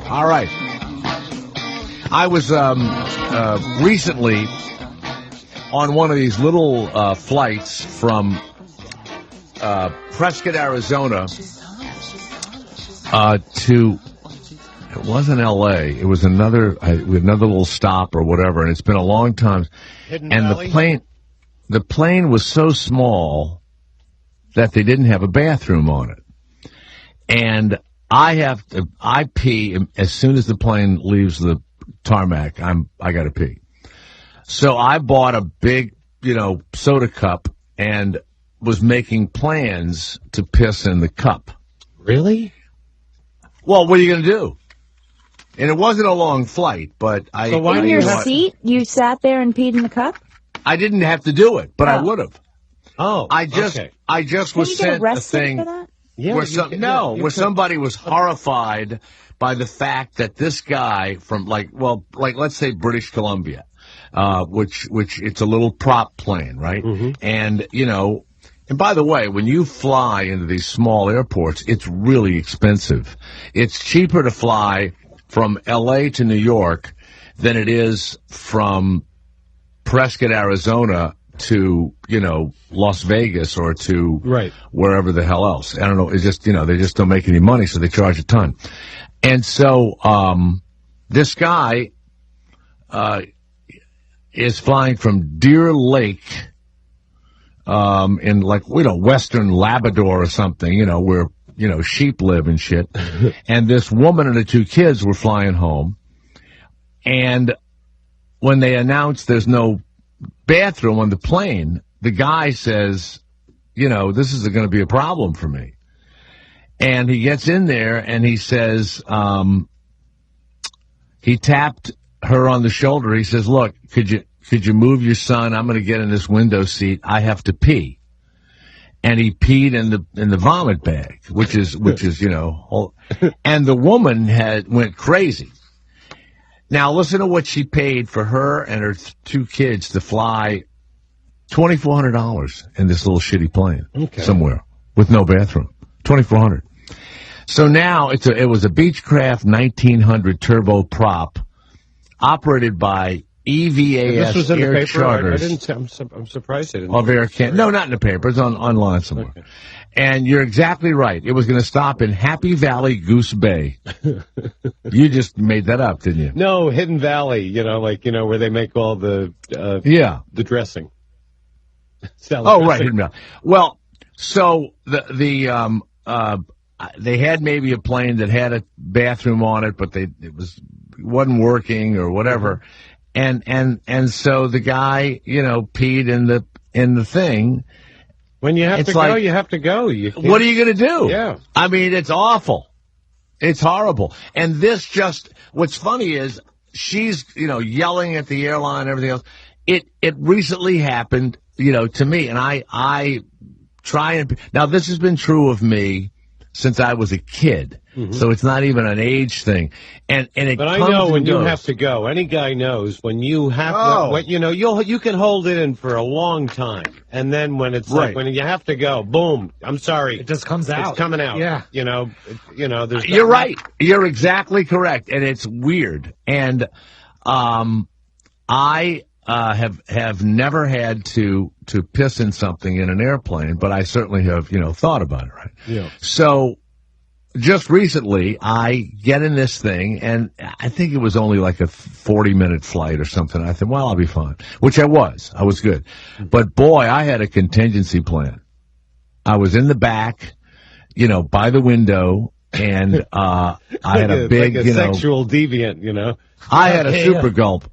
All right. I was recently on one of these little flights from Prescott, Arizona to, it wasn't L.A., it was another little stop or whatever, and it's been a long time. Hidden and Valley? the plane was so small that they didn't have a bathroom on it. And I pee as soon as the plane leaves the tarmac. I got to pee. So I bought a big, soda cup and was making plans to piss in the cup. Really? Well, what are you going to do? And it wasn't a long flight, but I... So in your seat, you sat there and peed in the cup? I didn't have to do it, but I would have. Oh, I just was sent a thing... For that? Yeah, where somebody was horrified by the fact that this guy from let's say British Columbia, which it's a little prop plane, right? Mm-hmm. And and by the way, when you fly into these small airports, it's really expensive. It's cheaper to fly from L.A. to New York than it is from Prescott, Arizona to, Las Vegas or to wherever the hell else. I don't know. It's just, they just don't make any money, so they charge a ton. And so this guy is flying from Deer Lake in western Labrador or something, where, sheep live and shit. And this woman and the two kids were flying home. And when they announced there's no bathroom on the plane, the guy says, this is going to be a problem for me. And he gets in there and he says, he tapped her on the shoulder. He says, look, could you move your son? I'm going to get in this window seat. I have to pee. And he peed in the vomit bag, which is, and the woman went crazy. Now, listen to what she paid for her and her two kids to fly $2,400 in this little shitty plane somewhere with no bathroom. $2,400. So now it was a Beechcraft 1900 turboprop operated by EVAS this was in Air the paper? Charters. I'm surprised I didn't. Of Air Can. No, not in the paper. It's online somewhere. Okay. And you're exactly right. It was going to stop in Happy Valley, Goose Bay. You just made that up, didn't you? No, Hidden Valley. Where they make all the the dressing. Right, Hidden Valley. Well, so they had maybe a plane that had a bathroom on it, but it wasn't working or whatever. And so the guy, peed in the thing. When you have to go, you have to go. What are you going to do? Yeah. I mean, it's awful. It's horrible. And what's funny is she's, yelling at the airline and everything else. It recently happened, to me. And I try and, now this has been true of me since I was a kid. Mm-hmm. So it's not even an age thing. But I know when you have to go. Any guy knows when you have to, you can hold it in for a long time. And then when it's when you have to go, boom, I'm sorry. It just comes out. It's coming out. Yeah. There's You're right. You're exactly correct. And it's weird. And I have never had to piss in something in an airplane, but I certainly have, thought about it, right? Yeah. So just recently, I get in this thing, and I think it was only like a 40-minute flight or something. I thought, well, I'll be fine, which I was. I was good. But, boy, I had a contingency plan. I was in the back, by the window, and I had a big, like a sexual deviant, I had a super gulp.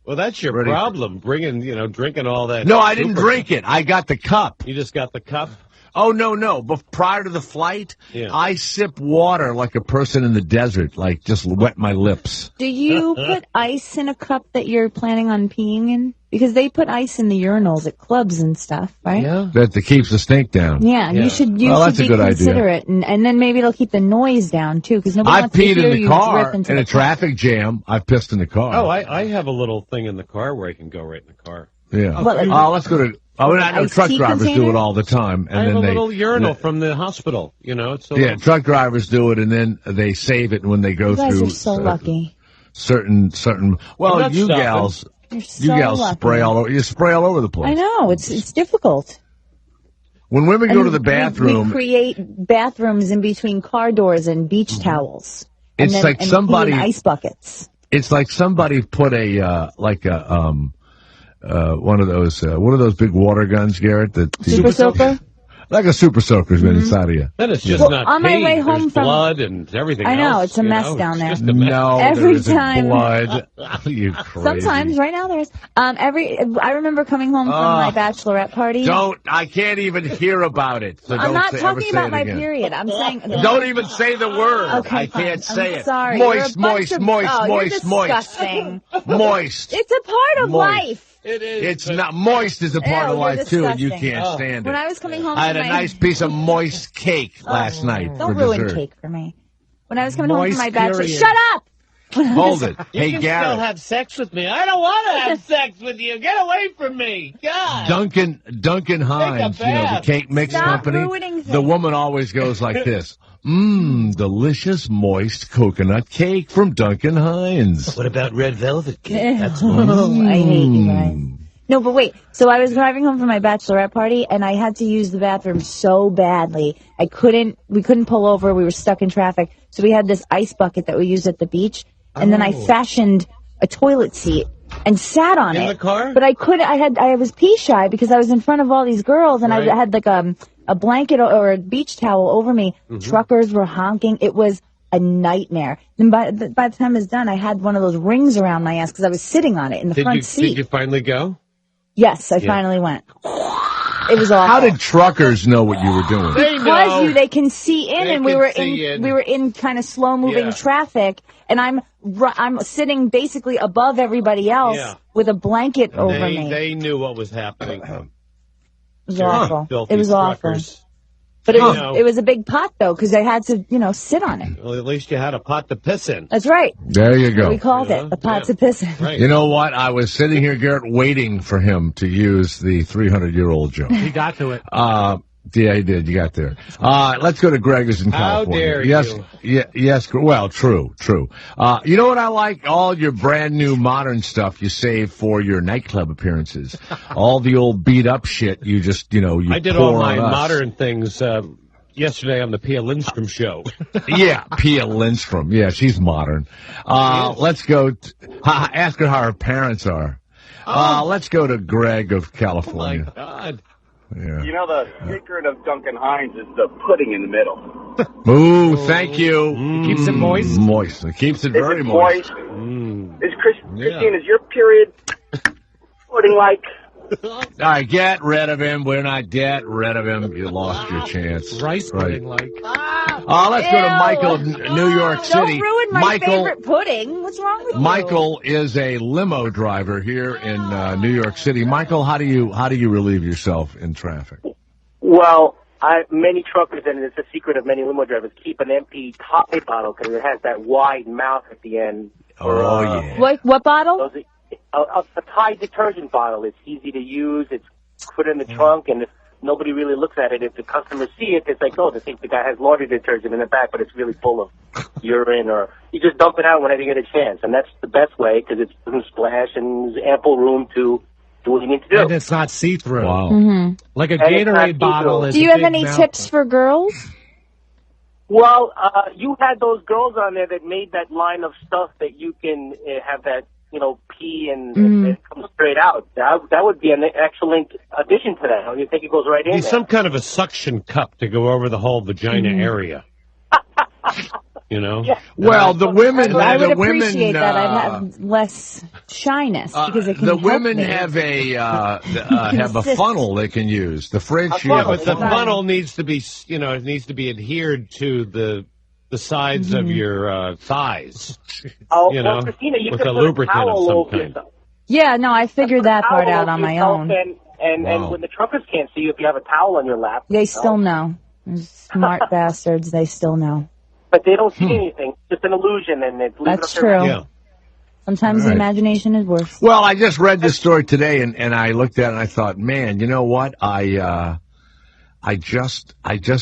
Well, that's your problem, drinking all that. No, I didn't drink it. I got the cup. You just got the cup? Oh, no. But prior to the flight, I sip water like a person in the desert, like just wet my lips. Do you put ice in a cup that you're planning on peeing in? Because they put ice in the urinals at clubs and stuff, right? Yeah. That keeps the stink down. Yeah, you should be considerate. And then maybe it'll keep the noise down, too, because nobody wants to hear you. I've peed in the car in a cup. Traffic jam. I've pissed in the car. Oh, I have a little thing in the car where I can go right in the car. Yeah. Let's go to... I know truck drivers do it all the time. And I have then a little urinal from the hospital, truck drivers do it, and then they save it when they go through... You guys are so lucky. Certain... Well, you gals... You're so you gals lucky. spray all over. You spray all over the place. I know. It's difficult. When women go to the bathroom... We create bathrooms in between car doors and beach towels. It's like somebody... ice buckets. It's like somebody put one of those big water guns, Garrett. Super soaker? Like a super soaker's been inside of you. Then it's just not on my way home There's from blood and everything I know, else, it's a mess down there. No, every there time blood. You crazy. Sometimes, right now there is. I remember coming home from my bachelorette party. I can't even hear about it. So I'm not talking about my period. I'm saying. Don't even say the word. Okay, I can't say it. Sorry. Moist. You're disgusting. Moist. It's a part of life. It is. It's not. Moist is a part of life, too, and you disgusting. can't stand it. When I was coming home I had a nice piece of moist cake last night Don't for ruin dessert. cake for me. When I was coming home from my bachelor... period. Shut up! Hold it. Hey, You can Garrett. still have sex with me. I don't want to have sex with you. Get away from me. God. Duncan Hines, the cake mix company. Ruining things. The woman always goes like this. Delicious, moist coconut cake from Duncan Hines. What about red velvet cake? That's I hate you guys. No, but wait. So I was driving home from my bachelorette party, and I had to use the bathroom so badly. We couldn't pull over. We were stuck in traffic. So we had this ice bucket that we used at the beach, and then I fashioned a toilet seat and sat on it. In the car? But I was pee shy because I was in front of all these girls, and I had like a blanket or a beach towel over me. Truckers were honking. It was a nightmare. And by the time it was done, I had one of those rings around my ass because I was sitting on it in the front seat. Did you finally go? Yes, I finally went. It was awful. How did truckers know what you were doing? Because they can see in, and we were in kind of slow moving traffic, and I'm sitting basically above everybody else with a blanket over me. They knew what was happening. It was awful. It was truckers. awful. But it was a big pot, though, because I had to, sit on it. Well, at least you had a pot to piss in. That's right. There you go. We called it a pot to piss in. Right. You know what? I was sitting here, Garrett, waiting for him to use the 300-year-old joke. He got to it. Yeah, he did. You got there. Let's go to Greg who's in California. How dare you? Yes. Well, true. You know what I like? All your brand new modern stuff you save for your nightclub appearances. All the old beat up shit you just, you I did all my modern things yesterday on the Pia Lindstrom show. Yeah, Pia Lindstrom. Yeah, she's modern. Let's go. Ask her how her parents are. Let's go to Greg of California. Oh, my God. Yeah. You know, the secret of Duncan Hines is the pudding in the middle. Ooh, thank you. Keeps it moist? Moist. It keeps it very moist. Christine, is your period pudding-like? All right, get rid of him. We're not get rid of him. You lost your chance. Rice pudding like. Let's go to Michael of New York City. Don't ruin my favorite pudding. What's wrong with you? Michael is a limo driver here in New York City. Michael, how do you relieve yourself in traffic? Well, many truckers, and it's a secret of many limo drivers, keep an empty Tide bottle because it has that wide mouth at the end. Yeah. What bottle? A Tide detergent bottle. It's easy to use. It's put in the trunk, and if nobody really looks at it, if the customers see it, it's like, they think the guy has laundry detergent in the back, but it's really full of urine, or you just dump it out whenever you get a chance. And that's the best way because it doesn't splash and there's ample room to do what you need to do. And it's not see-through. Wow. Mm-hmm. Like a Gatorade bottle is. Do you have any tips for girls? Well, you had those girls on there that made that line of stuff that you can have that, pee and it comes straight out. That would be an excellent addition to that. Don't you think it goes right in there? Some kind of a suction cup to go over the whole vagina area. you know? Yeah. Well, the women... I would the women, appreciate that. I'd have less shyness because it can the help women me. have a funnel they can use. The French, Yeah, but the funnel needs to be, it needs to be adhered to the sides of your thighs. Oh, you well, know, Christina, you with could a put lubricant of towel some over kind. yourself. Yeah, no, I figured that part out on my own. And when the truckers can't see you, if you have a towel on your lap. They still know. Smart bastards, they still know. But they don't see anything. It's just an illusion, and it's That's true. Yeah. Sometimes the imagination is worse. Well, I just read this story today, and I looked at it and I thought, man, you know what? I just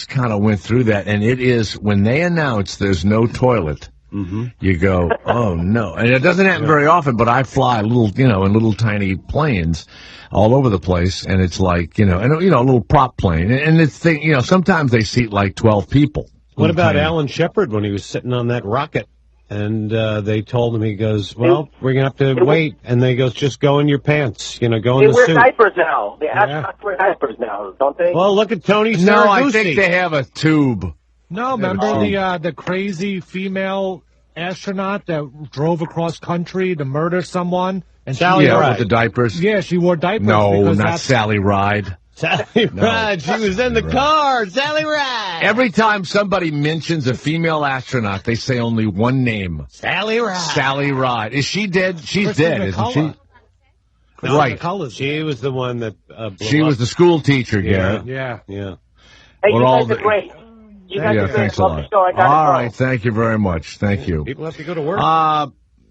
kind of went through that, and it is when they announce there's no toilet. Mm-hmm. You go, oh no, and it doesn't happen very often. But I fly in little tiny planes all over the place, and it's like, a little prop plane, and it's sometimes they seat like 12 people. What about Alan Shepard when he was sitting on that rocket? And they told him, he goes, well, we're going to have to wait. And they goes, just go in your pants, go in the suit. They wear diapers now. They have to wear diapers now, don't they? Well, look at Tony Saragusi. No, I think they have a tube. No, remember the crazy female astronaut that drove across country to murder someone? And Sally Ride. With the diapers? Yeah, she wore diapers. No, not Sally Ride. Sally Ride. She was in the car. Sally Ride. Every time somebody mentions a female astronaut, they say only one name. Sally Ride. Sally Ride. Is she dead? She's dead, isn't she? No, right. She was the one that she was the school teacher, Garrett. Yeah. Hey, you guys are great. Thanks a lot. All right, thank you very much. Thank you. People have to go to work.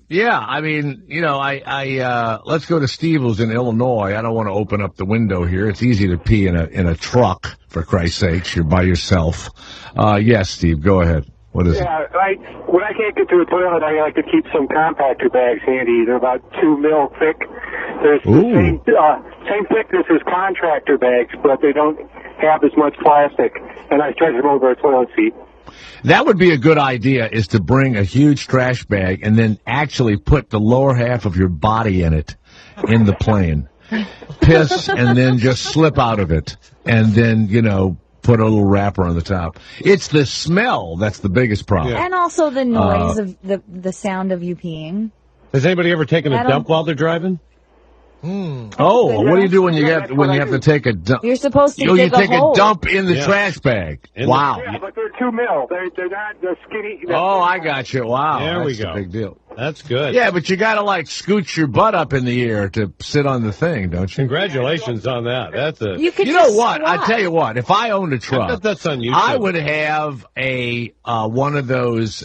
Yeah, I mean, let's go to Steve, who's in Illinois. I don't want to open up the window here. It's easy to pee in a truck, for Christ's sakes. You're by yourself. Yes, Steve, go ahead. What is it? When I can't get to the toilet, I like to keep some compactor bags handy. They're about 2 mil thick. They're the same thickness as contractor bags, but they don't have as much plastic, and I stretch them over a toilet seat. That would be a good idea, is to bring a huge trash bag and then actually put the lower half of your body in it in the plane. Piss and then just slip out of it and then, put a little wrapper on the top. It's the smell that's the biggest problem. And also the noise of the sound of you peeing. Has anybody ever taken a dump while they're driving? Oh, what do you do when you have to take a dump? You're supposed to you take a dump in the trash bag. Wow. Yeah, but they're 2 mil. They're not the skinny. Oh, I got you. Wow. There we go. A big deal. That's good. Yeah, but you got to scooch your butt up in the air to sit on the thing, don't you? Congratulations on that. That's a. You know what? I tell you what. If I owned a truck, I bet that's on YouTube. I would have a one of those.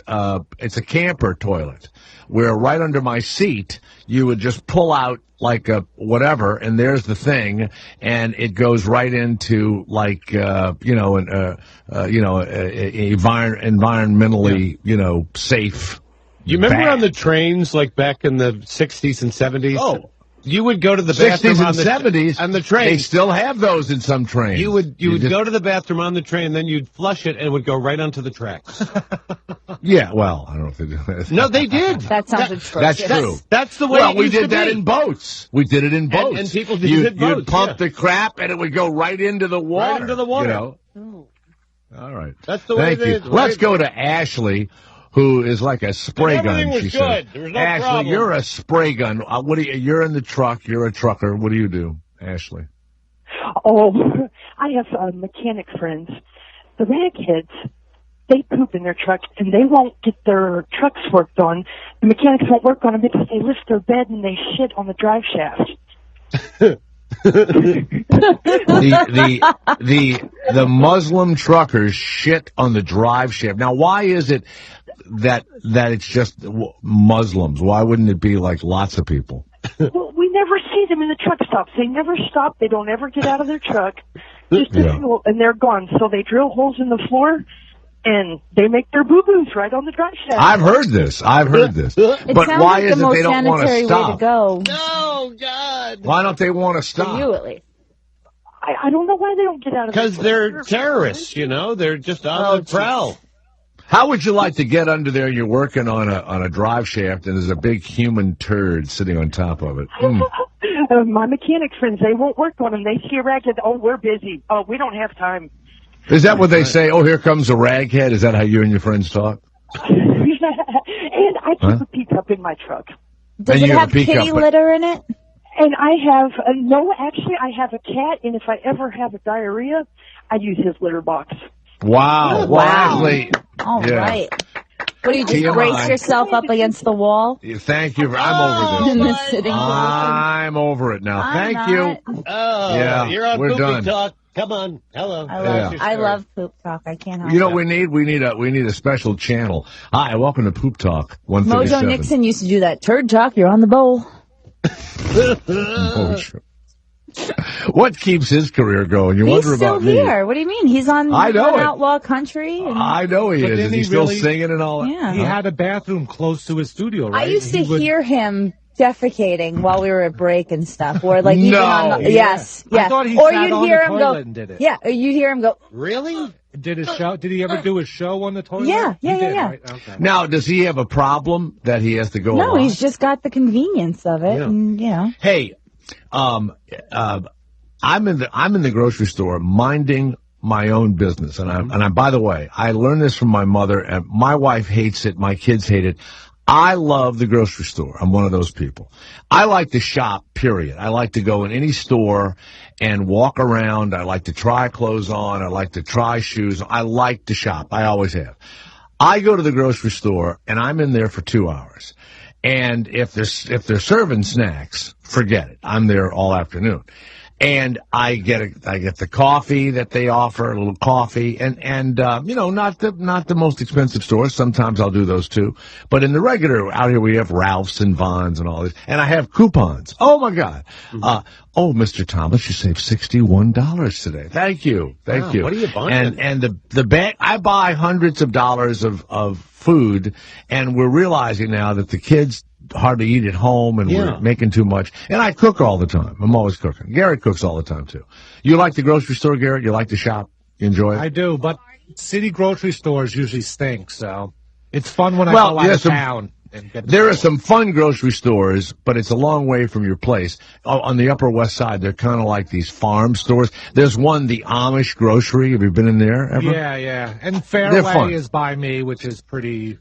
It's a camper toilet where right under my seat you would just pull out like a whatever, and there's the thing, and it goes right into environmentally safe. You remember on the trains, like back in the 60s and 70s? Oh. You would go to the bathroom 60s and 70s. on the train. They still have those in some trains. You would go to the bathroom on the train, then you'd flush it, and it would go right onto the tracks. Yeah, well, I don't know if they do that. No, they did. That sounds atrocious. That's true. That's the way it we used did to that be. in boats. We did it in boats. And people did it in boats. You'd pump the crap, and it would go right into the water. Right into the water. All right. That's the way Thank you. Let's go to Ashley, who is like a spray gun. Everything was she good. said. There was no Ashley, problem. you're a spray gun. You're in the truck. You're a trucker. What do you do, Ashley? Oh, I have mechanic friends. The ragheads, they poop in their truck, and they won't get their trucks worked on. The mechanics won't work on them because they lift their bed and they shit on the drive shaft. the Muslim truckers shit on the drive shaft. Now, why is it that it's just Muslims? Why wouldn't it be like lots of people? Well, we never see them in the truck stops. They never stop. They don't ever get out of their truck. Just to fuel, and they're gone. So they drill holes in the floor, and they make their boo-boos right on the drive shaft. I've heard this. But why is it they don't want to stop? Way to go. Oh, God. Why don't they want to stop? For you, at least. I don't know why they don't get out of their truck. Because they're terrorists, They're just on the prowl. How would you like to get under there? You're working on a drive shaft, and there's a big human turd sitting on top of it. My mechanic friends, they won't work on them. They see a raghead. Oh, we're busy. Oh, we don't have time. Is that what they say? Oh, here comes a raghead. Is that how you and your friends talk? And I keep a peacup in my truck. Does it have kitty litter in it? And I have, no, actually, I have a cat, and if I ever have a diarrhea, I use his litter box. Wow. Oh, well, actually, all right. What do you just brace yourself up against the wall? Thank you. I'm over this. In the sitting I'm over it now. Thank you. Oh, yeah, you're on we're Poopy done. Talk. Come on. Hello. I love poop talk. I can't help it. You know what we need? We need a special channel. Hi, welcome to Poop Talk 137. Mojo Nixon used to do that. Turd talk, you're on the bowl. What keeps his career going? You He's wonder still about me. here. What do you mean? He's on Outlaw Country. And... I know he is. Is he still singing and all that? Yeah. He had a bathroom close to his studio, right? I used to hear him defecating while we were at break and stuff. Or like even on the, yes. I thought he or sat you'd on hear the him toilet go. and did it. Yeah, you hear him go. Really? Did his show? Did he ever do a show on the toilet? Yeah. He did, Yeah. Right? Okay. Now, does he have a problem that he has to go? No, he's just got the convenience of it. Yeah. And, you know. Hey, I'm in the grocery store minding my own business, and I'm by the way, I learned this from my mother, and my wife hates it, my kids hate it. I love the grocery store. I'm one of those people. I like to shop, period. I like to go in any store and walk around. I like to try clothes on. I like to try shoes. I like to shop. I always have. I go to the grocery store, and I'm in there for 2 hours. And if they're serving snacks, forget it. I'm there all afternoon. And I get the coffee that they offer, a little coffee, and you know, not the most expensive stores. Sometimes I'll do those too. But in the regular, out here we have Ralph's and Vons and all this. And I have coupons. Oh my God. Oh, Mr. Thomas, you saved $61 today. Thank you. Thank you. What are you buying? And the bag, I buy hundreds of dollars of food, and we're realizing now that the kids hardly eat at home, and we're making too much. And I cook all the time. I'm always cooking. Garrett cooks all the time, too. You like the grocery store, Garrett? You like to shop? You enjoy it? I do, but city grocery stores usually stink, so it's fun when I go out of town. There are some fun grocery stores, but it's a long way from your place. On the Upper West Side, they're kind of like these farm stores. There's one, the Amish Grocery. Have you been in there ever? Yeah. And Fairway is by me, which is pretty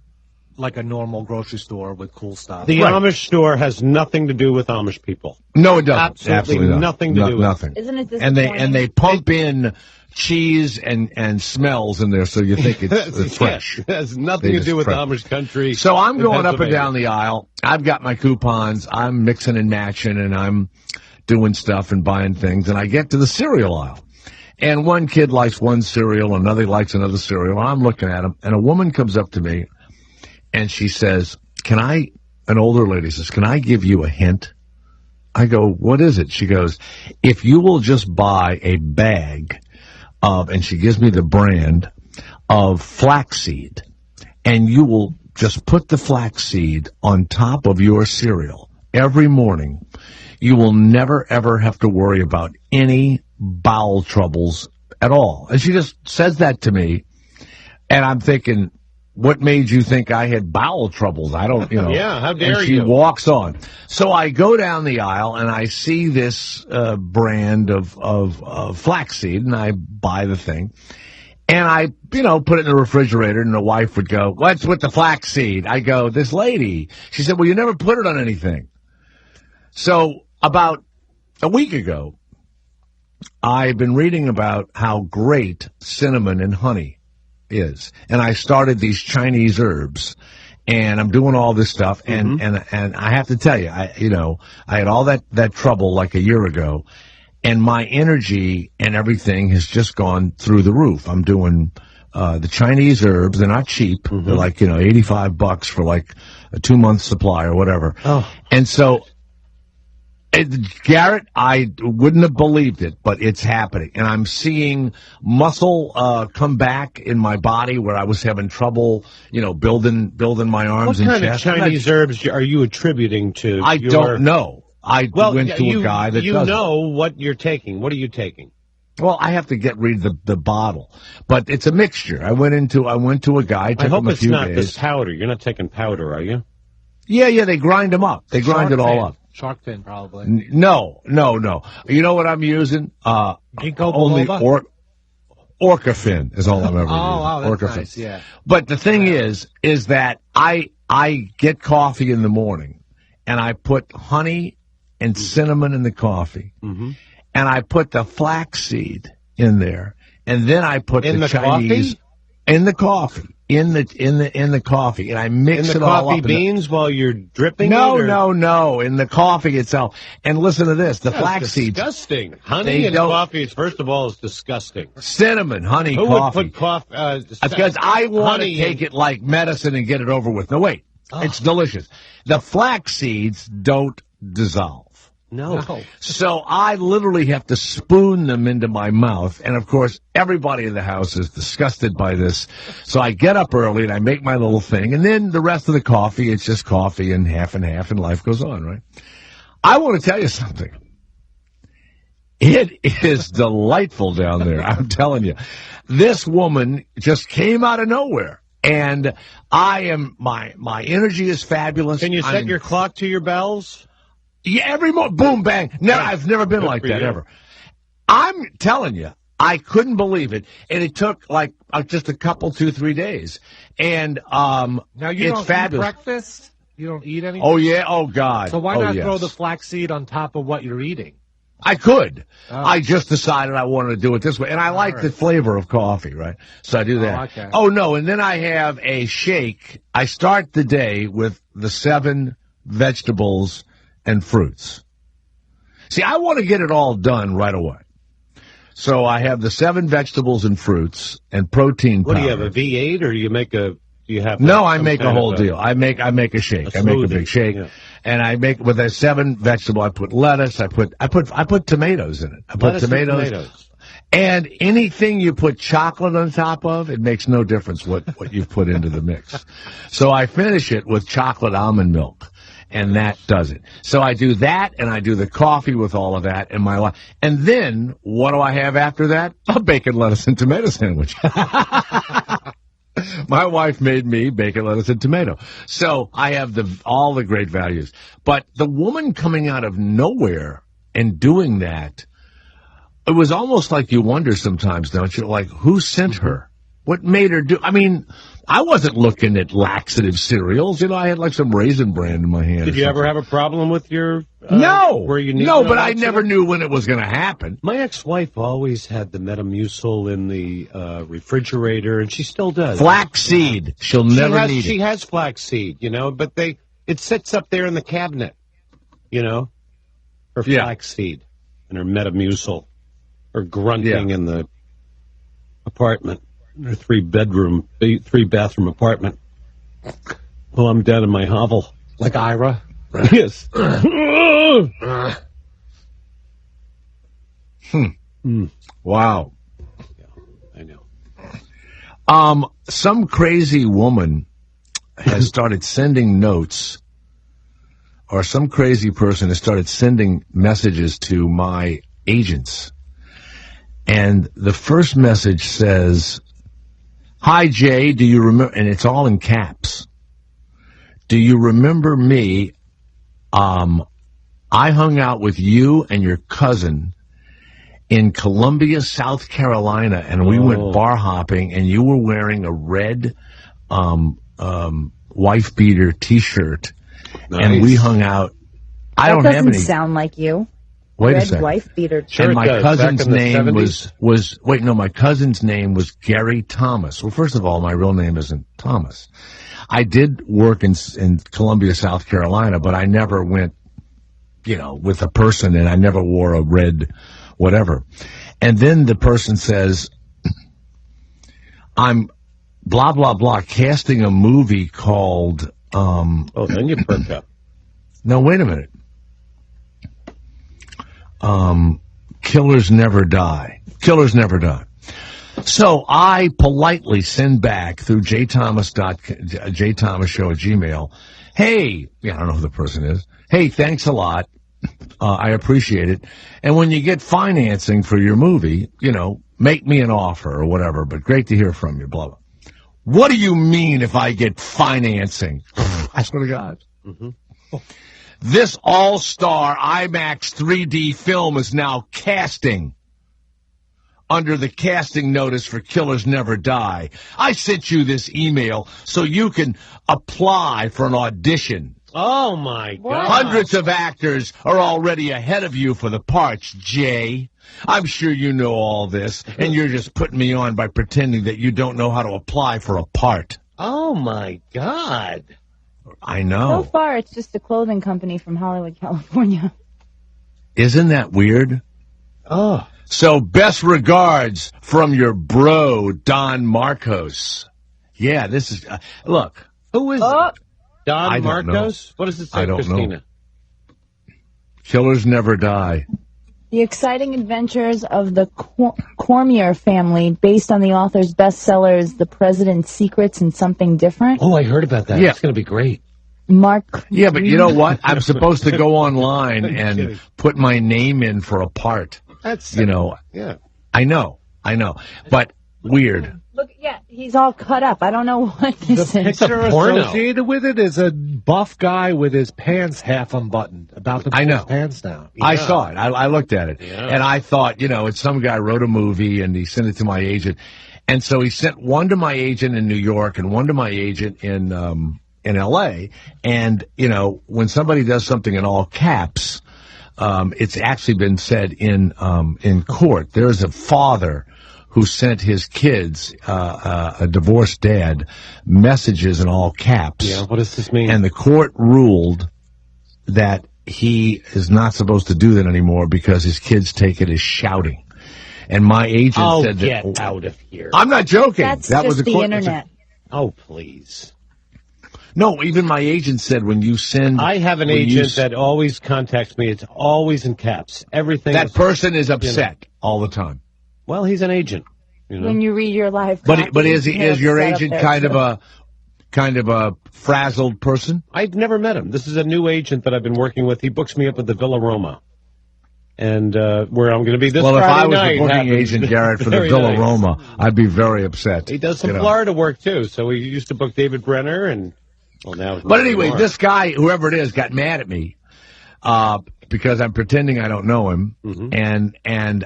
like a normal grocery store with cool stuff. The Amish store has nothing to do with Amish people. No, it doesn't. Absolutely nothing to do with nothing. Isn't it and they pump in cheese and smells in there, so you think it's fresh. It has nothing to do with Amish country. So I'm going up and down the aisle. I've got my coupons. I'm mixing and matching, and I'm doing stuff and buying things. And I get to the cereal aisle. And one kid likes one cereal, another likes another cereal. And I'm looking at them, and a woman comes up to me, and she says, an older lady says, can I give you a hint? I go, what is it? She goes, if you will just buy a bag of, and she gives me the brand of flaxseed, and you will just put the flaxseed on top of your cereal every morning, you will never, ever have to worry about any bowel troubles at all. And she just says that to me, and I'm thinking, what made you think I had bowel troubles? I don't, Yeah, how dare and she walks on. So I go down the aisle, and I see this brand of flaxseed, and I buy the thing. And I, put it in the refrigerator, and the wife would go, what's with the flaxseed? I go, this lady. She said, well, you never put it on anything. So about a week ago, I've been reading about how great cinnamon and honey is. And I started these Chinese herbs, and I'm doing all this stuff. And I have to tell you, I had all that trouble like a year ago, and my energy and everything has just gone through the roof. I'm doing the Chinese herbs. They're not cheap. They're like, $85 for like a 2-month supply or whatever. Oh. And so, Garrett, I wouldn't have believed it, but it's happening. And I'm seeing muscle come back in my body where I was having trouble, building my arms and chest. What kind of Chinese herbs are you attributing to I don't know. I went to a guy that does. You know what you're taking. What are you taking? Well, I have to get rid of the bottle, but it's a mixture. I went to a guy. I hope it's not this powder. You're not taking powder, are you? Yeah. They grind them up. They grind it all up. Shark fin, probably. No. You know what I'm using? Ginkgo biloba? Orca fin is all I'm ever using. Oh, that's Orca nice, fin. yeah. But the thing is that I get coffee in the morning, and I put honey and cinnamon in the coffee, and I put the flaxseed in there, and then I put the Chinese coffee? In the coffee. In the coffee, and I mix it all up. In the coffee beans while you're dripping no, it? No, in the coffee itself. And listen to this, the flax seeds. Disgusting. Honey and coffee, first of all, is disgusting. Cinnamon, honey, Who coffee. would put coffee? Because I want to take it like medicine and get it over with. No, wait. It's delicious. The flax seeds don't dissolve. No. So I literally have to spoon them into my mouth. And, of course, everybody in the house is disgusted by this. So I get up early and I make my little thing. And then the rest of the coffee, it's just coffee and half, and life goes on, right? I want to tell you something. It is delightful down there. I'm telling you. This woman just came out of nowhere. And my energy is fabulous. Can you set your clock to your bells? Yeah, every morning, boom, bang. I've never been like that, ever. I'm telling you, I couldn't believe it. And it took like just a couple, 2-3 days. And now you it's don't fabulous. Eat breakfast? You don't eat anything? Oh, yeah. Oh, God. So why not throw the flaxseed on top of what you're eating? I could. Oh. I just decided I wanted to do it this way. And I like the flavor of coffee, right? So I do that. Oh, okay. Oh, no. And then I have a shake. I start the day with the 7 vegetables and fruits. See, I want to get it all done right away. So I have the 7 vegetables and fruits and protein powder. What do you have, a V8, or you have? No, I make a whole deal. I make a shake. I make a big shake. Yeah. And I make with a 7 vegetable. I put lettuce. I put tomatoes in it. I put tomatoes. And anything you put chocolate on top of, it makes no difference what you've put into the mix. So I finish it with chocolate almond milk. And that does it. So I do that, and I do the coffee with all of that in my life. And then, what do I have after that? A bacon, lettuce, and tomato sandwich. My wife made me bacon, lettuce, and tomato. So I have all the great values. But the woman coming out of nowhere and doing that, it was almost like you wonder sometimes, don't you? Like, who sent her? What made her do? I mean, I wasn't looking at laxative cereals. I had like some Raisin Bran in my hand. Did you ever have a problem with your... No. Where you need but I never knew when it was going to happen. My ex-wife always had the Metamucil in the refrigerator, and she still does. Flaxseed. She'll never need it. She has flaxseed, but it sits up there in the cabinet, her flaxseed and her Metamucil, her grunting in the apartment. Her 3-bathroom apartment. Well, I'm down in my hovel. Like Ira? Yes. Wow. Yeah, I know. Some crazy woman has started sending notes, or some crazy person has started sending messages to my agents. And the first message says, "Hi, Jay, do you remember," and it's all in caps. "Do you remember me? I hung out with you and your cousin in Columbia, South Carolina, and we went bar hopping, and you were wearing a red wife beater T-shirt, and we hung out." I don't have any. That doesn't sound like you. Wait a Red second. wife beater. Sure, and my cousin's name was my cousin's name was Gary Thomas. Well, first of all, my real name isn't Thomas. I did work in Columbia, South Carolina, but I never went, with a person, and I never wore a red whatever. And then the person says, "I'm blah, blah, blah, casting a movie called..." then you perk up. No, wait a minute. Killers Never Die. Killers Never Die. So I politely send back through jthomasshow@gmail. Hey, I don't know who the person is. Hey, thanks a lot. I appreciate it. And when you get financing for your movie, make me an offer or whatever, but great to hear from you, blah, blah. What do you mean if I get financing? I swear to God. Mm-hmm. This all-star IMAX 3D film is now casting under the casting notice for Killers Never Die. I sent you this email so you can apply for an audition. Oh, my God. Hundreds of actors are already ahead of you for the parts, Jay. I'm sure you know all this, and you're just putting me on by pretending that you don't know how to apply for a part. Oh, my God. I know. So far, it's just a clothing company from Hollywood, California. Isn't that weird? Oh. So, best regards from your bro, Don Marcos. Yeah, this is... look. Who is it? Don Marcos? Marcos? What does it say, I don't Christina? know. Killers Never Die. The exciting adventures of the Cormier family, based on the author's bestsellers, The President's Secrets and Something Different. Oh, I heard about that. Yeah. It's going to be great. Mark. Yeah, but you know what? I'm supposed to go online and put my name in for a part. That's Yeah. I know. But weird. Look, yeah, he's all cut up. I don't know what this The is. picture porno. associated with it is a buff guy with his pants half unbuttoned, about to pull his pants down. I saw it. I looked at it. Yeah. And I thought, it's some guy wrote a movie and he sent it to my agent. And so he sent one to my agent in New York and one to my agent in L.A. And, when somebody does something in all caps, it's actually been said in court. There's a father who sent his kids, a divorced dad, messages in all caps. Yeah, what does this mean? And the court ruled that he is not supposed to do that anymore because his kids take it as shouting. And my agent said that... get out of here. I'm not joking. That's that just was a the court, internet. Oh, please. No, even my agent said when you send... I have an agent that always contacts me. It's always in caps. Everything. That person is upset all the time. Well, he's an agent. When you read your live But is your agent kind of a frazzled person? I've never met him. This is a new agent that I've been working with. He books me up at the Villa Roma. And where I'm going to be this Friday night. Well, if I was the booking agent, Garrett, for the Villa Roma, I'd be very upset. He does some Florida work, too. So he used to book David Brenner and... Well, now but anyway, this guy, whoever it is, got mad at me because I'm pretending I don't know him, and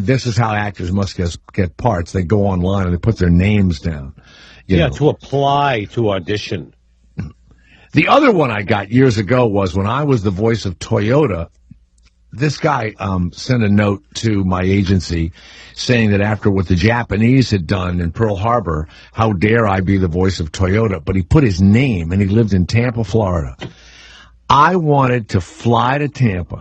this is how actors must get parts. They go online and they put their names down. You know. To apply to audition. The other one I got years ago was when I was the voice of Toyota. This guy sent a note to my agency saying that after what the Japanese had done in Pearl Harbor, how dare I be the voice of Toyota? But he put his name, and he lived in Tampa, Florida. I wanted to fly to Tampa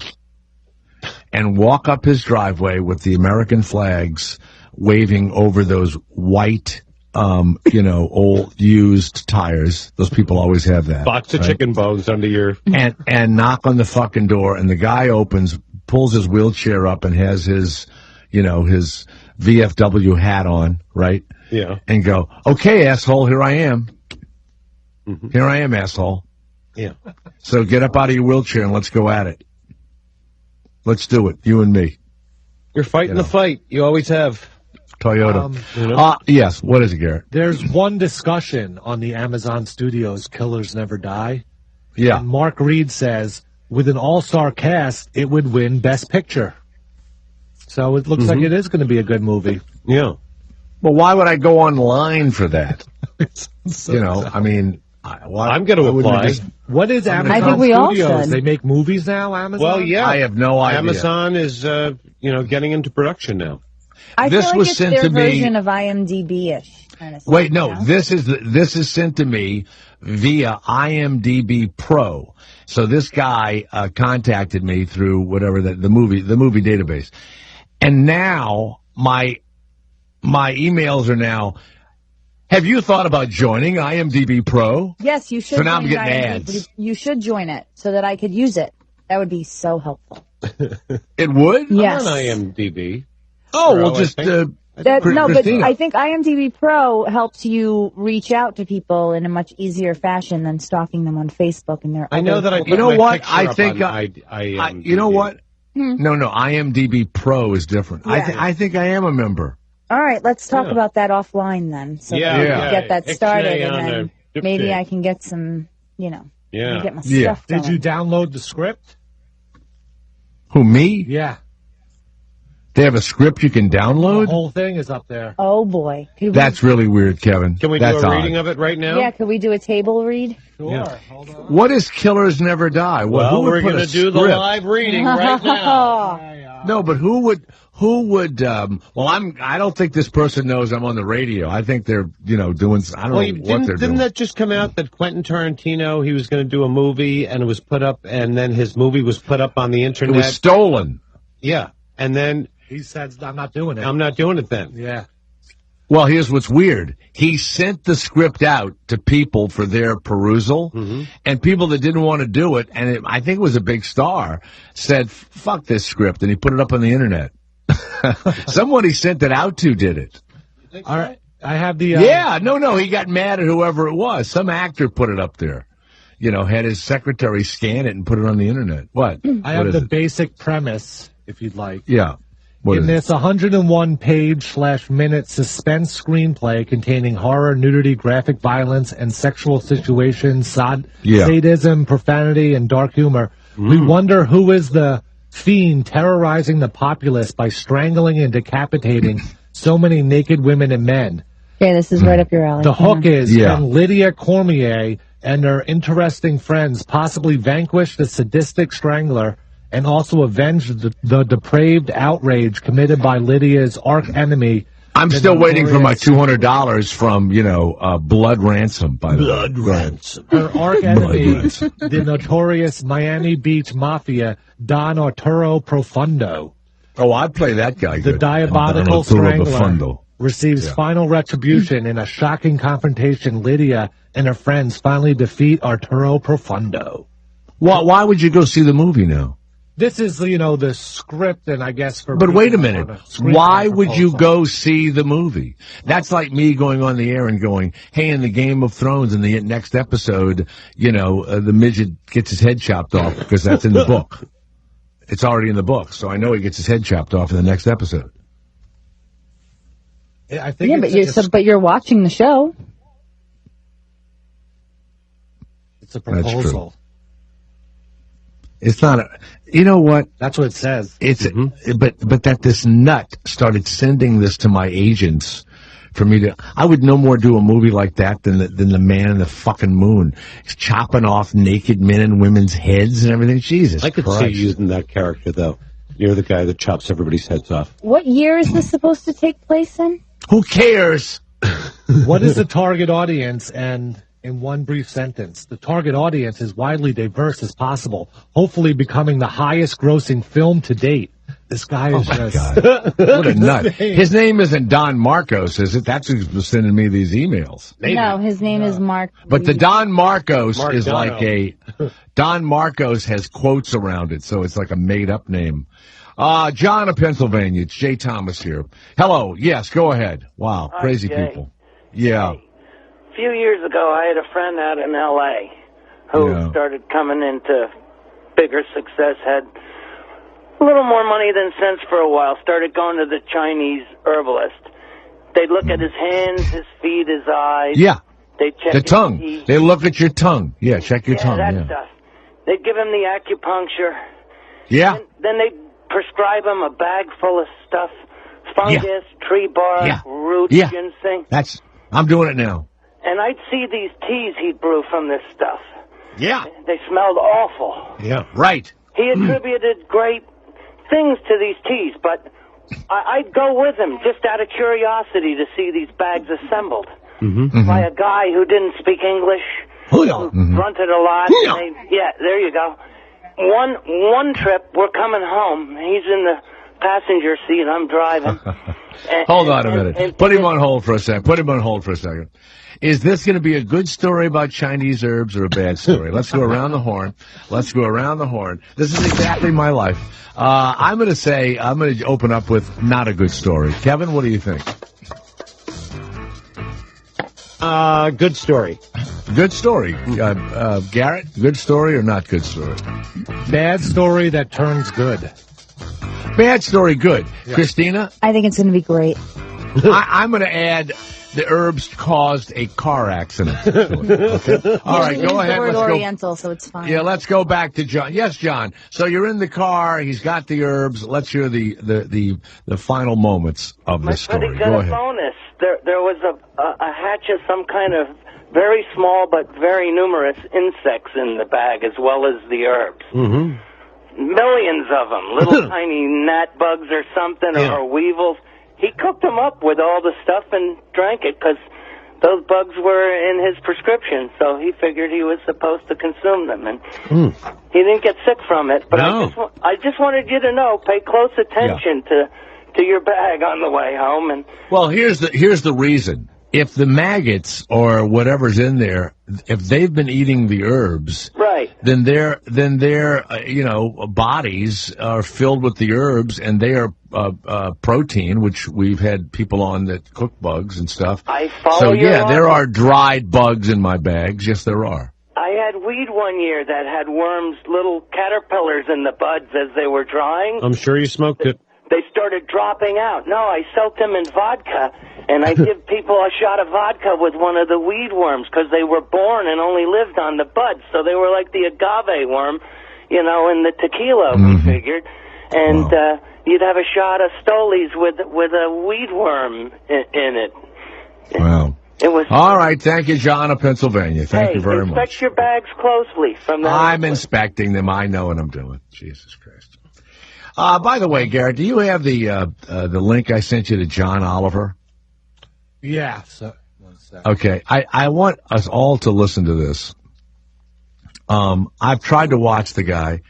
and walk up his driveway with the American flags waving over those white, old used tires. Those people always have that. Box of chicken bones under your... And knock on the fucking door, and the guy opens, pulls his wheelchair up, and has his VFW hat on, right? Yeah. And go, okay, asshole, here I am. Mm-hmm. Here I am, asshole. Yeah. So get up out of your wheelchair and let's go at it. Let's do it, you and me. You're fighting the fight. You always have. Toyota. Yes, what is it, Garrett? There's one discussion on the Amazon Studios Killers Never Die. Yeah. And Mark Reed says, with an all-star cast, it would win Best Picture. So it looks like it is going to be a good movie. Yeah. Well, why would I go online for that? I mean... I'm going to apply. What is Amazon I think we Studios? all should. They make movies now, Amazon? Well, yeah. I have no idea. Amazon is, getting into production now. I This feel like was it's sent their to me- version of IMDb-ish kind of stuff. Wait, no, you know? this is sent to me via IMDb Pro. So this guy contacted me through whatever the movie database. And now my emails are now, have you thought about joining IMDb Pro? Yes, you should. So now I'm join getting IMDb. ads. You should join it so that I could use it. That would be so helpful. It would? Yes. I'm on IMDb. Oh, well, Pro, just... No, but Christina. I think IMDb Pro helps you reach out to people in a much easier fashion than stalking them on Facebook and their. I know that I. You know put my what? picture I up think on I you know what? No, IMDb Pro is different. Yeah. I think I am a member. All right, let's talk about that offline then. So that we can get that started, and then maybe I can get some, get my stuff going. Did you download the script? Who, me? Yeah. They have a script you can The download? whole thing is up there. Oh boy. That's really weird, Kevin. Can we That's do a odd. reading of it right now? Yeah, could we do a table read? Sure. Yeah. Hold on. What is Killers Never Die? Well, who would we're put going a to do the script? live reading right now. No, but who would, I don't think this person knows I'm on the radio. I think they're, doing, I don't know what they're Didn't doing. that just come out that Quentin Tarantino, he was going to do a movie and it was put up, and then his movie was put up on the It internet? was stolen. Yeah. And then He says, I'm not doing it. I'm not doing it then. Yeah. Well, here's what's weird. He sent the script out to people for their perusal, and people that didn't want to do it, and I think it was a big star, said, fuck this script, and he put it up on the internet. Someone he sent it out to did it. All right. I have the... No, he got mad at whoever it was. Some actor put it up there. Had his secretary scan it and put it on the internet. What? I have the basic premise, if you'd like. Yeah. What In is this 101-page/minute suspense screenplay containing horror, nudity, graphic violence, and sexual situations, sadism, profanity, and dark humor, we wonder who is the fiend terrorizing the populace by strangling and decapitating so many naked women and men. Okay, this is right up your alley. The hook is, Yeah. can Lydia Cormier and her interesting friends possibly vanquish the sadistic strangler and also avenge the depraved outrage committed by Lydia's arch-enemy? I'm still waiting for my $200 from, Blood Ransom, by the way. Ransom. Her arch-enemy, the notorious Miami Beach Mafia, Don Arturo Profundo. Oh, I'd play that guy The good. diabolical Arturo strangler Profundo. receives final retribution in a shocking confrontation. Lydia and her friends finally defeat Arturo Profundo. Why would you go see the movie now? This is, the script, and I guess for... But wait a people minute. on screenplay Why would you proposal. go see the movie? That's like me going on the air and going, hey, in the Game of Thrones, in the next episode, the midget gets his head chopped off because that's in the book. It's already in the book, so I know he gets his head chopped off in the next episode. I think Yeah, but you're watching the show. it's a That's proposal. It's not you know what? That's what it says. It's but that this nut started sending this to my agents for me to. I would no more do a movie like that than the Man in the fucking Moon. He's chopping off naked men and women's heads and everything. Jesus, I could Christ. see you in that character, though. You're the guy that chops everybody's heads off. What year is this supposed to take place in? Who cares? What is the target audience? And in one brief sentence, the target audience is widely diverse as possible, hopefully becoming the highest grossing film to date. This guy is just... God. What a nut. His name isn't Don Marcos, is it? That's who's sending me these emails. No, his name is Mark. But the Don Marcos Mark is Dono. like Don Marcos has quotes around it, so it's like a made-up name. John of Pennsylvania, it's Jay Thomas here. Hello, yes, go ahead. Wow, Hi, crazy Jay. people. Yeah. Hey, a few years ago, I had a friend out in L.A. who Yeah. started coming into bigger success, had a little more money than sense for a while, started going to the Chinese herbalist. They'd look at his hands, his feet, his eyes. Yeah, They'd check the his tongue. teeth. They look at your tongue. Yeah, check your tongue. that Yeah. stuff. They'd give him the acupuncture. Yeah. Then they'd prescribe him a bag full of stuff, fungus, tree bark, Yeah. roots, Yeah. ginseng. I'm doing it now. And I'd see these teas he'd brew from this stuff. Yeah. They smelled awful. Yeah. Right. He attributed great things to these teas, but I'd go with him just out of curiosity to see these bags assembled by a guy who didn't speak English, who grunted a lot. Yeah, there you go. One trip, we're coming home. He's in the passenger seat. I'm driving. Hold on a minute. Put him on hold for a second. Is this going to be a good story about Chinese herbs or a bad story? Let's go around the horn. This is exactly my life. I'm going to open up with not a good story. Kevin, what do you think? Good story. Good story. Garrett, good story or not good story? Bad story that turns good. Bad story, good. Yeah. Christina? I think it's going to be great. I'm going to add the herbs caused a car accident. Okay. All right, go ahead. The word Let's Oriental, so it's fine. Yeah, let's go back to John. Yes, John. So you're in the car. He's got the herbs. Let's hear the final moments of the story. My buddy got a bonus. There was a hatch of some kind of very small but very numerous insects in the bag, as well as the herbs. Mm-hmm. Millions of them, little tiny gnat bugs or something, or weevils. He cooked them up with all the stuff and drank it because those bugs were in his prescription, so he figured he was supposed to consume them, and he didn't get sick from it. But I just wanted you to know, pay close attention to your bag on the way home. And well, here's the reason. If the maggots or whatever's in there, if they've been eating the herbs, right, then their bodies are filled with the herbs, and they are protein, which we've had people on that cook bugs and stuff. I follow so your yeah, there are dried bugs in my bags. Yes, there are. I had weed one year that had worms, little caterpillars in the buds as they were drying. I'm sure you smoked it. They started dropping out. No, I soaked them in vodka, and I give people a shot of vodka with one of the weed worms because they were born and only lived on the buds. So they were like the agave worm, in the tequila, we figured. And you'd have a shot of Stoli's with a weed worm in it. Wow. It was all right. Thank you, John of Pennsylvania. Thank you very much. Inspect your bags closely. I'm inspecting them. I know what I'm doing. Jesus Christ. By the way, Garrett, do you have the link I sent you to John Oliver? Yeah. So, one second. Okay. I want us all to listen to this. I've tried to watch the guy.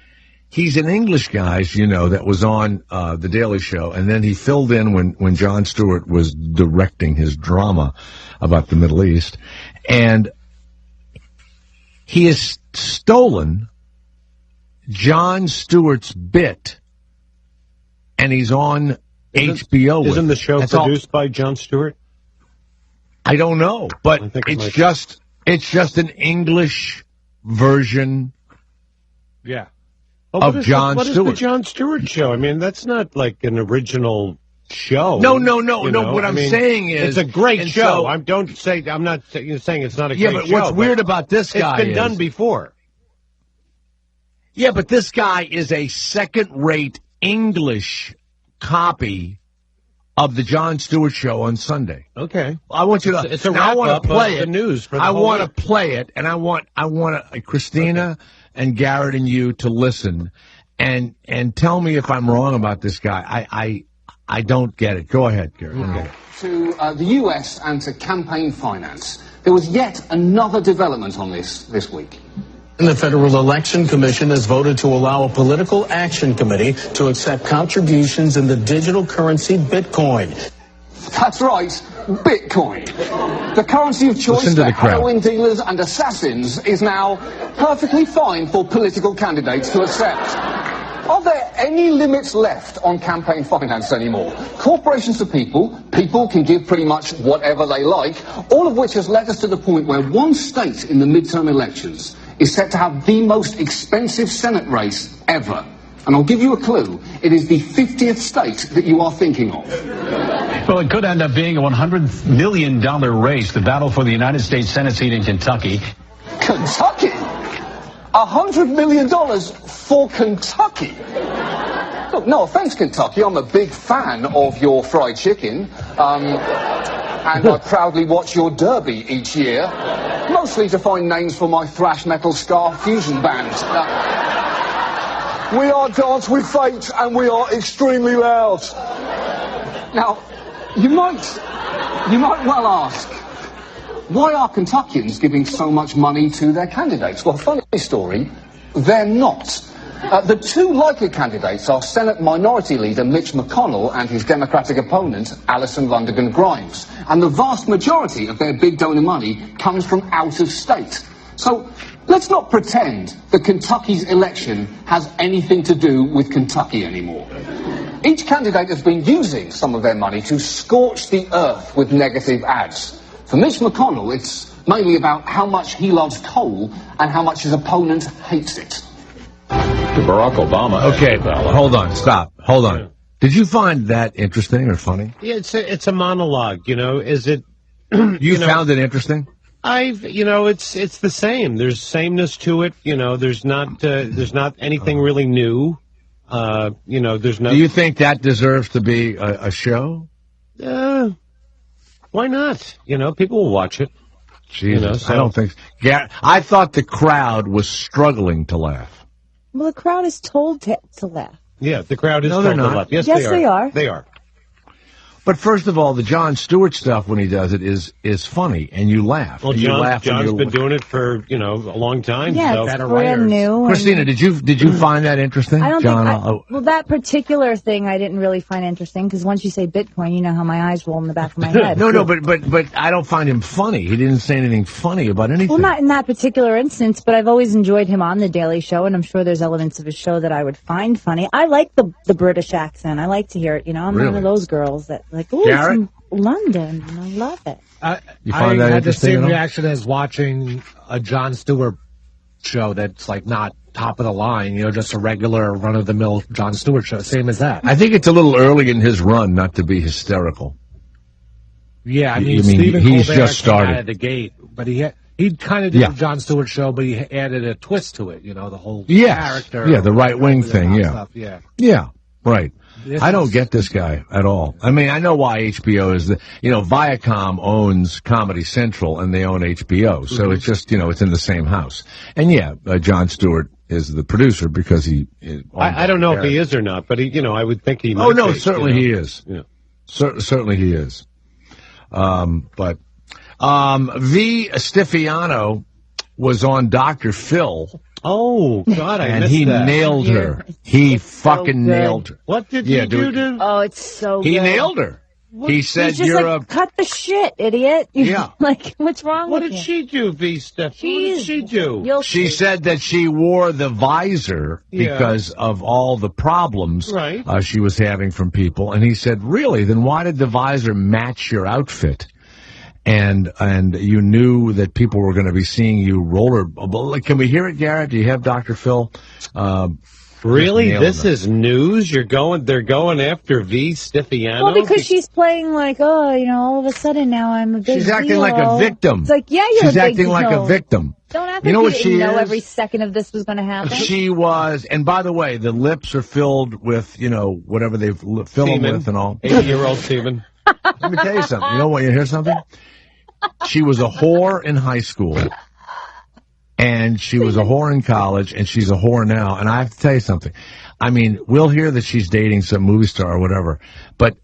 He's an English guy, as you know, that was on The Daily Show, and then he filled in when Jon Stewart was directing his drama about the Middle East. And he has stolen Jon Stewart's bit, and he's on HBO with it. Isn't the show produced by Jon Stewart? I don't know, but it's just an English version of Jon Stewart. What is the Jon Stewart show? I mean, that's not like an original show. No. What I'm saying is, it's a great show. I'm not saying it's not a great show. Yeah, but what's weird about this guy it's been done before. Yeah, but this guy is a second-rate English copy of the Jon Stewart show on Sunday. Okay, I want you to. It's a wrap-up of the news. I want to play it, and I want Christina and Garrett and you to listen and tell me if I'm wrong about this guy. I don't get it. Go ahead, Garrett. Okay. To the US and to campaign finance, there was yet another development on this week. The Federal Election Commission has voted to allow a political action committee to accept contributions in the digital currency Bitcoin. That's right, Bitcoin. The currency of choice for heroin dealers and assassins is now perfectly fine for political candidates to accept. Are there any limits left on campaign finance anymore? Corporations are people, people can give pretty much whatever they like, all of which has led us to the point where one state in the midterm elections is set to have the most expensive Senate race ever. And I'll give you a clue. It is the 50th state that you are thinking of. Well, it could end up being a $100 million race, the battle for the United States Senate seat in Kentucky. Kentucky? $100 million for Kentucky? Look, no offense, Kentucky. I'm a big fan of your fried chicken. And I proudly watch your derby each year, mostly to find names for my thrash metal ska fusion band. We are Dance with Fate, and we are extremely loud. Now, you might well ask, why are Kentuckians giving so much money to their candidates? Well, funny story, they're not. The two likely candidates are Senate Minority Leader Mitch McConnell and his Democratic opponent, Alison Lundergan Grimes. And the vast majority of their big donor money comes from out of state. So let's not pretend that Kentucky's election has anything to do with Kentucky anymore. Each candidate has been using some of their money to scorch the earth with negative ads. For Mitch McConnell, it's mainly about how much he loves coal and how much his opponent hates it. Barack Obama. Okay, hold on, stop, hold on. Did you find that interesting or funny? Yeah, it's a monologue. Is it You found it interesting? It's the same. There's sameness to it. There's not anything really new. There's no. Do you think that deserves to be a show? Why not? People will watch it. Jesus, I don't think. I thought the crowd was struggling to laugh. Well, the crowd is told to laugh. Yeah, the crowd is told to laugh. Yes, they are. They are. But first of all, the Jon Stewart stuff when he does it is funny, and you laugh. Well, John's been doing it for a long time. Yeah, so. it's brand new. Christina, did you find that interesting? I don't John, well, that particular thing I didn't really find interesting because once you say Bitcoin, you know how my eyes roll in the back of my head. No, but I don't find him funny. He didn't say anything funny about anything. Well, not in that particular instance, but I've always enjoyed him on The Daily Show, and I'm sure there's elements of his show that I would find funny. I like the British accent. I like to hear it. I'm one of those girls that like, ooh, it's from London, and I love it. You find that had the interesting same at all? reaction as watching a Jon Stewart show that's like not top of the line, just a regular run-of-the-mill Jon Stewart show. Same as that. I think it's a little early in his run not to be hysterical. Yeah, I mean Stephen he's Colbert just started came out of the gate, but he kind of did the Jon Stewart show, but he added a twist to it. The whole character. Yeah, the right-wing thing. Yeah. Stuff, yeah. Yeah. Right. I don't get this guy at all. I mean, I know why HBO is Viacom owns Comedy Central and they own HBO. So it's just, it's in the same house. And Jon Stewart is the producer because he. I don't know if he is or not, but I would think he might. Oh, no, be, certainly he is. Yeah. Certainly he is. V. Stifiano was on Dr. Phil. Oh, God, I and missed he that. nailed her. He fucking nailed her. What did he do to? Oh, it's so good. He nailed her. He said, He's just "You're cut the shit, idiot." Yeah. Like, what's wrong What with did you? she do, V. Steph? What did she do? She said that she wore the visor because of all the problems she was having from people. And he said, really? Then why did the visor match your outfit? And you knew that people were going to be seeing you roller. Can we hear it, Garrett? Do you have Dr. Phil? Really? This is news? They're going after V. Stifiano? Well, because she's playing like, all of a sudden now I'm a big She's acting deal. like a victim. It's like, you're She's a big acting like deal. a victim. Don't act You know like what you didn't she know is? every second of this was going to happen. She was, and by the way, the lips are filled with, whatever they've filled them with and all. 80-year-old semen. Let me tell you something. You know what? You hear something? She was a whore in high school, and she was a whore in college, and she's a whore now. And I have to tell you something. I mean, we'll hear that she's dating some movie star or whatever, but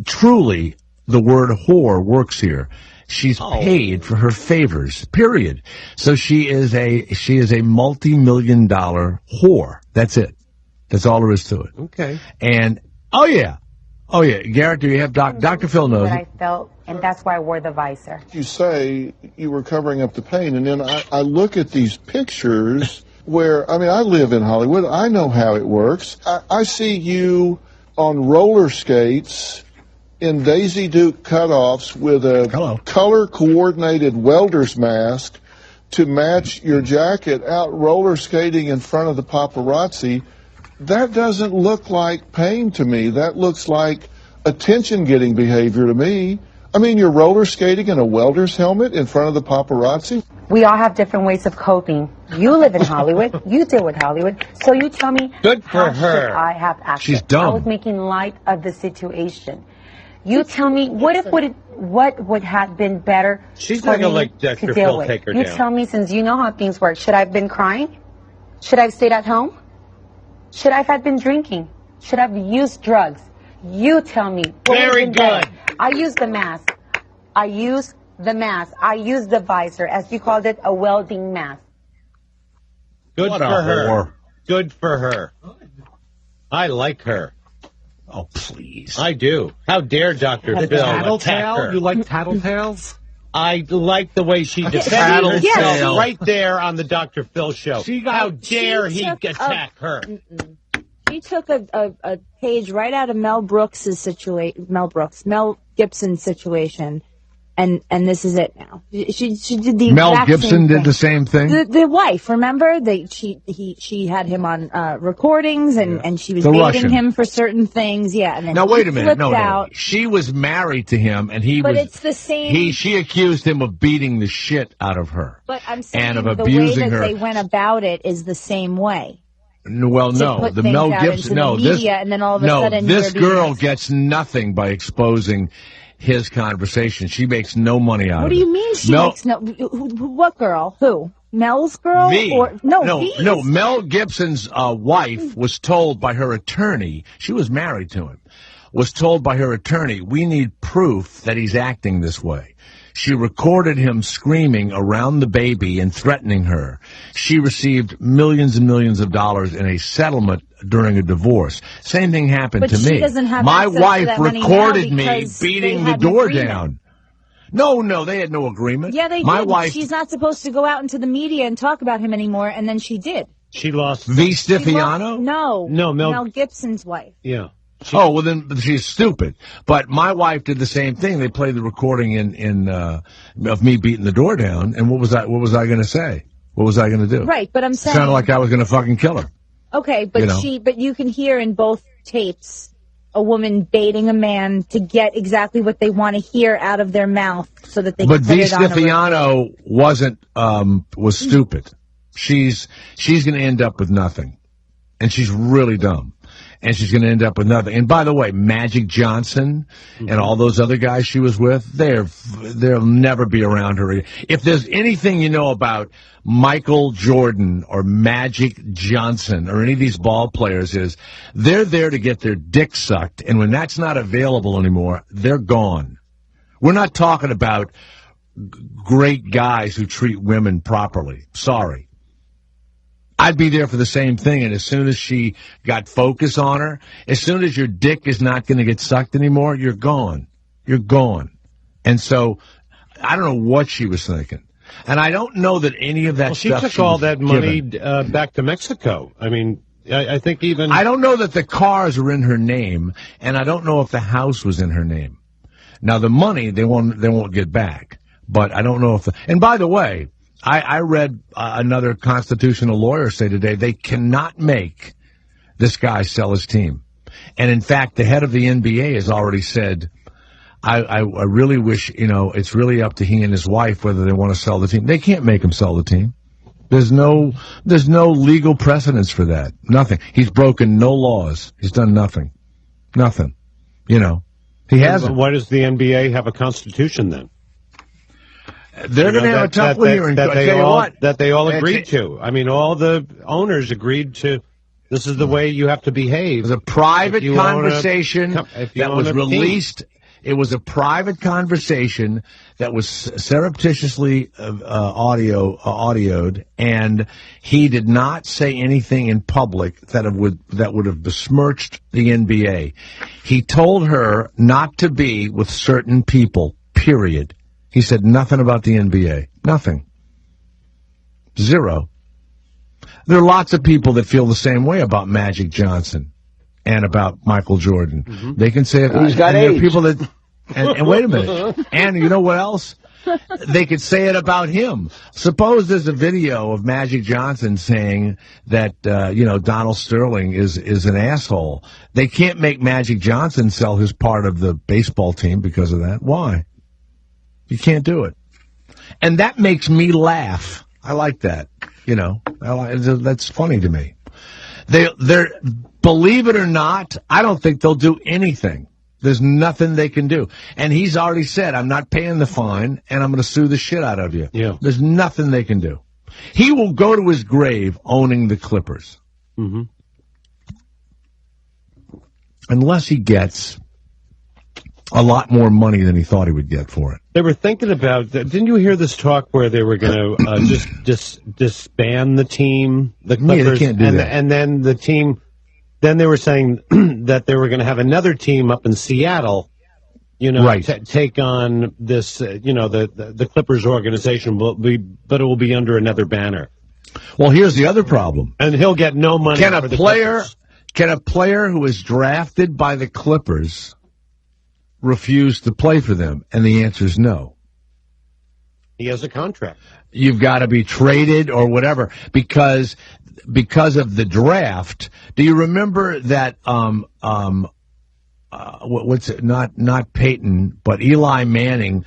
truly, the word whore works here. She's paid for her favors, period. So she is a multi-million-dollar whore. That's it. That's all there is to it. Okay. And, oh yeah. Garrett, do you have Dr. Phil knows What it. I felt, and that's why I wore the visor. You say you were covering up the pain, and then I look at these pictures where, I live in Hollywood. I know how it works. I see you on roller skates in Daisy Duke cutoffs with a color-coordinated welder's mask to match your jacket out roller skating in front of the paparazzi. That doesn't look like pain to me. That looks like attention-getting behavior to me. You're roller skating in a welder's helmet in front of the paparazzi? We all have different ways of coping. You live in Hollywood. You deal with Hollywood. So you tell me, Good for how her. should I have access? She's dumb. I was making light of the situation. You tell me, what would have been better She's for not going me to let Dr. to Phil deal with? take her You down. tell me, since you know how things work, should I have been crying? Should I have stayed at home? Should I have been drinking? Should I have used drugs? You tell me. What Very would have been better? good. I used the mask. I used the visor, as you called it, a welding mask. Good What for a her. whore. Good for her. I like her. Oh, please. I do. How dare Dr. Phil attack Tattletale? her? You like tattletales? I like the way she defended Tattletale. herself right there on the Dr. Phil show. How dare he took attack her? She took a page right out of Mel Gibson's situation And this is it now. She did the Mel exact Gibson same did thing. the same thing. The wife, remember? She had him on recordings, and she was The dating Russian. him for certain things. Yeah, and then Now he wait a minute. flipped No. out. She was married to him, and he But was. it's the same. She accused him of beating the shit out of her. But I'm saying and of the way abusing that her. they went about it is the same way. Well, To no, put the things Mel out Gibson. into No, the this. media, and then all of a no, sudden this you're being girl gets nothing by exposing his conversation. She makes no money out What of do it. you mean she Mel, makes no? What girl? Who? Mel's girl? V. Or no. V's? Mel Gibson's wife was told by her attorney. She was married to him. Was told by her attorney, we need proof that he's acting this way. She recorded him screaming around the baby and threatening her. She received millions and millions of dollars in a settlement during a divorce. Same thing happened But to she me. doesn't have My access to wife that money now recorded me because beating they the had an door agreement. down. No, they had no agreement. Yeah, they My did. wife, She's not supposed to go out into the media and talk about him anymore, and then she did. She lost. V. She Stifiano? lost- No, Mel Gibson's wife. Yeah. Oh, well, then she's stupid. But my wife did the same thing. They played the recording of me beating the door down, and what was I going to say? What was I going to do? Right, but I'm saying. Sounded like I was going to fucking kill her. Okay, but You know. but you can hear in both tapes a woman baiting a man to get exactly what they want to hear out of their mouth so that they But can put V. it on a record. Stifiano was stupid. She's going to end up with nothing. And she's really dumb. And she's going to end up with nothing. And by the way, Magic Johnson and all those other guys she was with, they'll never be around her again. If there's anything you know about Michael Jordan or Magic Johnson or any of these ball players is they're there to get their dick sucked. And when that's not available anymore, they're gone. We're not talking about great guys who treat women properly. Sorry. I'd be there for the same thing, and as soon as she got focus on her, as soon as your dick is not going to get sucked anymore, you're gone. You're gone. And so, I don't know what she was thinking. And I don't know that any of that She stuff took she all was that money given. back to Mexico. I mean, I think even... I don't know that the cars are in her name, and I don't know if the house was in her name. Now, the money, they won't get back. But I don't know if... And by the way... I read another constitutional lawyer say today they cannot make this guy sell his team. And in fact, the head of the NBA has already said, I really wish, it's really up to he and his wife whether they want to sell the team. They can't make him sell the team. There's no legal precedence for that. Nothing. He's broken no laws. He's done nothing. Nothing. He hasn't. Why does the NBA have a constitution then? They're going to have a tough one here. That they all agreed to. I mean, all the owners agreed to. This is the way you have to behave. It was a private conversation that was released. It was a private conversation that was surreptitiously audioed, and he did not say anything in public that would have besmirched the NBA. He told her not to be with certain people, period. He said nothing about the NBA. Nothing. Zero. There are lots of people that feel the same way about Magic Johnson and about Michael Jordan. Mm-hmm. They can say it. He's got and there are AIDS. people that. And wait a minute. And you know what else? They could say it about him. Suppose there's a video of Magic Johnson saying that Donald Sterling is an asshole. They can't make Magic Johnson sell his part of the baseball team because of that. Why? You can't do it. And that makes me laugh. I like that. That's funny to me. They're believe it or not, I don't think they'll do anything. There's nothing they can do. And he's already said, I'm not paying the fine, and I'm going to sue the shit out of you. Yeah. There's nothing they can do. He will go to his grave owning the Clippers. Mm-hmm. Unless he gets a lot more money than he thought he would get for it. They were thinking about, didn't you hear this talk where they were going to just disband the team, the Clippers? Yeah, they can't do that. And then the team, then they were saying that they were going to have another team up in Seattle, right. Take on this, the Clippers organization, but it will be under another banner. Well, here's the other problem. And he'll get no money Can for a the player Clippers. Can a player who is drafted by the Clippers refuse to play for them? And the answer is no. He has a contract. You've got to be traded or whatever because of the draft. Do you remember that? What's it? Not Peyton, but Eli Manning.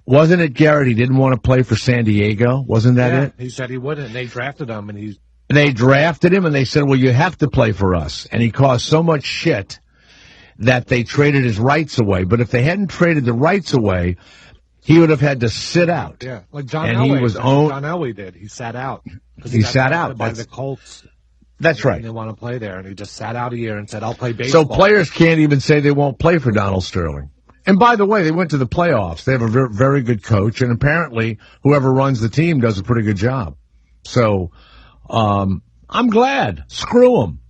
Wasn't it, Garrett? He didn't want to play for San Diego. Wasn't that it? He said he wouldn't. And they drafted him, and They drafted him, and they said, well, you have to play for us. And he caused so much shit that they traded his rights away. But if they hadn't traded the rights away, he would have had to sit out. Yeah, like John Elway. John Elway did. He sat out. He sat out. By the Colts. That's right. He didn't want to play there, and he just sat out a year and said, I'll play baseball. So players can't even say they won't play for Donald Sterling. And by the way, they went to the playoffs. They have a very, very good coach, and apparently whoever runs the team does a pretty good job. So I'm glad. Screw them.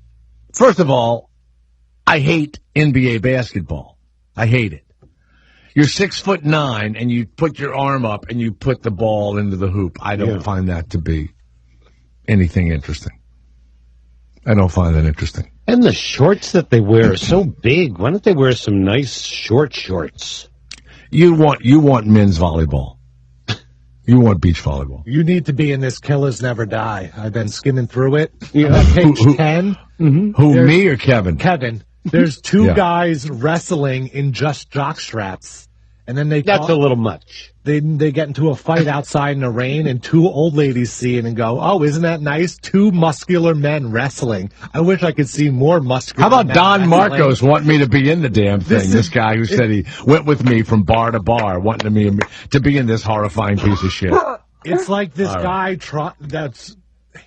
First of all, I hate NBA basketball. I hate it. You're 6'9", and you put your arm up and you put the ball into the hoop. I don't find that to be anything interesting. I don't find that interesting. And the shorts that they wear are so big. Why don't they wear some nice short shorts? You want men's volleyball. You want beach volleyball. You need to be in this Killers Never Die. I've been skimming through it. Yeah. Page 10. Who, me or Kevin? Kevin. There's two guys wrestling in just jock straps. And then That's a little much. They get into a fight outside in the rain, and two old ladies see it and go, oh, isn't that nice? Two muscular men wrestling. I wish I could see more muscular How about men Don wrestling. Marcos wanting me to be in the damn thing? This guy who said he went with me from bar to bar, wanting me to be in this horrifying piece of shit. It's like this guy that's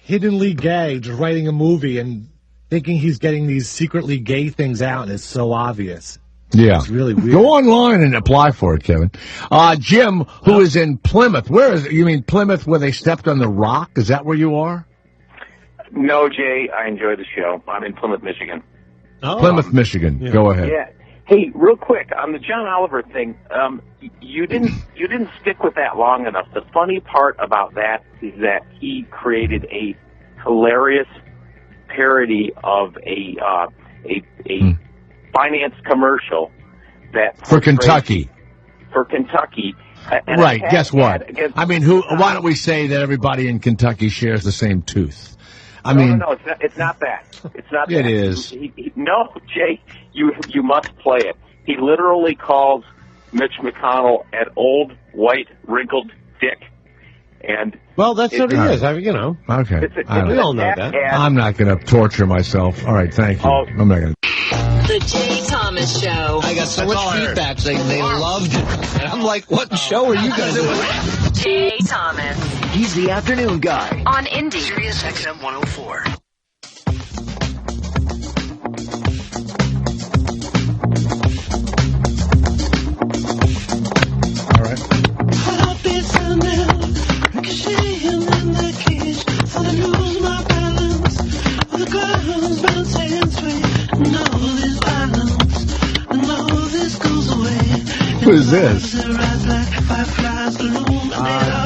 hiddenly gay, just writing a movie and thinking he's getting these secretly gay things out, and it's so obvious. Yeah. It's really weird. Go online and apply for it, Kevin. Jim, who is in Plymouth. Where is it? You mean Plymouth where they stepped on the rock? Is that where you are? No, Jay, I enjoy the show. I'm in Plymouth, Michigan. Oh. Plymouth, Michigan. Yeah. Go ahead. Yeah. Hey, real quick, on the John Oliver thing, you didn't stick with that long enough. The funny part about that is that he created a hilarious parody of a finance commercial that for Kentucky. Right. Guess what? I mean, why don't we say that everybody in Kentucky shares the same tooth? No, it's not that. It's not that. It is. No, Jay, you must play it. He literally calls Mitch McConnell an old, white, wrinkled dick. And well, that's what he is. Okay. We all know that. I'm not going to torture myself. All right, thank you. I'm not going to. The Jay Thomas Show. I got so much feedback saying they loved it. And I'm like, what show are you guys doing? Jay Thomas. He's the afternoon guy. On Indy. Sirius XM 104. All right. Who is this?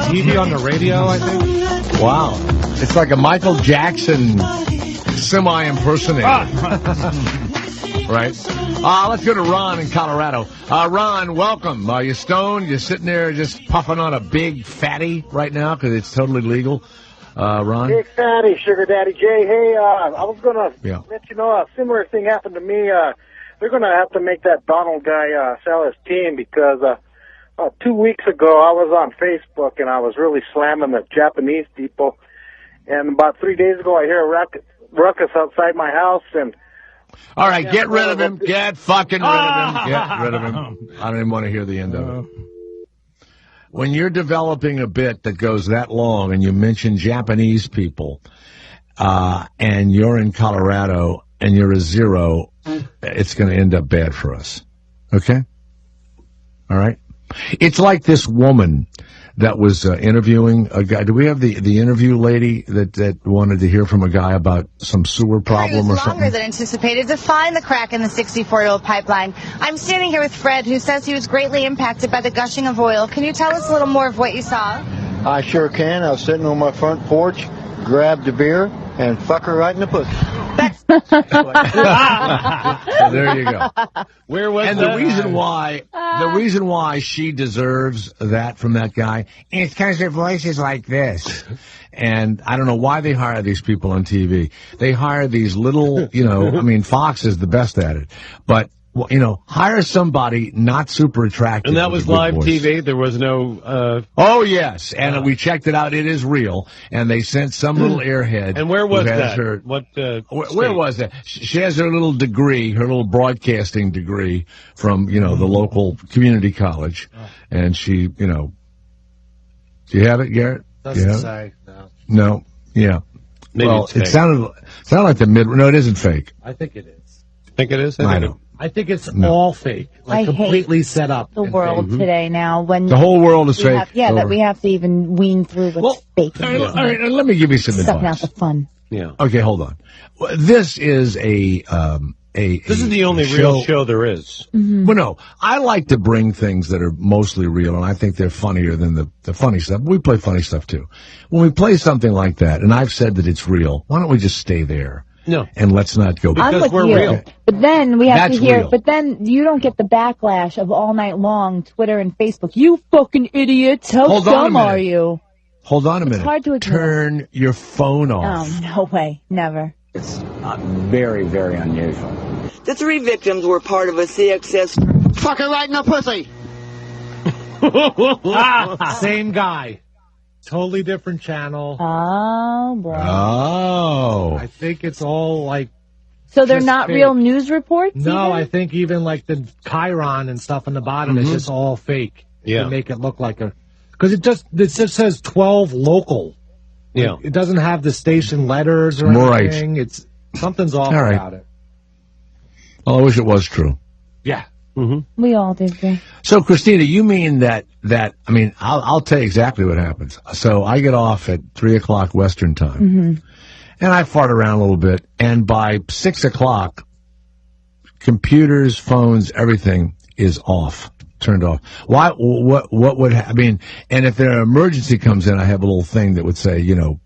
TV on the radio, I think. Wow. It's like a Michael Jackson semi-impersonator. Right? Let's go to Ron in Colorado. Ron, welcome. You stoned? You're sitting there just puffing on a big fatty right now because it's totally legal. Ron? Big fatty, sugar daddy Jay. Hey, I was going to let you know a similar thing happened to me. They're going to have to make that Donald guy sell his team because 2 weeks ago I was on Facebook and I was really slamming the Japanese people. And about 3 days ago I hear a ruckus outside my house. And all right, get rid of him. Get fucking rid of him. Get rid of him. I don't even want to hear the end of it. When you're developing a bit that goes that long and you mention Japanese people and you're in Colorado and you're a zero, it's going to end up bad for us. Okay? All right? It's like this woman that was interviewing a guy. Do we have the interview lady that wanted to hear from a guy about some sewer problem or something? Longer than anticipated to find the crack in the 64-year-old pipeline. I'm standing here with Fred, who says he was greatly impacted by the gushing of oil. Can you tell us a little more of what you saw? I sure can. I was sitting on my front porch, grabbed a beer, and fuck her right in the pussy. That's So there you go. Where was and that? the reason why she deserves that from that guy is because her voice is like this. And I don't know why they hire these people on TV. They hire these little, I mean, Fox is the best at it, but hire somebody not super attractive. And that was live TV? There was no... Oh, yes. And we checked it out. It is real. And they sent some little airhead. And where was that? Where was that? She has her little degree, her little broadcasting degree from, the local community college. And she, do you have it, Garrett? Doesn't say, no. No? Yeah. Maybe well, it's fake. It sounded like the mid... No, it isn't fake. I think it is. Think it is? I don't. I think it's all fake, completely set up. The world today now, when the whole world is fake. That we have to even wean through what's fake. All right, let me give you some Sucking advice. out the fun. Yeah. Okay, hold on. This is This is the only real show there is. Mm-hmm. Well, no, I like to bring things that are mostly real, and I think they're funnier than the funny stuff. We play funny stuff too. When we play something like that, and I've said that it's real, why don't we just stay there? No. And let's not go. Because we're real. But then we have That's to hear, real. but then you don't get the backlash of all night long Twitter and Facebook. You fucking idiots. How Hold on a dumb minute. are you? Hold on a minute. It's hard to ignore. Turn your phone off. Oh, no way. Never. It's very, very unusual. The 3 victims were part of a CXS. Fuck her right in the pussy! Same guy. Totally different channel. Oh, boy. Oh. I think it's all like... So they're just not fake. real news reports? No, even? I think even like the Chiron and stuff on the bottom is just all fake. Yeah. To make it look like a... Because it just says 12 local. Yeah. Like, it doesn't have the station letters or Right. anything. It's something's off All right. about it. Oh, I wish it was true. Yeah. Mm-hmm. We all did. There. So, Christina, you mean that I mean, I'll tell you exactly what happens. So I get off at 3 o'clock Western time, Mm-hmm. and I fart around a little bit, and by 6 o'clock, computers, phones, everything is off, turned off. Why? What would I mean? And if an emergency comes in, I have a little thing that would say, it'll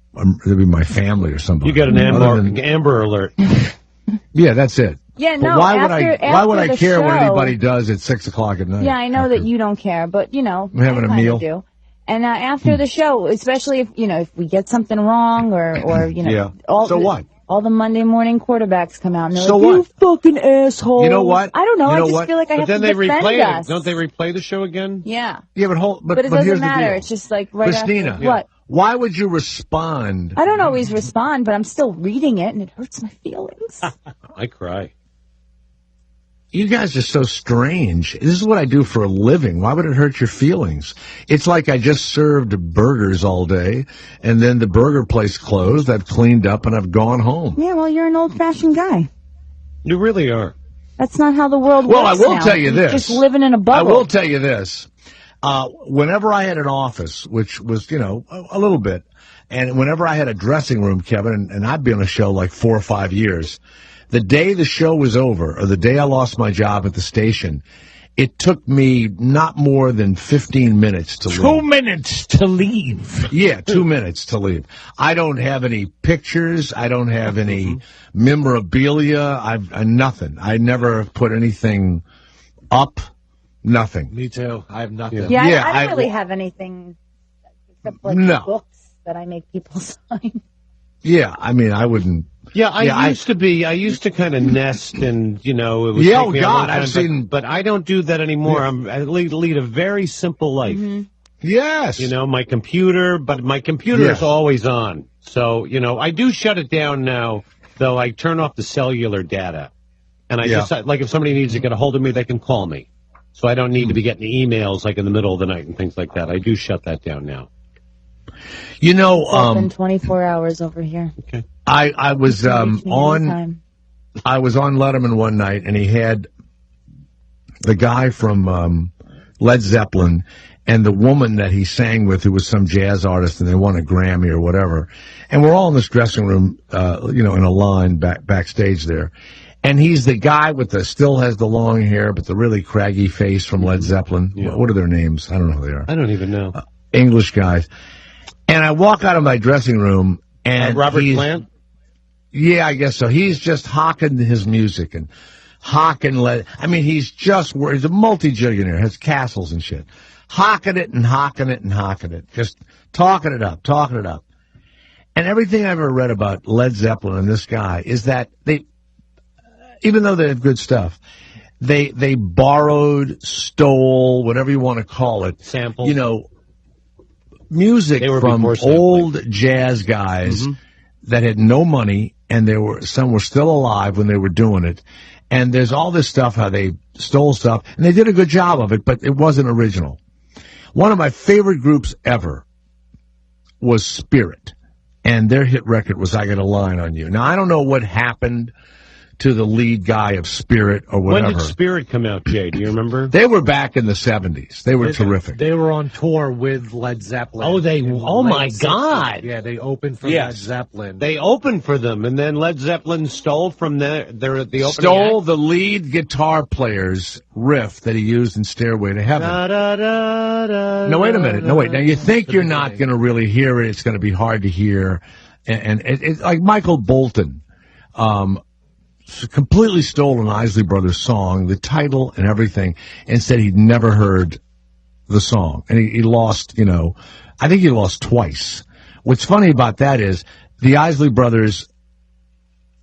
be my family or somebody. You got an Amber Alert. Yeah, that's it. Yeah, But no. why after would I the care what show- anybody does at 6 o'clock at night? Yeah, I know that you don't care, but I'm having I a kinda meal. do. And after the show, especially if we get something wrong or Yeah. all So what? All the Monday morning quarterbacks come out and they're So like, "You what? fucking asshole." You know what? I don't know. You know I just what? feel like I But have then to they defend replay us. it. Don't they replay the show again? Yeah. Yeah, but But it doesn't here's matter. the deal. It's just like right Christina, after what? Why would you respond? I don't always respond, but I'm still reading it and it hurts my feelings. I cry. You guys are so strange. This is what I do for a living. Why would it hurt your feelings? It's like I just served burgers all day, and then the burger place closed. I've cleaned up, and I've gone home. Yeah, well, you're an old-fashioned guy. You really are. That's not how the world Well, works I will now. tell you You're this. just living in a I bubble. will tell you this. Whenever I had an office, which was, a little bit, and whenever I had a dressing room, Kevin, and I'd be on a show like 4 or 5 years, the day the show was over, or the day I lost my job at the station, it took me not more than 15 minutes to leave. 2 minutes to leave. Yeah, 2 minutes to leave. I don't have any pictures. I don't have any memorabilia. I've nothing. I never put anything up. Nothing. Me too. I have nothing. Yeah, I don't really have anything except like No. books that I make people sign. Yeah, I mean, I wouldn't. Yeah, I used to kind of nest and, it was Yeah, take me a oh, long God, time, I've seen- but I don't do that anymore. Yeah. I lead a very simple life. Mm-hmm. Yes. My computer, but my computer Yeah. is always on. So, I do shut it down now, though I turn off the cellular data. And I just, like, if somebody needs to get a hold of me, they can call me. So I don't need to be getting emails, like, in the middle of the night and things like that. I do shut that down now. Open 24 hours over here. Okay. I was You can reach me on anytime. I was on Letterman one night, and he had the guy from Led Zeppelin and the woman that he sang with, who was some jazz artist, and they won a Grammy or whatever. And we're all in this dressing room, in a line backstage there. And he's the guy still has the long hair, but the really craggy face from Led Zeppelin. Yeah. What are their names? I don't know who they are. I don't even know. English guys. And I walk out of my dressing room, and Robert he's- Plant? Yeah, I guess so. He's just hawking his music and hawking. I mean, he's a multi-jillionaire, has castles and shit. Hawking it and hawking it and hawking it. Just talking it up. And everything I've ever read about Led Zeppelin and this guy is that they, even though they have good stuff, they borrowed, stole, whatever you want to call it. Sampled. You know, music from old jazz guys that had no money, and some were still alive when they were doing it. And there's all this stuff, how they stole stuff, and they did a good job of it, but it wasn't original. One of my favorite groups ever was Spirit, and their hit record was I Got a Line on You. Now, I don't know what happened to the lead guy of Spirit or whatever. When did Spirit come out, Jay? Do you remember? They were back in the 70s. They were terrific. They were on tour with Led Zeppelin. Oh my God. Yeah, they opened for Led Zeppelin. They opened for them, and then Led Zeppelin stole from the opening Stole the lead guitar player's riff that he used in Stairway to Heaven. No, wait a minute. No, wait. Now, you think you're not going to really hear it. It's going to be hard to hear. And it's like Michael Bolton. Completely stole an Isley Brothers song, the title and everything, and said he'd never heard the song. And he lost, I think he lost twice. What's funny about that is the Isley Brothers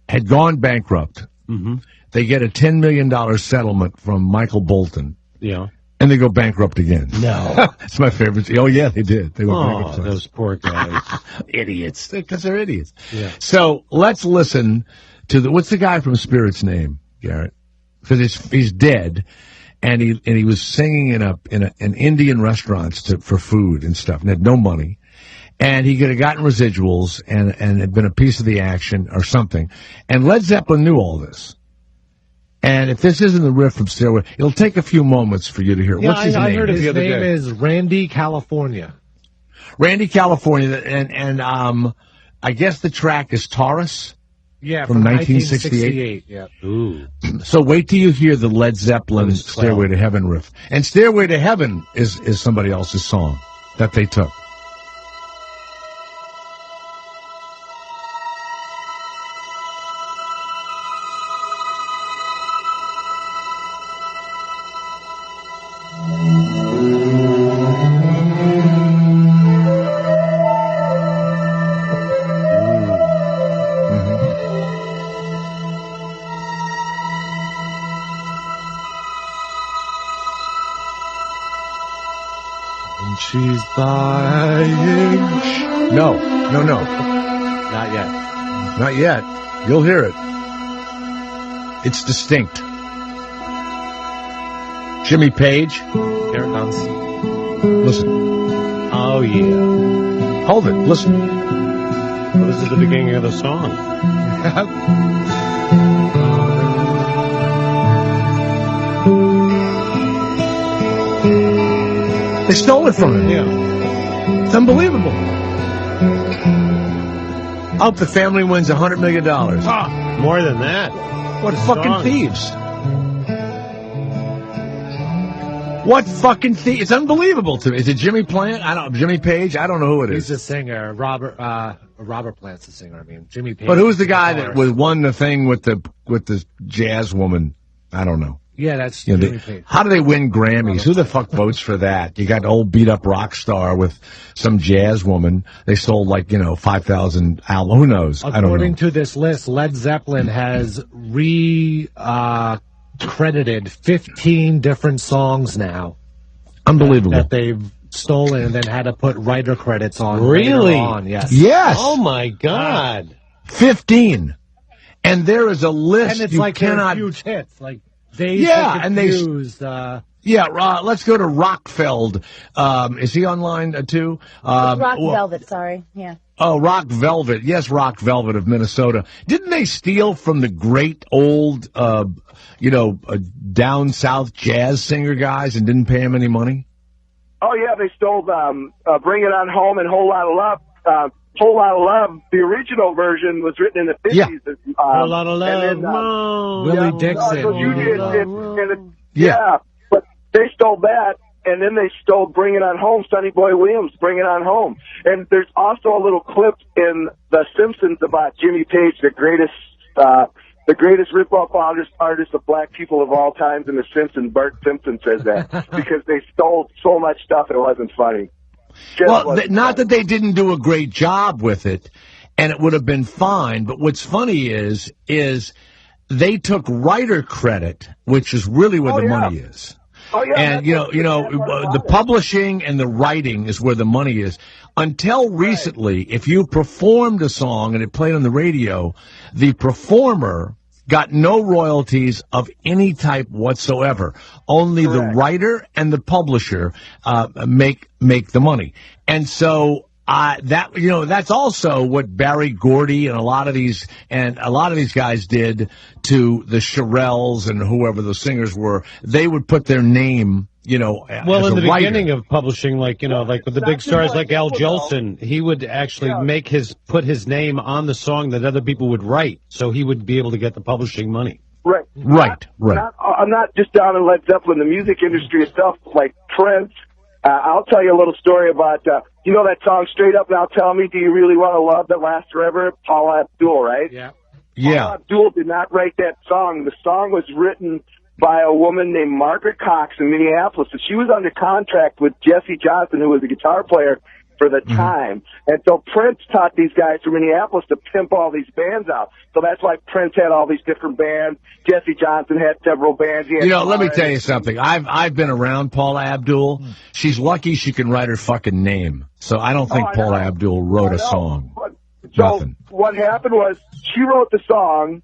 had gone bankrupt. Mm-hmm. They get a $10 million settlement from Michael Bolton. Yeah. And they go bankrupt again. No. It's my favorite. Oh, yeah, they did. They went bankrupt twice. Those poor guys. Idiots. Because they're idiots. Yeah. So let's listen to what's the guy from Spirit's name, Garrett? Because he's dead, and he was singing in an Indian restaurants for food and stuff, and had no money, and he could have gotten residuals and had been a piece of the action or something. And Led Zeppelin knew all this. And if this isn't the riff from Stairway, it'll take a few moments for you to hear. Yeah, What's his name? I heard his name is Randy California. Randy California, and I guess the track is Taurus. Yeah, from 1968. Yeah. Ooh. So wait till you hear the Led Zeppelin Stairway to Heaven riff. And Stairway to Heaven is somebody else's song that they took. She's buying. No. Not yet. Not yet. You'll hear it. It's distinct. Jimmy Page. Here it comes. Listen. Oh, yeah. Hold it. Listen. Well, this is the beginning of the song. They stole it from him. Yeah. It's unbelievable. I hope the family wins $100 million. More than that. What fucking thieves. What fucking thieves. It's unbelievable to me. Is it Jimmy Plant? Jimmy Page? I don't know who it is. He's a singer. Robert Plant's the singer. Jimmy Page. But who's the guy that won the thing with the jazz woman? I don't know. Yeah, that's Jimmy Page. How do they win Grammys? Who the fuck votes for that? You got an old beat-up rock star with some jazz woman. They sold 5,000 albums. Who knows? I don't know. According to this list, Led Zeppelin has credited 15 different songs now. Unbelievable. That they've stolen and then had to put writer credits on. Really? Later on. Yes. Yes. Oh, my God. 15. And there is a list. And it's you cannot... huge hits. And they used. Let's go to Rockfeld. Is he online too? Rock Velvet, sorry. Yeah. Oh, Rock Velvet. Yes, Rock Velvet of Minnesota. Didn't they steal from the great old, down south jazz singer guys and didn't pay him any money? Oh, yeah, they stole Bring It On Home and Whole Lot of Love. Whole Lot of Love, the original version was written in the 50s. Yeah. Whole Lot of Love. And then, Willie Dixon. but they stole that, and then they stole Bring It On Home, Sonny Boy Williams, Bring It On Home. And there's also a little clip in The Simpsons about Jimmy Page, the greatest rip-off artist of black people of all times in The Simpsons. Bart Simpson says that because they stole so much stuff it wasn't funny. Not that they didn't do a great job with it, and it would have been fine, but what's funny is they took writer credit, which is really where the money is. Oh, yeah, and the publishing and the writing is where the money is. Until recently, if you performed a song and it played on the radio, the performer got no royalties of any type whatsoever. Only the writer and the publisher make the money. And so that's also what Barry Gordy and a lot of these guys did to the Shirelles and whoever the singers were. They would put their name, well, as in the writer. beginning of publishing, like with the big stars like Al Jolson, he would actually put his name on the song that other people would write, so he would be able to get the publishing money. Right. I'm not just down in Led Zeppelin. The music industry itself, like Prince. I'll tell you a little story about, that song, Straight Up Now Tell Me, Do You Really Want a Love That Lasts Forever? Paula Abdul, right? Yeah. Paula Abdul did not write that song. The song was written by a woman named Margaret Cox in Minneapolis. So she was under contract with Jesse Johnson, who was a guitar player for the time. And so Prince taught these guys from Minneapolis to pimp all these bands out. So that's why Prince had all these different bands. Jesse Johnson had several bands. Let me tell you something. I've been around Paula Abdul. She's lucky she can write her fucking name. So I don't think Paula Abdul wrote a song. Nothing. What happened was she wrote the song.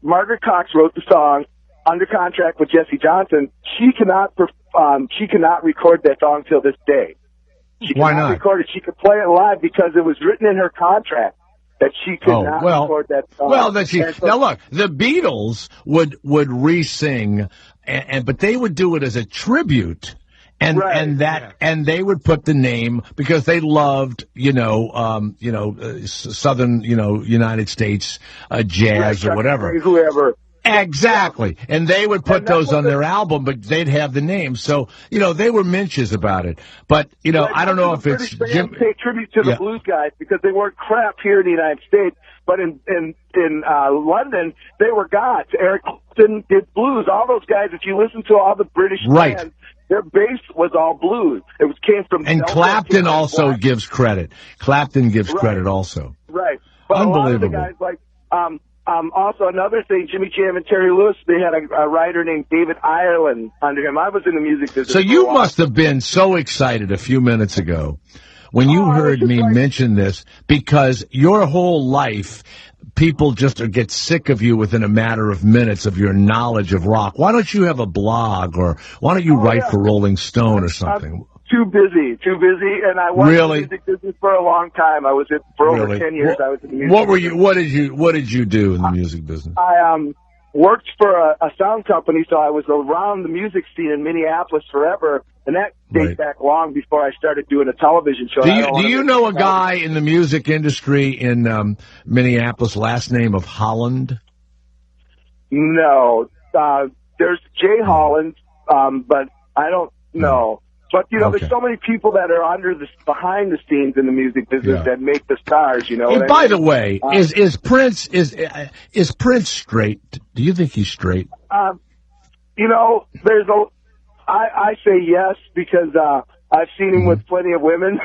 Margaret Cox wrote the song under contract with Jesse Johnson. She cannot record that song till this day. Why not? Record it. She could play it live because it was written in her contract that she could not record that song. Well, now look, the Beatles would re-sing, but they would do it as a tribute, and they would put the name because they loved Southern United States jazz or whatever. Whoever. Exactly. And they would put those on their album, but they'd have the name. So, they were minches about it. But, I don't know if it's Jim. Pay tribute to the blues guys because they weren't crap here in the United States, but in London, they were gods. Eric Clapton did blues. All those guys, if you listen to all the British bands, their bass was all blues. Came from. And Clapton also gives credit. Clapton gives credit also. Right. But unbelievable. A lot of the guys also, another thing, Jimmy Jam and Terry Lewis, they had a writer named David Ireland under him. I was in the music business. So you must have been so excited a few minutes ago when you heard me mention this, because your whole life, people just get sick of you within a matter of minutes of your knowledge of rock. Why don't you have a blog, or why don't you write for Rolling Stone or something? Too busy, and I was in the music business for a long time. I was for over 10 years. I was in the music business. What did you do in the music business? I worked for a sound company, so I was around the music scene in Minneapolis forever, and that dates back long before I started doing a television show. Do you know a guy in the music industry in Minneapolis, last name of Holland? No, there's Jay Holland, but I don't know. But, there's so many people that are behind the scenes in the music business that make the stars, And by the way, is Prince straight? Do you think he's straight? I say yes because I've seen him with plenty of women,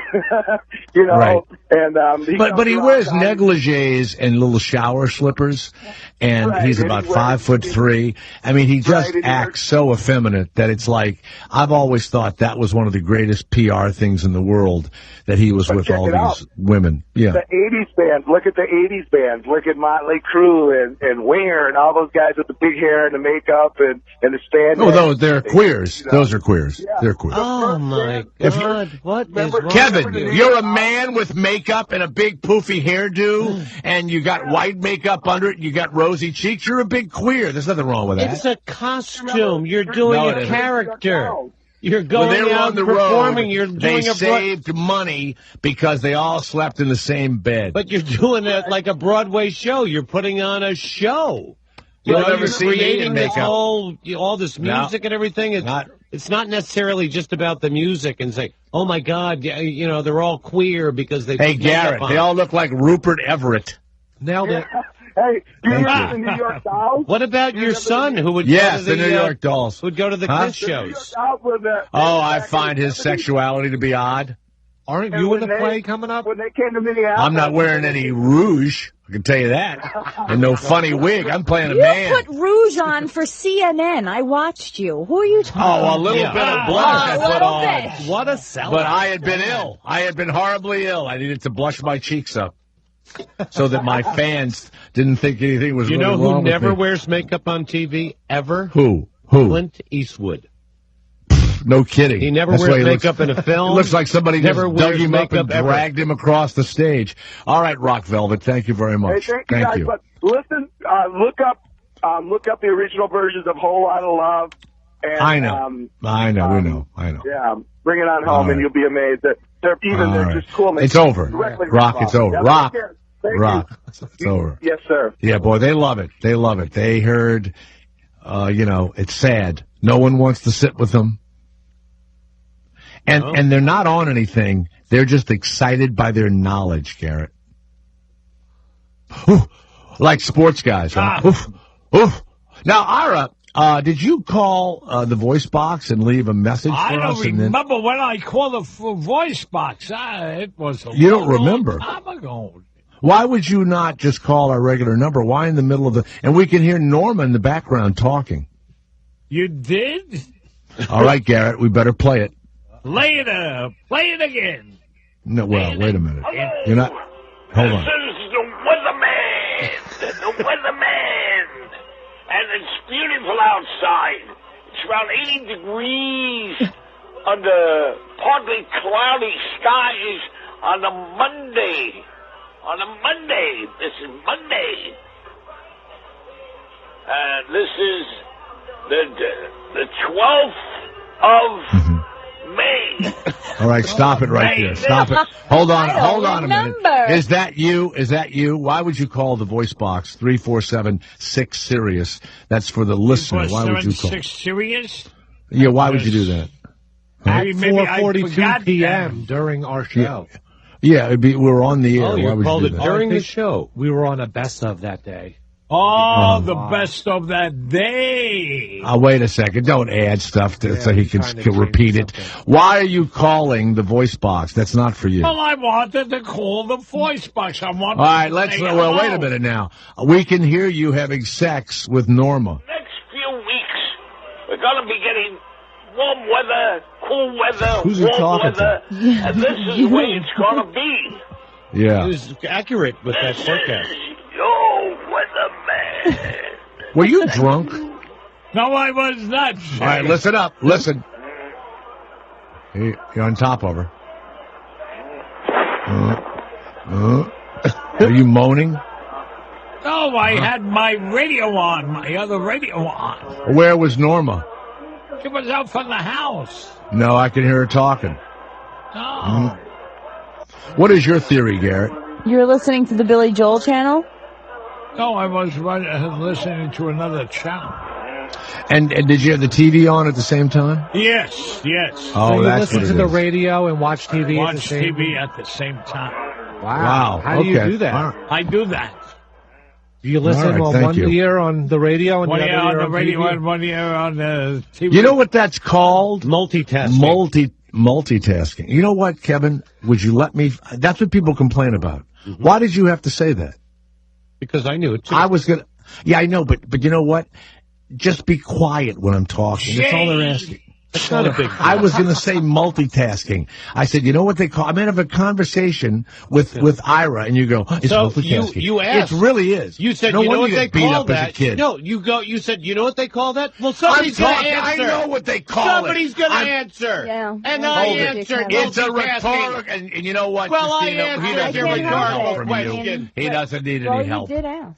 Right. And but he wears negligees and little shower slippers, and he's about 5'3". I mean, he just acts so effeminate that it's like, I've always thought that was one of the greatest PR things in the world, that he was with all these women. Yeah. The 80s bands. Look at the 80s bands. Look at Motley Crue and Winger and all those guys with the big hair and the makeup and the stand. Oh, they're queers. Those are queers. Yeah. They're queers. Oh my God! What is wrong? Kevin, you're a man with makeup and a big poofy hairdo, and you got white makeup under it, and you got rosy cheeks. You're a big queer. There's nothing wrong with that. It's a costume. You're doing a character. You're going out on the performing. Road. You're doing they saved money because they all slept in the same bed. But you're doing it like a Broadway show. You're putting on a show. You'll never you're see creating me in this makeup. all this music and everything. It's It's not necessarily just about the music and say, oh, my God, they're all queer because they... Hey, Garrett, they all look like Rupert Everett. Nailed it. Hey, do you remember the New York Dolls? What about your son who would Yes, go to the New York Dolls. Who would go to the quiz shows? I find his sexuality to be odd. Aren't you in the play coming up? When they came to Minneapolis... I'm not wearing any rouge, I can tell you that. And no funny wig. I'm playing a man. You put rouge on for CNN. I watched you. Who are you talking a little bit of blush I put on. What a sellout. But I had been ill. I had been horribly ill. I needed to blush my cheeks up so that my fans didn't think anything was really wrong with me. You know who never wears makeup on TV, ever? Who? Clint Eastwood. No kidding. He never wears makeup in a film. It looks like somebody just dug him up and ever. dragged him across the stage. All right, Rock Velvet, thank you very much. Hey, thank you. Guys, but listen, look up the original versions of Whole Lot of Love. And, I know. I know. Yeah, bring it on home, and you'll be amazed that they're just cool. It's over. Rock, it's over. Yeah, Rock, it's over. Yes, sir. Yeah, boy, they love it. They love it. They heard, it's sad. No one wants to sit with them. And they're not on anything. They're just excited by their knowledge, Garrett. Ooh, like sports guys, huh? Oof. Now, Ira, did you call the voice box and leave a message for us? I don't remember when I called the voice box. It was You don't remember? Time ago. Why would you not just call our regular number? Why in the middle of the... And we can hear Norma in the background talking. You did? All right, Garrett, we better play it. Later. Play it again. No, well, wait a minute. You're not... Hold on. This is the weatherman. The weatherman. And it's beautiful outside. It's around 80 degrees under partly cloudy skies on a Monday. This is Monday. This is the 12th of May. All right, stop it right there. Stop it. Hold on a minute. Is that you? Why would you call the voice box 347-6-Sirius? That's for the listener. Why would you call? 347-6-Sirius? Yeah, why would you do that? At 4:42 p.m. during our show. Yeah, we're on the air. You why would called you do it that? during the show. We were on a best of that day. The best of that day. Wait a second. Don't add stuff so he can repeat it. Why are you calling the voice box? That's not for you. Well, I wanted to call the voice box. I wanted All right, to wait a minute now. We can hear you having sex with Norma. Next few weeks, we're going to be getting warm weather, cool weather, Who's he warm talking weather, and this is the way it's going to be. Yeah. He was accurate with that forecast. Yo, weatherman. Were you drunk? No, I was not. All right, listen up. Listen. You're on top of her. Are you moaning? No, I had my radio on, my other radio on. Where was Norma? She was out from the house. No, I can hear her talking. Oh. What is your theory, Garrett? You're listening to the Billy Joel channel? No, I was listening to another channel. And did you have the TV on at the same time? Yes. Oh, so you that's listen what to it the is. radio and watch TV Watch at the same TV at the same time. Wow. How do you do that? Wow. I do that. Do you listen All right, on one ear on the radio and One the ear other on ear the on radio TV? and one ear on the TV. You know what that's called? Multitasking. Multitasking. You know what, Kevin? Would you let me? That's what people complain about. Mm-hmm. Why did you have to say that? Because I knew it too. I was gonna. Yeah, I know, but you know what? Just be quiet when I'm talking. That's all they're asking. That's not a big deal. I was going to say multitasking. I said, you know what they call? I'm going to have a conversation with Ira, and you go, it's so multitasking. you asked. It really is. You said, no you know what they beat call up as a that? kid. No, you said, you know what they call that? Well, somebody's going to answer. I know what they call Somebody's it. going to answer. Yeah. And I answered. It's a multitasking. rhetorical, and you know what? Well, Christina, I he answered doesn't your need any help rhetorical from question. you. He doesn't need Well, any help. you did ask.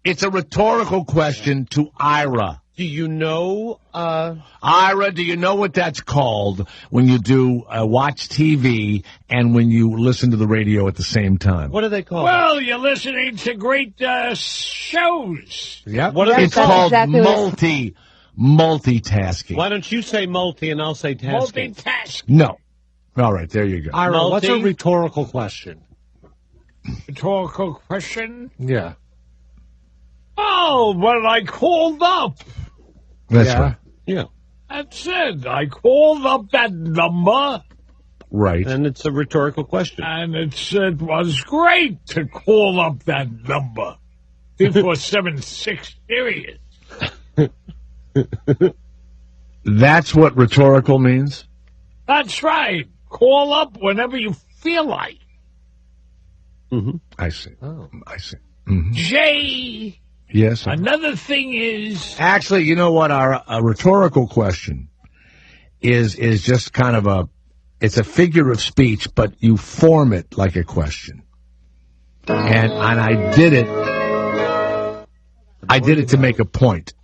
It's a rhetorical question to Ira. Do you know, Ira, do you know what that's called when you do watch TV and when you listen to the radio at the same time? what do they call it? Well, you're listening to great shows. Yep. What are they It's called? called exactly multitasking. Why don't you say multi and I'll say tasking? Multitask. No. All right, there you go. Ira, what's a rhetorical question? Rhetorical question? Yeah. Oh, well, I called up. That's right. Yeah. That's it. I called up that number. Right. And it's a rhetorical question. And it was great to call up that number. 2476 serious. That's what rhetorical means? That's right. Call up whenever you feel like. Mm-hmm. I see. Oh. I see. Mm-hmm. Jay. Yes. Another thing is... Actually, you know what? A rhetorical question is just kind of it's a figure of speech, but you form it like a question. And I did it. I did it to make a point.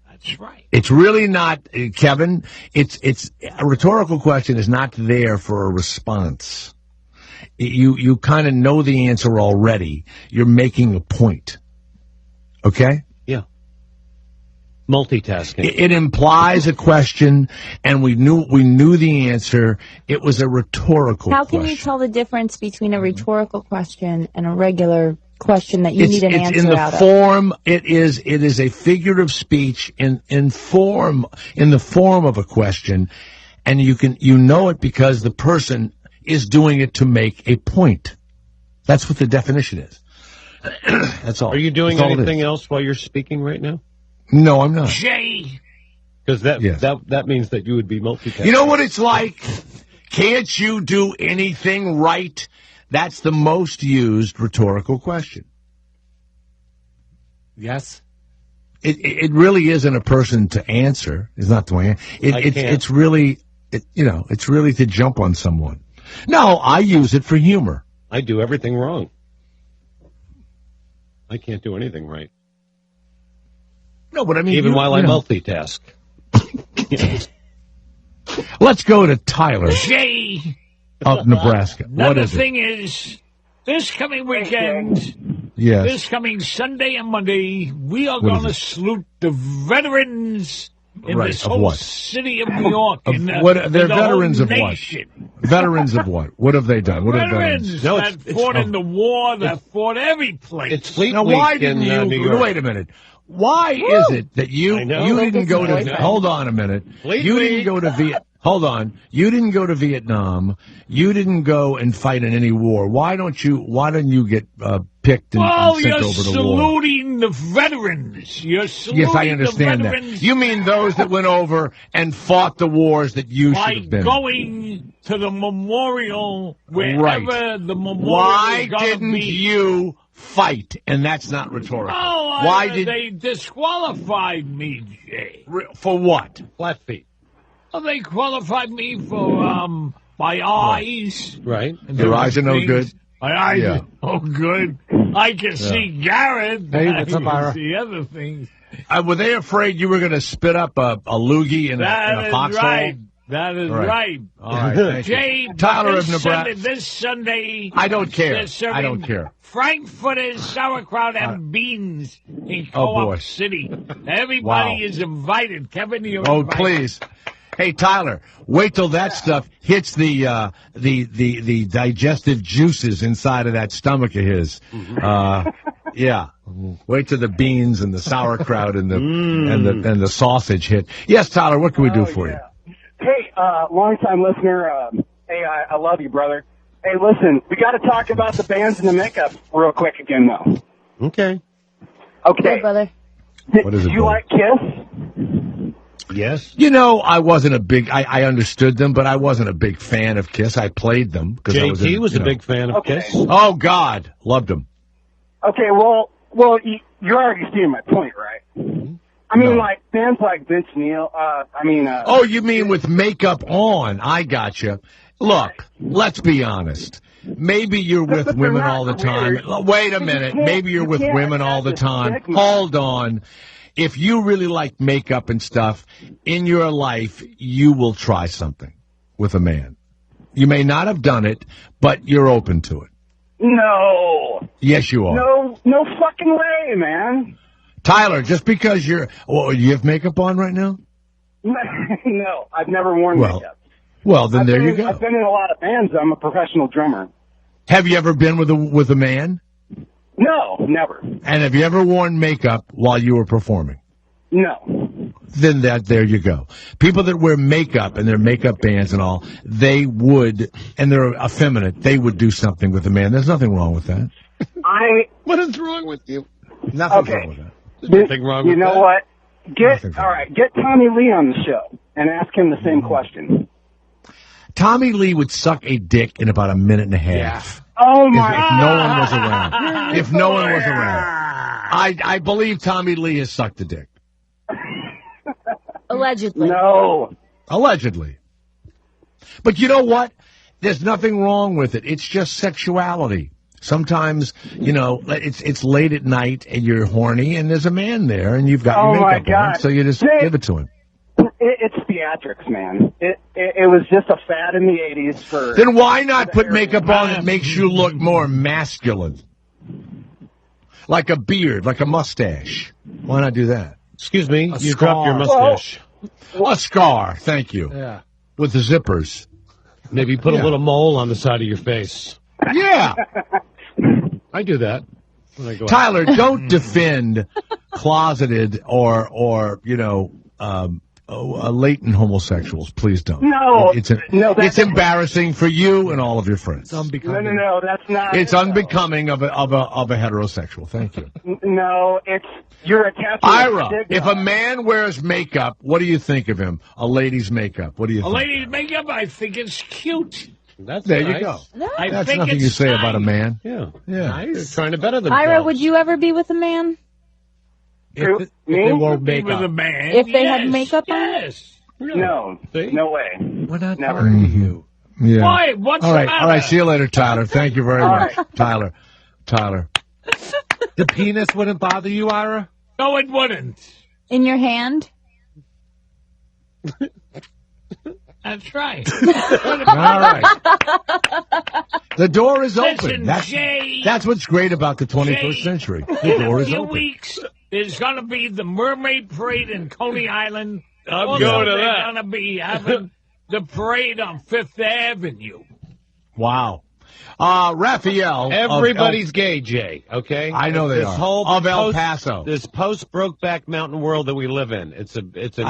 That's right. It's really not, Kevin. It's a rhetorical question is not there for a response. You kind of know the answer already. You're making a point. Okay? Yeah. Multitasking. It implies a question, and we knew the answer. It was a rhetorical How question. can you tell the difference between a rhetorical question and a regular question that you need an answer in the out form, of? It is a figure of speech in the form of a question, and you know it because the person is doing it to make a point. That's what the definition is. That's all. Are you doing anything else while you're speaking right now? No, I'm not. Jay. Because that means that you would be multitasking. You know what it's like? Can't you do anything right? That's the most used rhetorical question. Yes. It really isn't a person to answer. It's not the way. It's really to jump on someone. No, I use it for humor. I do everything wrong. I can't do anything right. No, but I mean, even while I multitask. Let's go to Tyler Jay. of Nebraska. What Another is thing is, this coming weekend, this coming Sunday and Monday, we are going to salute the veterans in this whole city of New York. They're veterans of what? Veterans of what? What have they done? What have veterans that fought in the war, that fought every place. It's Fleet now, Week why didn't in New York. Wait a minute. Why is it that you didn't go to? Hold on a minute. You didn't go to Vietnam. Hold on. You didn't go to Vietnam. You didn't go and fight in any war. Why didn't you get picked and sent over to war? You're saluting the veterans. You're saluting yes, I understand the veterans. that. You mean those that went over and fought the wars that you should have been? By going to the memorial, wherever the memorial Why is didn't be. You fight? And that's not rhetorical. Oh, why did they disqualified me, Jay? For what? Flat feet. Well, they qualified me for my eyes. Right. Your eyes are no good. My eyes are no good. I can see Garrett. Hey, what's up, Ira? See other things. Were they afraid you were going to spit up a loogie in a foxhole? Right. That is right. All right. Thank Jay, you. Tyler of Nebraska. This Sunday. I don't care. I don't care. Frankfurters, sauerkraut, and beans in Co-op City. Everybody is invited. Kevin, you're invited. Please. Hey, Tyler, wait till that stuff hits the digestive juices inside of that stomach of his. Yeah. Wait till the beans and the sauerkraut and the sausage hit. Yes, Tyler, what can we do for you? Hey, long-time listener. Hey, I love you, brother. Hey, listen, we got to talk about the bands and the makeup real quick again, though. Okay. Hey, brother. What is it? Do you like Kiss? Yes. You know, I wasn't a big. I understood them, but I wasn't a big fan of Kiss. I played them because JT was a big fan of Kiss. Oh God, loved them. Okay, well, you're already seeing my point, right? I mean, like bands like Vince Neil. Oh, you mean with makeup on? I gotcha. Look, let's be honest. Maybe you're with women all the time. Wait a minute. Maybe you're with women all the time. Hold on. If you really like makeup and stuff in your life, you will try something with a man. You may not have done it, but you're open to it. No. Yes, you are. No fucking way, man. Tyler, just because you have makeup on right now? No, I've never worn makeup. Well, then there you go. I've been in a lot of bands. I'm a professional drummer. Have you ever been with a man? No, never. And have you ever worn makeup while you were performing? No. Then there you go. People that wear makeup and they're makeup bands and all, they would, and they're effeminate, they would do something with a man. There's nothing wrong with that. What is wrong with you? Nothing's wrong with that. There's nothing wrong with that. You know what? Get Tommy Lee on the show and ask him the same question. Tommy Lee would suck a dick in about a minute and a half. Oh my If no one was around. If no one was around. I believe Tommy Lee has sucked a dick. Allegedly. No. Allegedly. But you know what? There's nothing wrong with it. It's just sexuality. Sometimes, it's late at night and you're horny and there's a man there and you've got your makeup on, so you just give it to him. It's theatrics, man. It was just a fad in the 80s for... Then why not put makeup on that makes you look more masculine? Like a beard, like a mustache. Why not do that? Excuse me, you scar. dropped your mustache. A scar, thank you. Yeah. With the zippers. Maybe put a little mole on the side of your face. Yeah. I do that when I go Tyler, out. don't defend closeted or latent homosexuals. Please don't. No. It's embarrassing for you and all of your friends. No, that's not. It's unbecoming of a heterosexual. Thank you. No, you're attaching Ira, stigma. if a man wears makeup, what do you think of him? A lady's makeup. What do you think? A lady's makeup, I think it's cute. That's there nice. you go. I That's think nothing it's you say nice. about a man. Yeah. Yeah. You're trying to better themselves. Ira, would you ever be with a man? If they wore makeup. With a man, If they had makeup on? Yes. No, no way. We're not Never. talking to you. Yeah. Why? What's all the right. matter? All right. See you later, Tyler. Thank you very much. Tyler. The penis wouldn't bother you, Ira? No, it wouldn't. In your hand? That's right. All right. The door is open. Listen, Jay, That's what's great about the 21st century. The door in a is few open. weeks, there's going to be the Mermaid Parade in Coney Island. I'm Also, going to they're that. going to be having the parade on Fifth Avenue. Wow. Raphael. Everybody's gay, Jay, okay? I know they this are. Whole Of El Paso. This post-Brokeback Mountain world that we live in. It's a I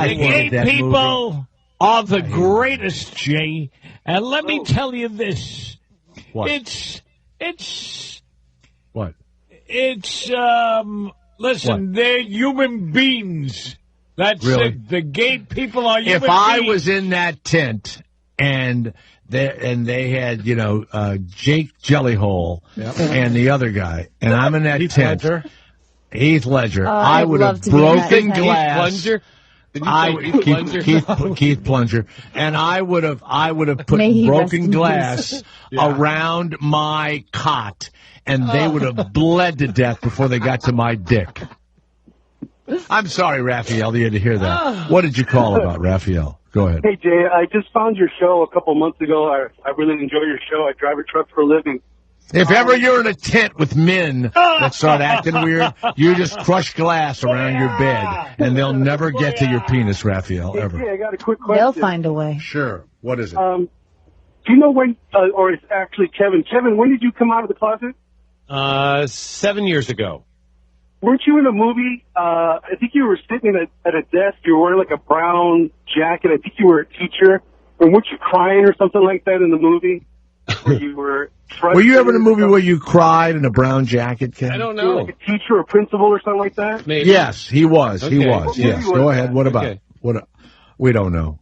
big hated Gay that people are the greatest, Jay. And let me tell you this. What? It's What? Listen, they're human beings. That's Really? it. The gay people are human If I beings. was in that tent and they had, Jake Jellyhole and the other guy, and I'm in that tent. Heath Ledger. I would have broken glass. Keith Plunger, and I would have put broken glass around my cot, and they would have bled to death before they got to my dick. I'm sorry, Raphael, you had to hear that. What did you call about, Raphael? Go ahead. Hey, Jay, I just found your show a couple months ago. I really enjoy your show. I drive a truck for a living. If ever you're in a tent with men that start acting weird, you just crush glass around your bed, and they'll never get to your penis, Raphael, Hey, ever. Jay, I got a quick question. They'll find a way. Sure. What is it? Do you know when, or it's actually Kevin. Kevin, when did you come out of the closet? 7 years ago. Weren't you in a movie? I think you were sitting at a desk. You were wearing like a brown jacket. I think you were a teacher. And weren't you crying or something like that in the movie? Where you were Were you ever in a movie where you cried in a brown jacket, Ken? I don't You were know. like a teacher or principal or something like that? Maybe. Yes, he was. He Okay. was. What Yes. movie Go was ahead. that? What about? Okay. We don't know.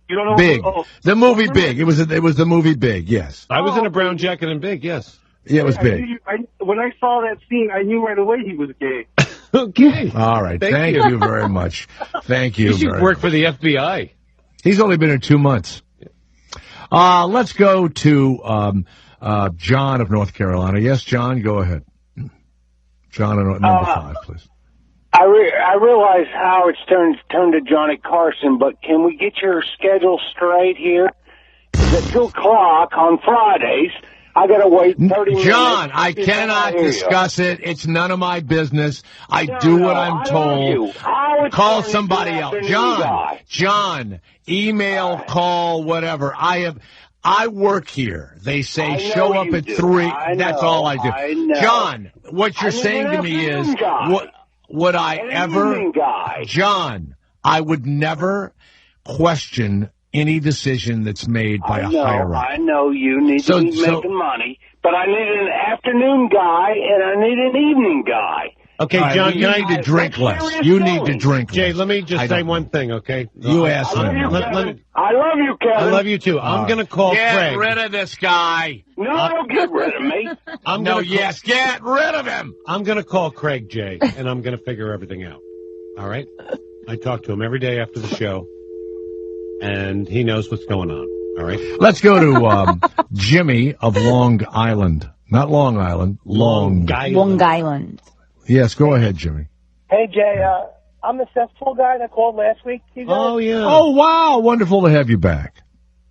You don't know? Big. Oh, The movie Big. It was the movie Big. Yes. I was in a brown jacket and big, yes. Yeah, it was I knew big. when I saw that scene, I knew right away he was gay. Okay. All right. Thank Thank you. you very much. Thank you. You should very work much. for the FBI. He's only been here 2 months. Let's go to John of North Carolina. Yes, John, go ahead. John, number 5, please. I realize how it's turned to Johnny Carson, but can we get your schedule straight here? At 2 o'clock on Fridays, I gotta wait 30 minutes. John, I cannot discuss it. It's none of my business. I do what I'm told. Call somebody else. John, email, call, whatever. I work here. They say show up at 3. That's all I do. John, what you're saying to me is, would I ever, John, I would never question any decision that's made by a higher up. I know you need to be making money, but I need an afternoon guy and I need an evening guy. Okay, John, you need to drink less. You need to drink less. Jay, let me just say one thing, okay? You asked me. I love you, Kevin. I love you, too. I'm going to call Craig. Get rid of this guy. No, don't get rid of me. Get rid of him. I'm going to call Craig, Jay, and I'm going to figure everything out. All right? I talk to him every day after the show, and he knows what's going on. All right? Let's go to Jimmy of Long Island. Not Long Island. Long Island. Yes, go ahead, Jimmy. Hey, Jay, I'm the cesspool guy that called last week. You guys. Oh, yeah. Oh, wow. Wonderful to have you back.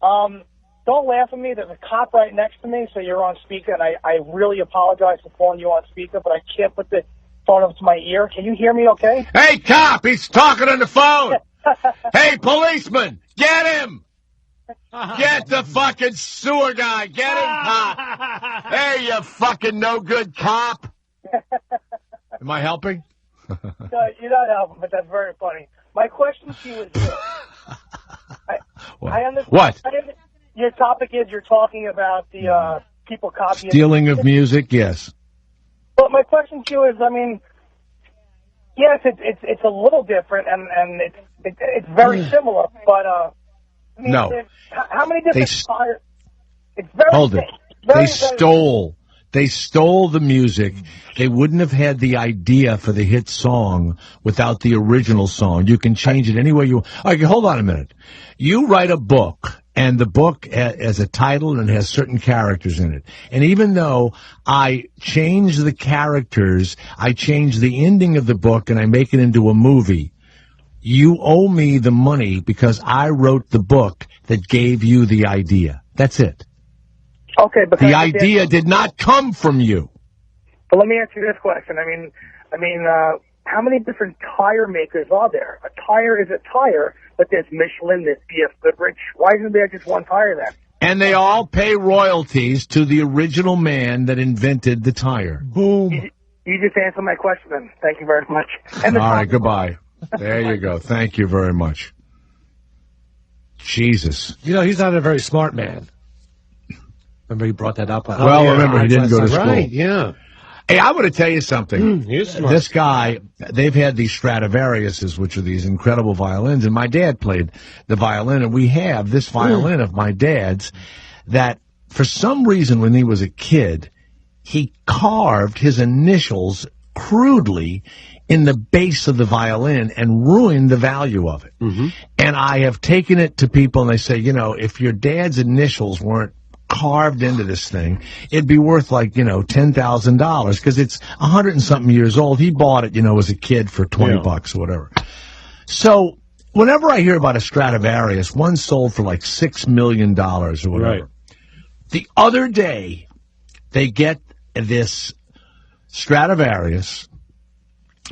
Don't laugh at me. There's a cop right next to me, so you're on speaker, and I really apologize for calling you on speaker, but I can't put the phone up to my ear. Can you hear me okay? Hey, cop, he's talking on the phone. Hey, policeman, get him. Get the fucking sewer guy. Get him, cop. Hey, you fucking no good cop. Am I helping? No, you're not helping, but that's very funny. My question to you is this. I understand. What? Your topic is you're talking about the people copying. Stealing of music, yes. But my question to you is, I mean, yes, it's a little different, and it's very similar, but I mean, no. How many different tires? It's very. Hold it. They stole the music. They wouldn't have had the idea for the hit song without the original song. You can change it any way you want. Okay, hold on a minute. You write a book, and the book has a title and has certain characters in it. And even though I change the characters, I change the ending of the book, and I make it into a movie, you owe me the money because I wrote the book that gave you the idea. That's it. Okay, but the idea did not come from you. But let me ask you this question. I mean, how many different tire makers are there? A tire is a tire, but there's Michelin, there's B.F. Goodrich. Why isn't there just one tire then? And they all pay royalties to the original man that invented the tire. Boom. You just answered my question then. Thank you very much. All right, goodbye. There you go. Thank you very much. Jesus. You know, he's not a very smart man. Remember he brought that up? Remember he didn't go to school. Right, yeah. Hey, I want to tell you something. This guy, they've had these Stradivariuses, which are these incredible violins, and my dad played the violin, and we have this violin of my dad's that for some reason when he was a kid, he carved his initials crudely in the base of the violin and ruined the value of it. Mm-hmm. And I have taken it to people, and they say, you know, if your dad's initials weren't carved into this thing, it'd be worth like, $10,000 because it's 100 and something years old. He bought it, as a kid for $20 or whatever. So whenever I hear about a Stradivarius, one sold for like $6 million or whatever. Right. The other day, they get this Stradivarius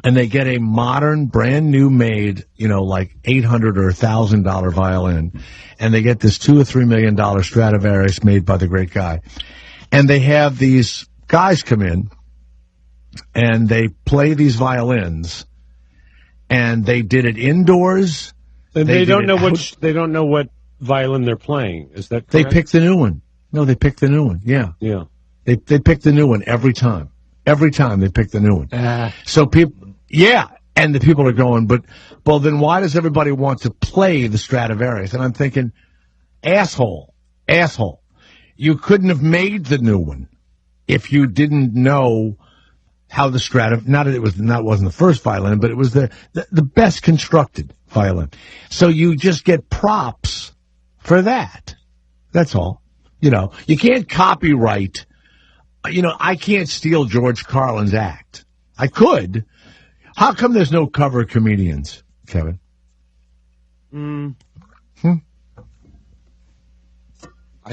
and they get a modern, brand new made, like $800 or $1,000 violin. And they get this $2 or $3 million Stradivarius made by the great guy. And they have these guys come in and they play these violins. And they did it indoors. And they don't know what violin they're playing. Is that correct? They pick the new one. No, they pick the new one. Yeah. Yeah. They pick the new one every time. Every time they pick the new one. So people, and the people are going, well, then why does everybody want to play the Stradivarius? And I'm thinking, asshole. You couldn't have made the new one if you didn't know how the Stradivarius, not that it wasn't the first violin, but it was the best constructed violin. So you just get props for that. That's all. You can't copyright. I can't steal George Carlin's act. I could. How come there's no cover comedians, Kevin? I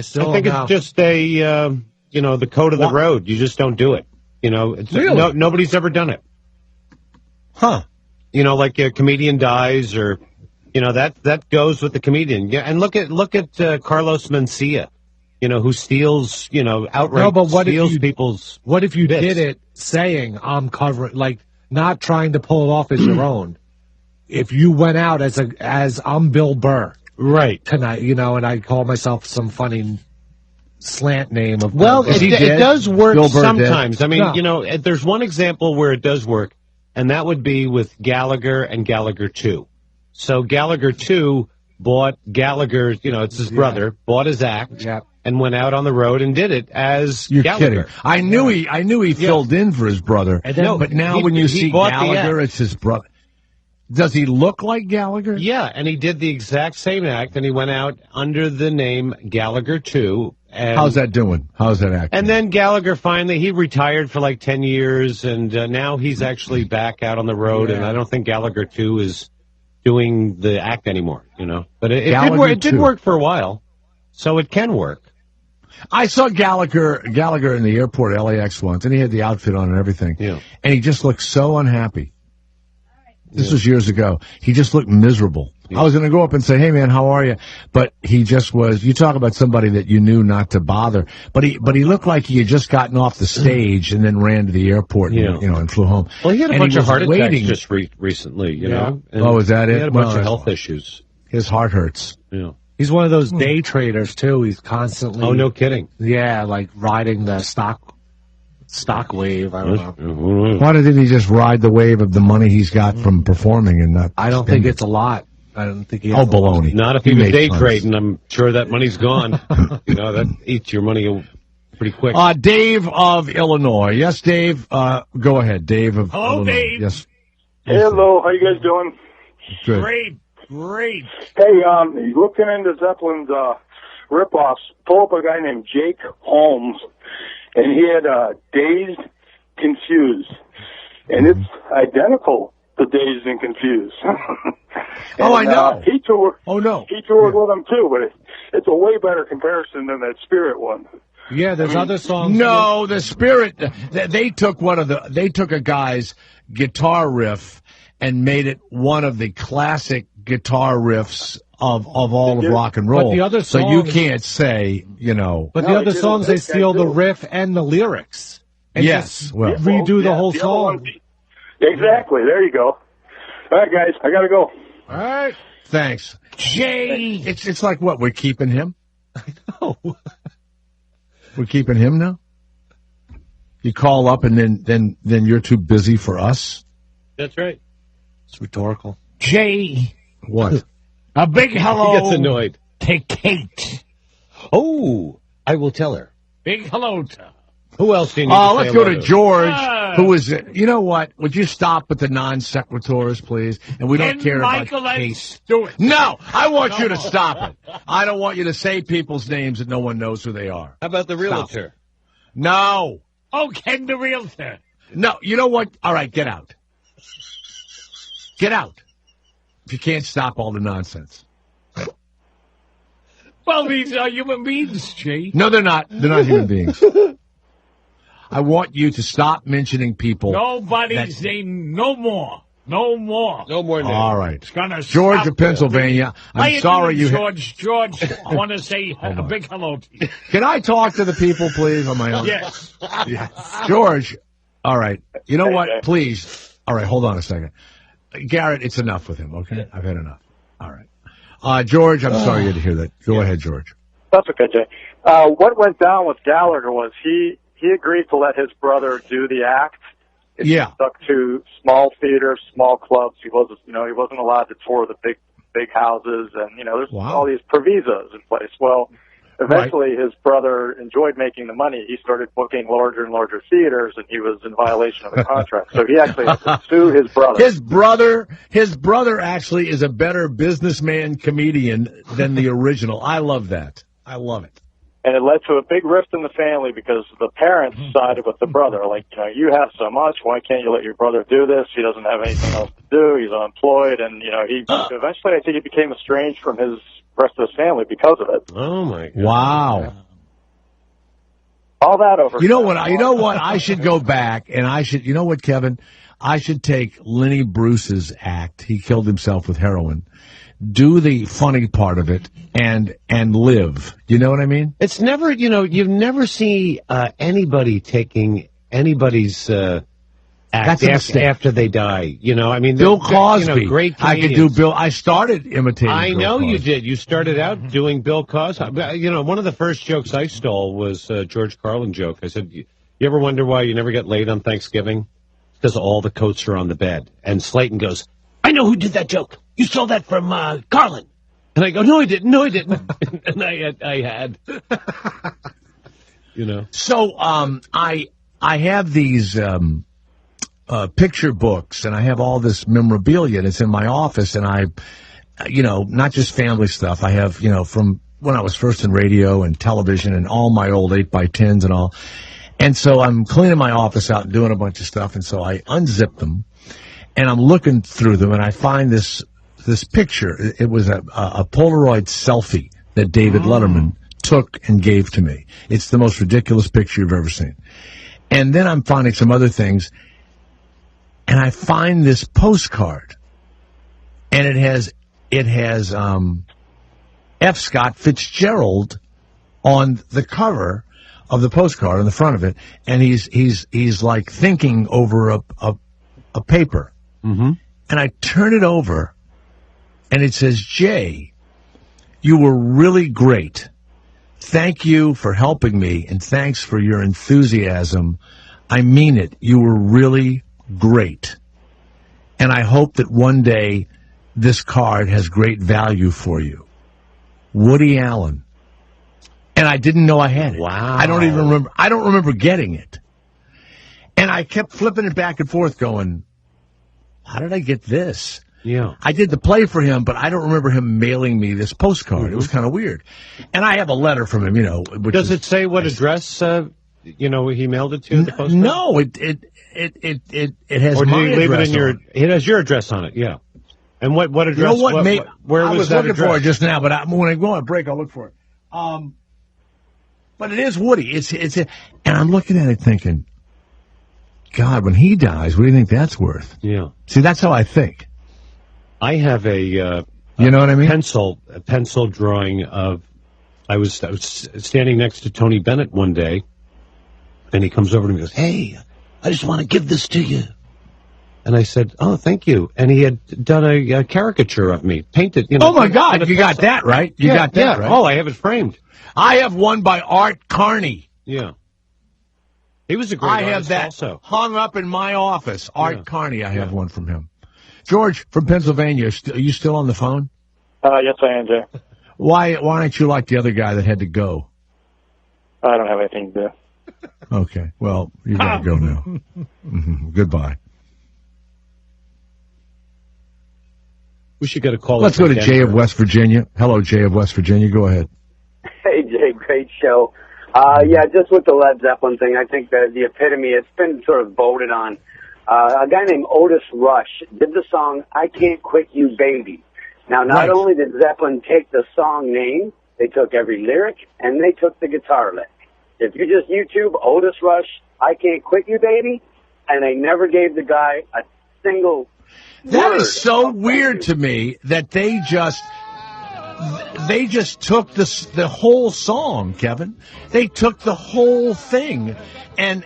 think it's just a the code of the road. You just don't do it. Really? Nobody's ever done it. Huh. Like a comedian dies or, that goes with the comedian. Yeah. And look at Carlos Mencia, who steals, outright steals people's. What if you did it saying, I'm covering, like, not trying to pull it off as your own? If you went out as I'm Bill Burr. Right. Tonight, and I call myself some funny slant name of. Well, it does work sometimes. Did. I mean, there's one example where it does work, and that would be with Gallagher and Gallagher 2. So Gallagher 2 bought Gallagher, it's his brother, bought his act, and went out on the road and did it as Gallagher. Kidding. I knew he filled in for his brother. But now when you see Gallagher, it's his brother. Does he look like Gallagher? Yeah, and he did the exact same act, and he went out under the name Gallagher 2. And how's that doing? How's that acting? And then Gallagher he retired for like 10 years, and now he's actually back out on the road, and I don't think Gallagher 2 is doing the act anymore, But it did work for a while, so it can work. I saw Gallagher in the airport at LAX once, and he had the outfit on and everything, and he just looked so unhappy. This was years ago. He just looked miserable. I was going to go up and say, hey, man, how are you? But he just was, you talk about somebody that you knew not to bother. But he looked like he had just gotten off the stage and then ran to the airport and, and flew home. Well, he had a bunch of heart attacks just recently, you know. And is that it? He had a bunch of health issues. His heart hurts. Yeah. He's one of those day traders, too. He's constantly. Oh, no kidding. Yeah, like riding the stock wave. I don't know. Why didn't he just ride the wave of the money he's got from performing and not? I don't think it's a lot. I don't think he. Baloney! Not if he was day trading. I'm sure that money's gone. That eats your money pretty quick. Dave of Illinois. Yes, Dave. Go ahead, Dave of Illinois. Hello, Dave. Yes. Hello. How you guys doing? Good. Great. Hey, looking into Zeppelin's ripoffs, pull up a guy named Jake Holmes, and he had Dazed, Confused, and it's identical to Dazed and Confused. And, I know. He toured. Oh no. He toured with them too, but it's a way better comparison than that Spirit one. Yeah, there's other songs. No, the Spirit. They took a guy's guitar riff and made it one of the classic guitar riffs of all of rock and roll. But the other songs, so you can't say, But the other songs, they steal the riff and the lyrics. And redo the whole song. Exactly. There you go. All right, guys, I gotta go. All right. Thanks. Jay. It's like what, we're keeping him? I know. We're keeping him now? You call up and then you're too busy for us? That's right. It's rhetorical. Jay. What? A big hello. He gets annoyed. To Kate. Oh, I will tell her. Big hello to her. Who else do you need to say let's go to George, who is, you know what? Would you stop with the non-sequiturs, please? And we don't care Michael about and Kate. Stewart. No, I want you to stop it. I don't want you to say people's names that no one knows who they are. How about the realtor? No. Oh, Ken the realtor. No, you know what? All right, get out. Get out. If you can't stop all the nonsense. Well, these are human beings, Jay. No, they're not. They're not human beings. I want you to stop mentioning people. Nobody's name. No more. No more. No more names. All right. It's gonna George of Pennsylvania. I'm sorry you. George, I want to say a big hello to you. Can I talk to the people, please, on my own? Yes. George. All right. You know what? Please. All right. Hold on a second. Garrett, it's enough with him. Okay. I've had enough. All right. George, I'm sorry you had to hear that. Go ahead, George. That's okay, Jay. What went down with Gallagher was he agreed to let his brother do the act. He stuck to small theaters, small clubs. He wasn't allowed to tour the big houses, and there's all these provisos in place. Well, eventually his brother enjoyed making the money. He started booking larger and larger theaters, and he was in violation of the contract. So he actually had to sue his brother. His brother actually is a better businessman comedian than the original. I love that. I love it. And it led to a big rift in the family because the parents sided with the brother. Like, you have so much. Why can't you let your brother do this? He doesn't have anything else to do. He's unemployed. And, he eventually, I think he became estranged from his rest of his family because of it. Oh, my God. Wow. All that over. You know what? I should go back and I should. You know what, Kevin? I should take Lenny Bruce's act. He killed himself with heroin. Do the funny part of it and live. You know what I mean? It's never. You never see anybody taking anybody's act after they die. I mean, Bill Cosby. Great I could do Bill. I started imitating. I Bill know Cosby. you did. You started out doing Bill Cosby. One of the first jokes I stole was a George Carlin joke. I said, "You ever wonder why you never get laid on Thanksgiving? Because all the coats are on the bed." And Slayton goes, "I know who did that joke. You stole that from Carlin." And I go, "No, I didn't. No, I didn't." And I had. So I have these picture books, and I have all this memorabilia, and it's in my office, and I, not just family stuff. I have, from when I was first in radio and television and all my old 8x10s and all. And so I'm cleaning my office out and doing a bunch of stuff, and so I unzip them, and I'm looking through them, and I find this picture. It was a Polaroid selfie that David Letterman took and gave to me. It's the most ridiculous picture you've ever seen. And then I'm finding some other things, and I find this postcard, and it has F. Scott Fitzgerald on the cover of the postcard, on the front of it, and he's like thinking over a paper. Mm-hmm. And I turn it over, and it says, "Jay, you were really great. Thank you for helping me, and thanks for your enthusiasm. I mean it. You were really great. And I hope that one day this card has great value for you. Woody Allen." And I didn't know I had it. Wow. I don't even remember. I don't remember getting it. And I kept flipping it back and forth going, how did I get this? Yeah. I did the play for him, but I don't remember him mailing me this postcard. Mm-hmm. It was kind of weird. And I have a letter from him, Does it say what address, he mailed it to? The postcard? No, it has or my did he leave address it in your? on it. It has your address on it. Yeah. And what address? You know what? Where I was that looking address? for it just now, but when I go on break, I'll look for it. But it is Woody. And I'm looking at it thinking, God, when he dies, what do you think that's worth? Yeah. See, that's how I think. I have you know what I mean? A pencil drawing of. I was standing next to Tony Bennett one day, and he comes over to me and goes, "Hey, I just want to give this to you." And I said, "Oh, thank you." And he had done a caricature of me, painted. Oh my God, you got that right? You got that right? Oh, I have it framed. I have one by Art Carney. Yeah. He was a great I artist have that also. hung up in my office. Art Carney, I have one from him. George from Pennsylvania, are you still on the phone? Yes, I am, Jay. Why aren't you like the other guy that had to go? I don't have anything to do. Okay, well, you got to go now. Goodbye. We should get a call. Let's go to Jay of West Virginia. Hello, Jay of West Virginia. Go ahead. Hey, Jay, great show. Just with the Led Zeppelin thing, I think that the epitome, it's been sort of voted on. A guy named Otis Rush did the song I Can't Quit You Baby. Now, not only did Zeppelin take the song name, they took every lyric, and they took the guitar lick. If you just YouTube Otis Rush, I Can't Quit You Baby, and they never gave the guy a single That word is so weird to me that they just took the whole song, Kevin. They took the whole thing and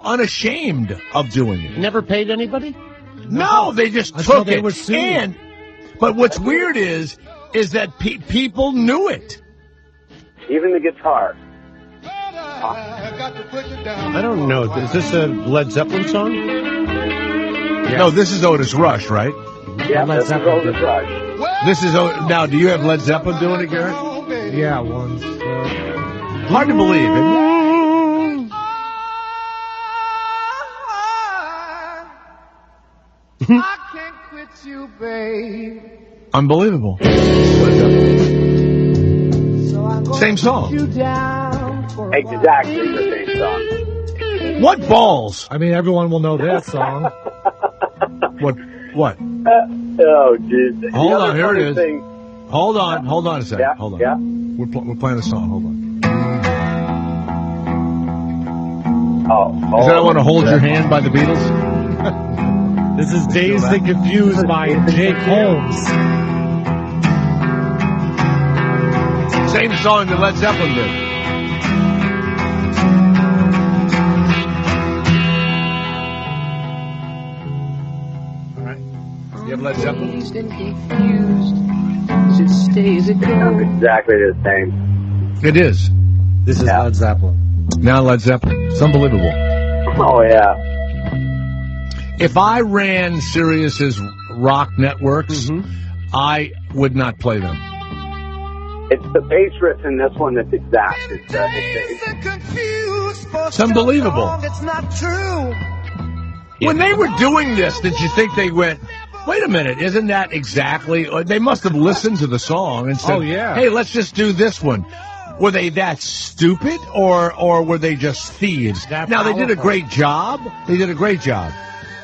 unashamed of doing it. Never paid anybody? No, they just took it. But what's weird is that people knew it. Even the guitar. I don't know. Is this a Led Zeppelin song? Yes. No, this is Otis Rush, right? Yeah, this is Otis Rush. This is now. Do you have Led Zeppelin doing it, Garrett? Yeah, once. Hard to believe, isn't it? I can't quit you, babe. Unbelievable. Same song. Exactly the same song. What balls? I mean, everyone will know that song. What? Oh, dude. Hold on, here it is. Hold on a second. Yeah, hold on. Yeah. We're playing a song. Hold on. Is that I Want to Hold Your Hand by the Beatles? This is Dazed and Confused by Jake Holmes. Same song that Led Zeppelin did. All right. You have Led Zeppelin? Dazed and confused. Just stays it sounds exactly the same. It is. This is Led Zeppelin. Now Led Zeppelin. It's unbelievable. Oh, yeah. If I ran Sirius's rock networks, I would not play them. It's the bass riff in this one that's exact. It's unbelievable. It's not true. When they were doing this, did you think they went, wait a minute, isn't that exactly? They must have listened to the song and said, hey, let's just do this one. Were they that stupid, or were they just thieves? Now, they did a great job. They did a great job.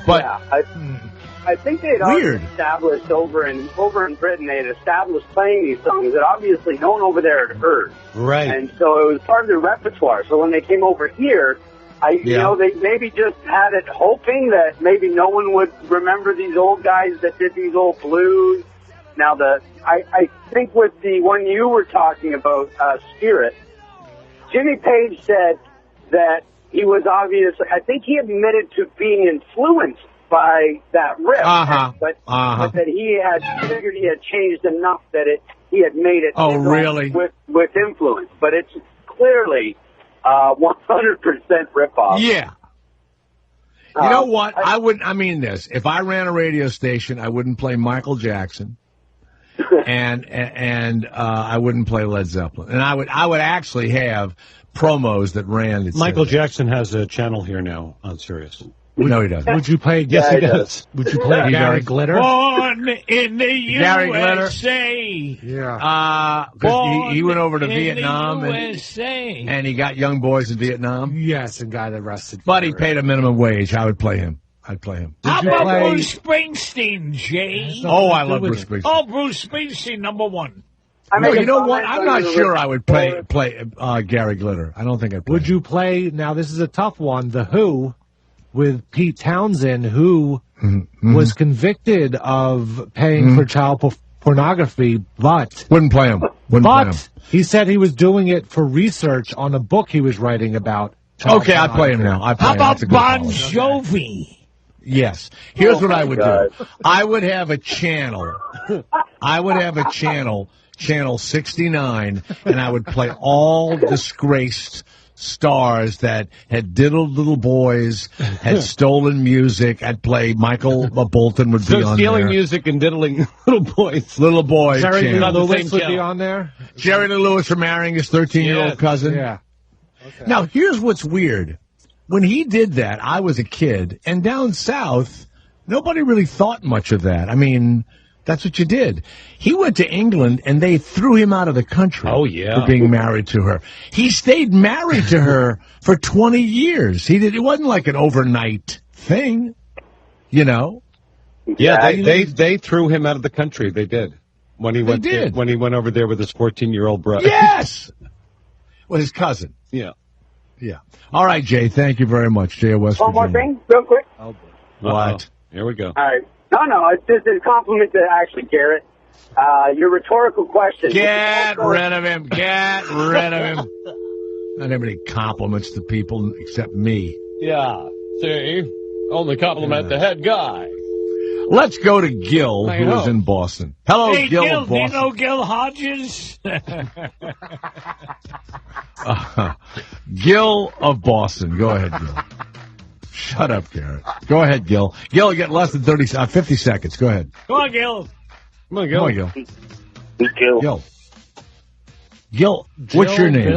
But I think they'd already established over in Britain, they had established playing these songs that obviously no one over there had heard. Right. And so it was part of their repertoire. So when they came over here, you know, they maybe just had it hoping that maybe no one would remember these old guys that did these old blues. Now, I think with the one you were talking about, Spirit, Jimmy Page said that he was obviously, I think he admitted to being influenced by that riff, but that he had figured he had changed enough that he had made it with influence. But it's clearly 100% ripoff. Yeah. You know what? I mean this. If I ran a radio station, I wouldn't play Michael Jackson. and I wouldn't play Led Zeppelin. And I would actually have promos that ran. Michael Jackson has a channel here now on Sirius. No, he doesn't. Would you play? Yes, he does. Would you play Gary Glitter? Born in the USA. Gary Glitter. Yeah. Because he went over to Vietnam USA. and he got young boys in Vietnam. Yes, and got arrested. But he paid a minimum wage. I would play him. I'd play him. How about Bruce Springsteen, Jay? Oh, I love Bruce Springsteen. Oh, Bruce Springsteen, number one. No, you know what? I'm not sure I would play Gary Glitter. I don't think I'd play Would you play, now this is a tough one, The Who, with Pete Townsend, who was convicted of paying for child pornography, but... Wouldn't play him. Play him. He said he was doing it for research on a book he was writing about child Okay, I'd play him now. How about Bon Jovi? Yes. Here's what I would do. I would have a channel. Channel 69, and I would play all disgraced stars that had diddled little boys, had stolen music. I'd play Michael Bolton would be on there. Stealing music and diddling little boys. Little boys. Jerry Lewis would be on there? Jerry Lee Lewis for marrying his 13-year-old cousin. Yeah. Okay. Now, here's what's weird. When he did that, I was a kid, and down south, nobody really thought much of that. I mean, that's what you did. He went to England, and they threw him out of the country for being married to her. He stayed married to her for 20 years. It wasn't like an overnight thing, you know? Yeah, they threw him out of the country. They did. When he went over there with his 14-year-old brother. Yes! Well, his cousin. Yeah. Yeah. All right, Jay, thank you very much. Jay of West One more Virginia. thing, real quick. What? Here we go. All right. No, it's just a compliment to actually Garrett. Your rhetorical question. Get rid of him. Get rid of him. I don't have any compliments to people except me. Yeah. See? Only compliment the head guy. Let's go to Gil, who is in Boston. Hello, hey, Gil Gil, of Boston. do you know Gil Hodges? Gil of Boston. Go ahead, Gil. Shut up, Garrett. Go ahead, Gil. Gil, you get less than 50 seconds. Go ahead. Come on, Gil. Come on, Gil. Gil. Gil, what's your name?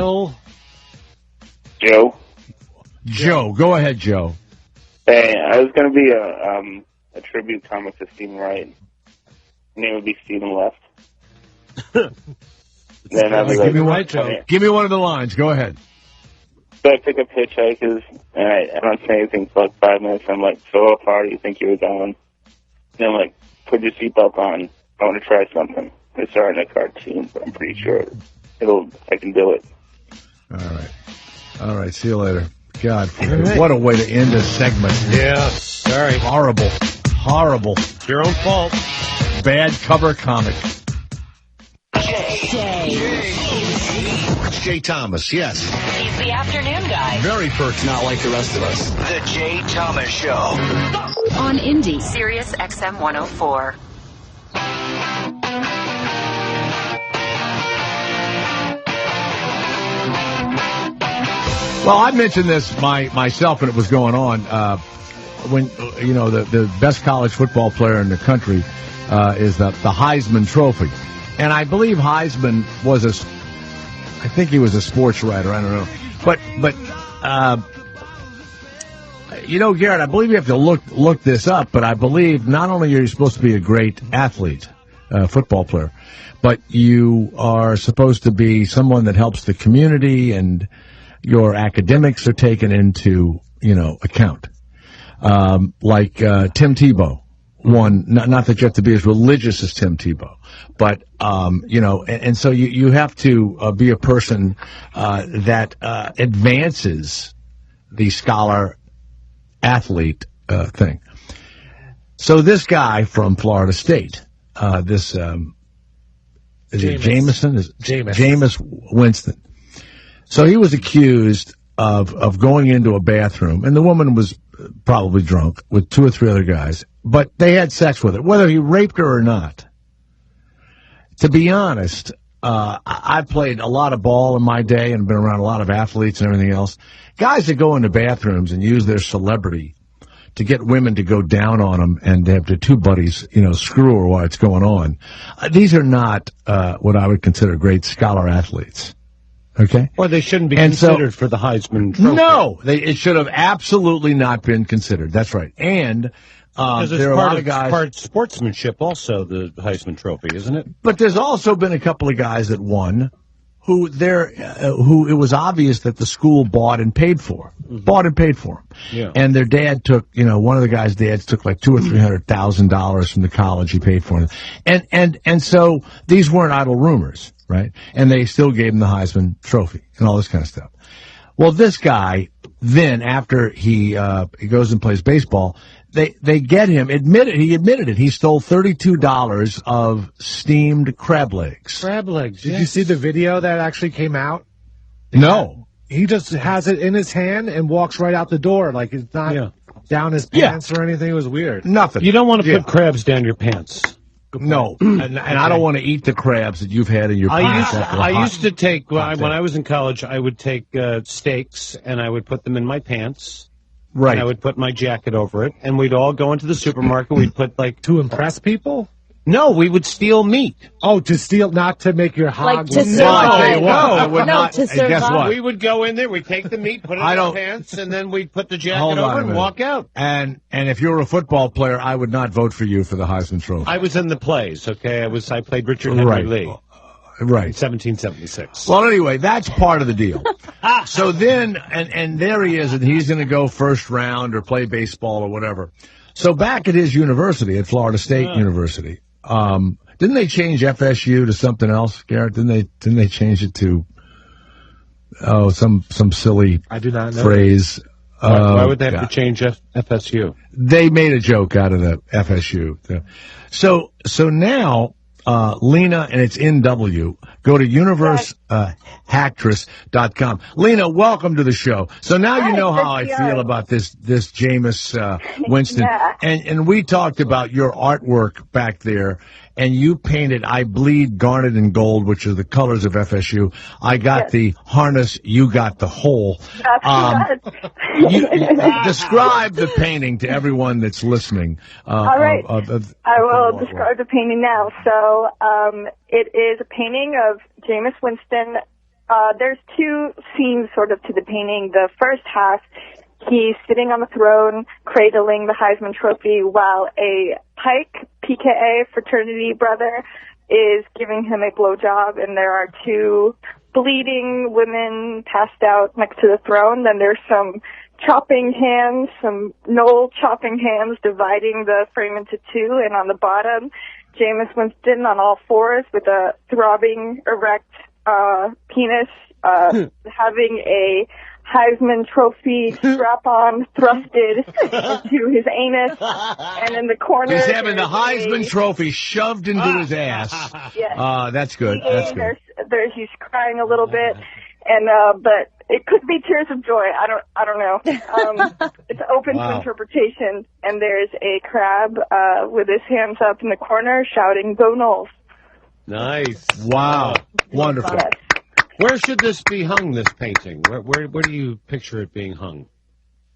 Joe. Joe. Go ahead, Joe. Hey, I was going to be a tribute comic to Stephen Wright. Name would be Stephen Left. Then I'd be give me one of the lines. Go ahead. So I pick up hitchhikers, and I don't say anything for like 5 minutes. I'm like, so how far do you think you were going? And I'm like, put your seatbelt on. I want to try something. It's starting a cartoon, but I'm pretty sure I can do it. All right. See you later. God, what a way to end a segment. Yeah, sorry. Horrible. Horrible. Your own fault. Bad cover comic. Jay Thomas, yes. He's the afternoon guy. Very perky. Not like the rest of us. The Jay Thomas Show. On Indy, Sirius XM 104. Well, I mentioned this myself when it was going on. When the best college football player in the country is the Heisman Trophy, and I believe Heisman was I think he was a sports writer. I don't know, but Garrett, I believe you have to look this up. But I believe not only are you supposed to be a great athlete, football player, but you are supposed to be someone that helps the community, and your academics are taken into account. Like Tim Tebow. Not that you have to be as religious as Tim Tebow, but and so you have to be a person that advances the scholar athlete thing. So this guy from Florida State, is it Jameson? Jameis Winston. So he was accused of going into a bathroom, and the woman was probably drunk with 2 or 3 other guys, but they had sex with her, whether he raped her or not. To be honest, I played a lot of ball in my day and been around a lot of athletes and everything else. Guys that go into bathrooms and use their celebrity to get women to go down on them and have their 2 buddies, screw her while it's going on. These are not what I would consider great scholar athletes. Okay. Or they shouldn't be considered for the Heisman Trophy. No, it should have absolutely not been considered. That's right. And there are a lot of guys. Part of sportsmanship, also the Heisman Trophy, isn't it? But there's also been a couple of guys that won, who it was obvious that the school bought and paid for, them. Yeah. And their dad took, one of the guys' dads took like $200,000 or $300,000 from the college he paid for them, and so these weren't idle rumors. Right? And they still gave him the Heisman Trophy and all this kind of stuff. Well, this guy, then, after he goes and plays baseball, they get him, he admitted it. He stole $32 of steamed crab legs. Crab legs. Did you see the video that actually came out? No. He just has it in his hand and walks right out the door. Like it's not down his pants or anything. It was weird. Nothing. You don't want to put crabs down your pants. No, and I don't want to eat the crabs that you've had in your pants. I used to take, when I was in college, I would take steaks and I would put them in my pants. Right. And I would put my jacket over it, and we'd all go into the supermarket. We'd put to impress people? No, we would steal meat. Oh, to steal, not to make your hog. To survive. To survive. Guess what? We would go in there, we'd take the meat, put it in our pants, and then we'd put the jacket over and walk out. And if you were a football player, I would not vote for you for the Heisman Trophy. I was in the plays, okay? I played Richard Henry Lee. Right. 1776. Well, anyway, that's part of the deal. So then, and there he is, and he's going to go first round or play baseball or whatever. So back at his university, at Florida State University, didn't they change FSU to something else, Garrett? Didn't they change it to some silly I do not know phrase? Why would they have to change FSU? They made a joke out of the FSU. So now Lena, and it's NW, go to universeactress.com. Lena, welcome to the show. So now you know how I feel about this Jameis Winston. Yeah. And we talked about your artwork back there, and you painted I Bleed Garnet and Gold, which are the colors of FSU. I got the harness, you got the hole. You describe the painting to everyone that's listening. All right. I will describe the painting now. So it is a painting of Jameis Winston. There's 2 scenes sort of to the painting. The first half, he's sitting on the throne, cradling the Heisman Trophy, while a Pike, PKA, fraternity brother, is giving him a blowjob, and there are 2 bleeding women passed out next to the throne. Then there's some chopping hands, some knoll chopping hands dividing the frame into 2, and on the bottom, Jameis Winston on all fours with a throbbing, erect penis, having a Heisman Trophy strap-on thrusted into his anus, and in the corner he's having the Heisman Trophy shoved into his ass. Yes. That's good. That's good. He's crying a little bit, and but it could be tears of joy. I don't know. It's open to interpretation. And there's a crab with his hands up in the corner, shouting, "Go Knowles!" Nice. Wow. Wonderful. Yes. Where should this be hung, this painting? Where do you picture it being hung?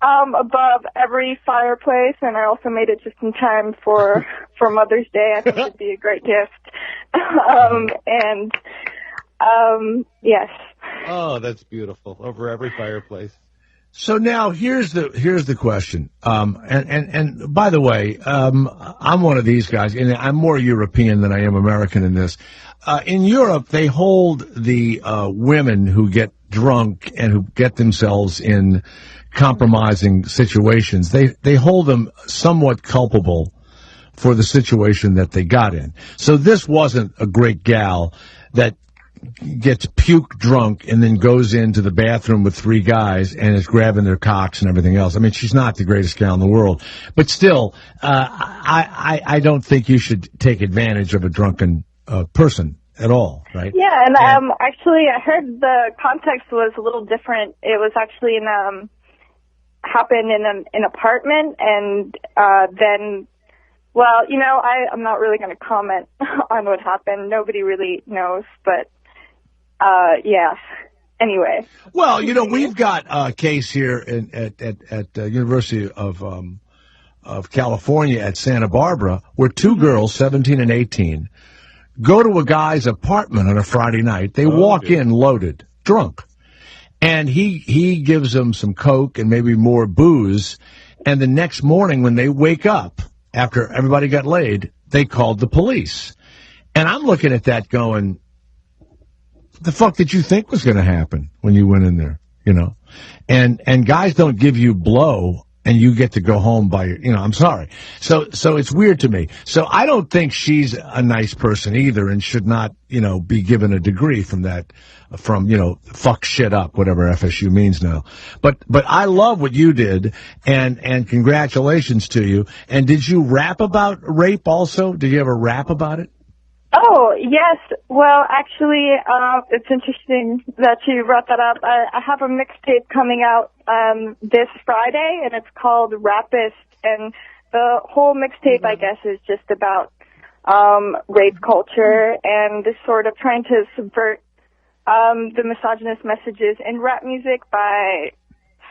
Above every fireplace, and I also made it just in time for Mother's Day. I think it'd be a great gift. Yes. Oh, that's beautiful. Over every fireplace. So now here's the question. And by the way, I'm one of these guys, and I'm more European than I am American in this. In Europe, they hold the women who get drunk and who get themselves in compromising situations. They hold them somewhat culpable for the situation that they got in. So this wasn't a great gal that gets puke drunk and then goes into the bathroom with three guys and is grabbing their cocks and everything else. I mean, she's not the greatest gal in the world, but still, I don't think you should take advantage of a drunken person at all, right? Yeah, and actually, I heard the context was a little different. It was actually happened in an apartment, and then, well, I'm not really going to comment on what happened. Nobody really knows, but yeah. Anyway. Well, we've got a case here at University of California at Santa Barbara where two girls, 17 and 18, go to a guy's apartment on a Friday night. They walk in loaded, drunk. And he gives them some Coke and maybe more booze. And the next morning when they wake up, after everybody got laid, they called the police. And I'm looking at that going, the fuck did you think was going to happen when you went in there, And guys don't give you blow and you get to go home by, I'm sorry. So it's weird to me. So I don't think she's a nice person either and should not, be given a degree from that, fuck shit up, whatever FSU means now. But I love what you did and congratulations to you. And did you rap about rape also? Did you ever rap about it? Oh, yes. Well, actually, it's interesting that you brought that up. I have a mixtape coming out this Friday, and it's called Rapist. And the whole mixtape, I guess, is just about rape culture and this sort of trying to subvert the misogynist messages in rap music by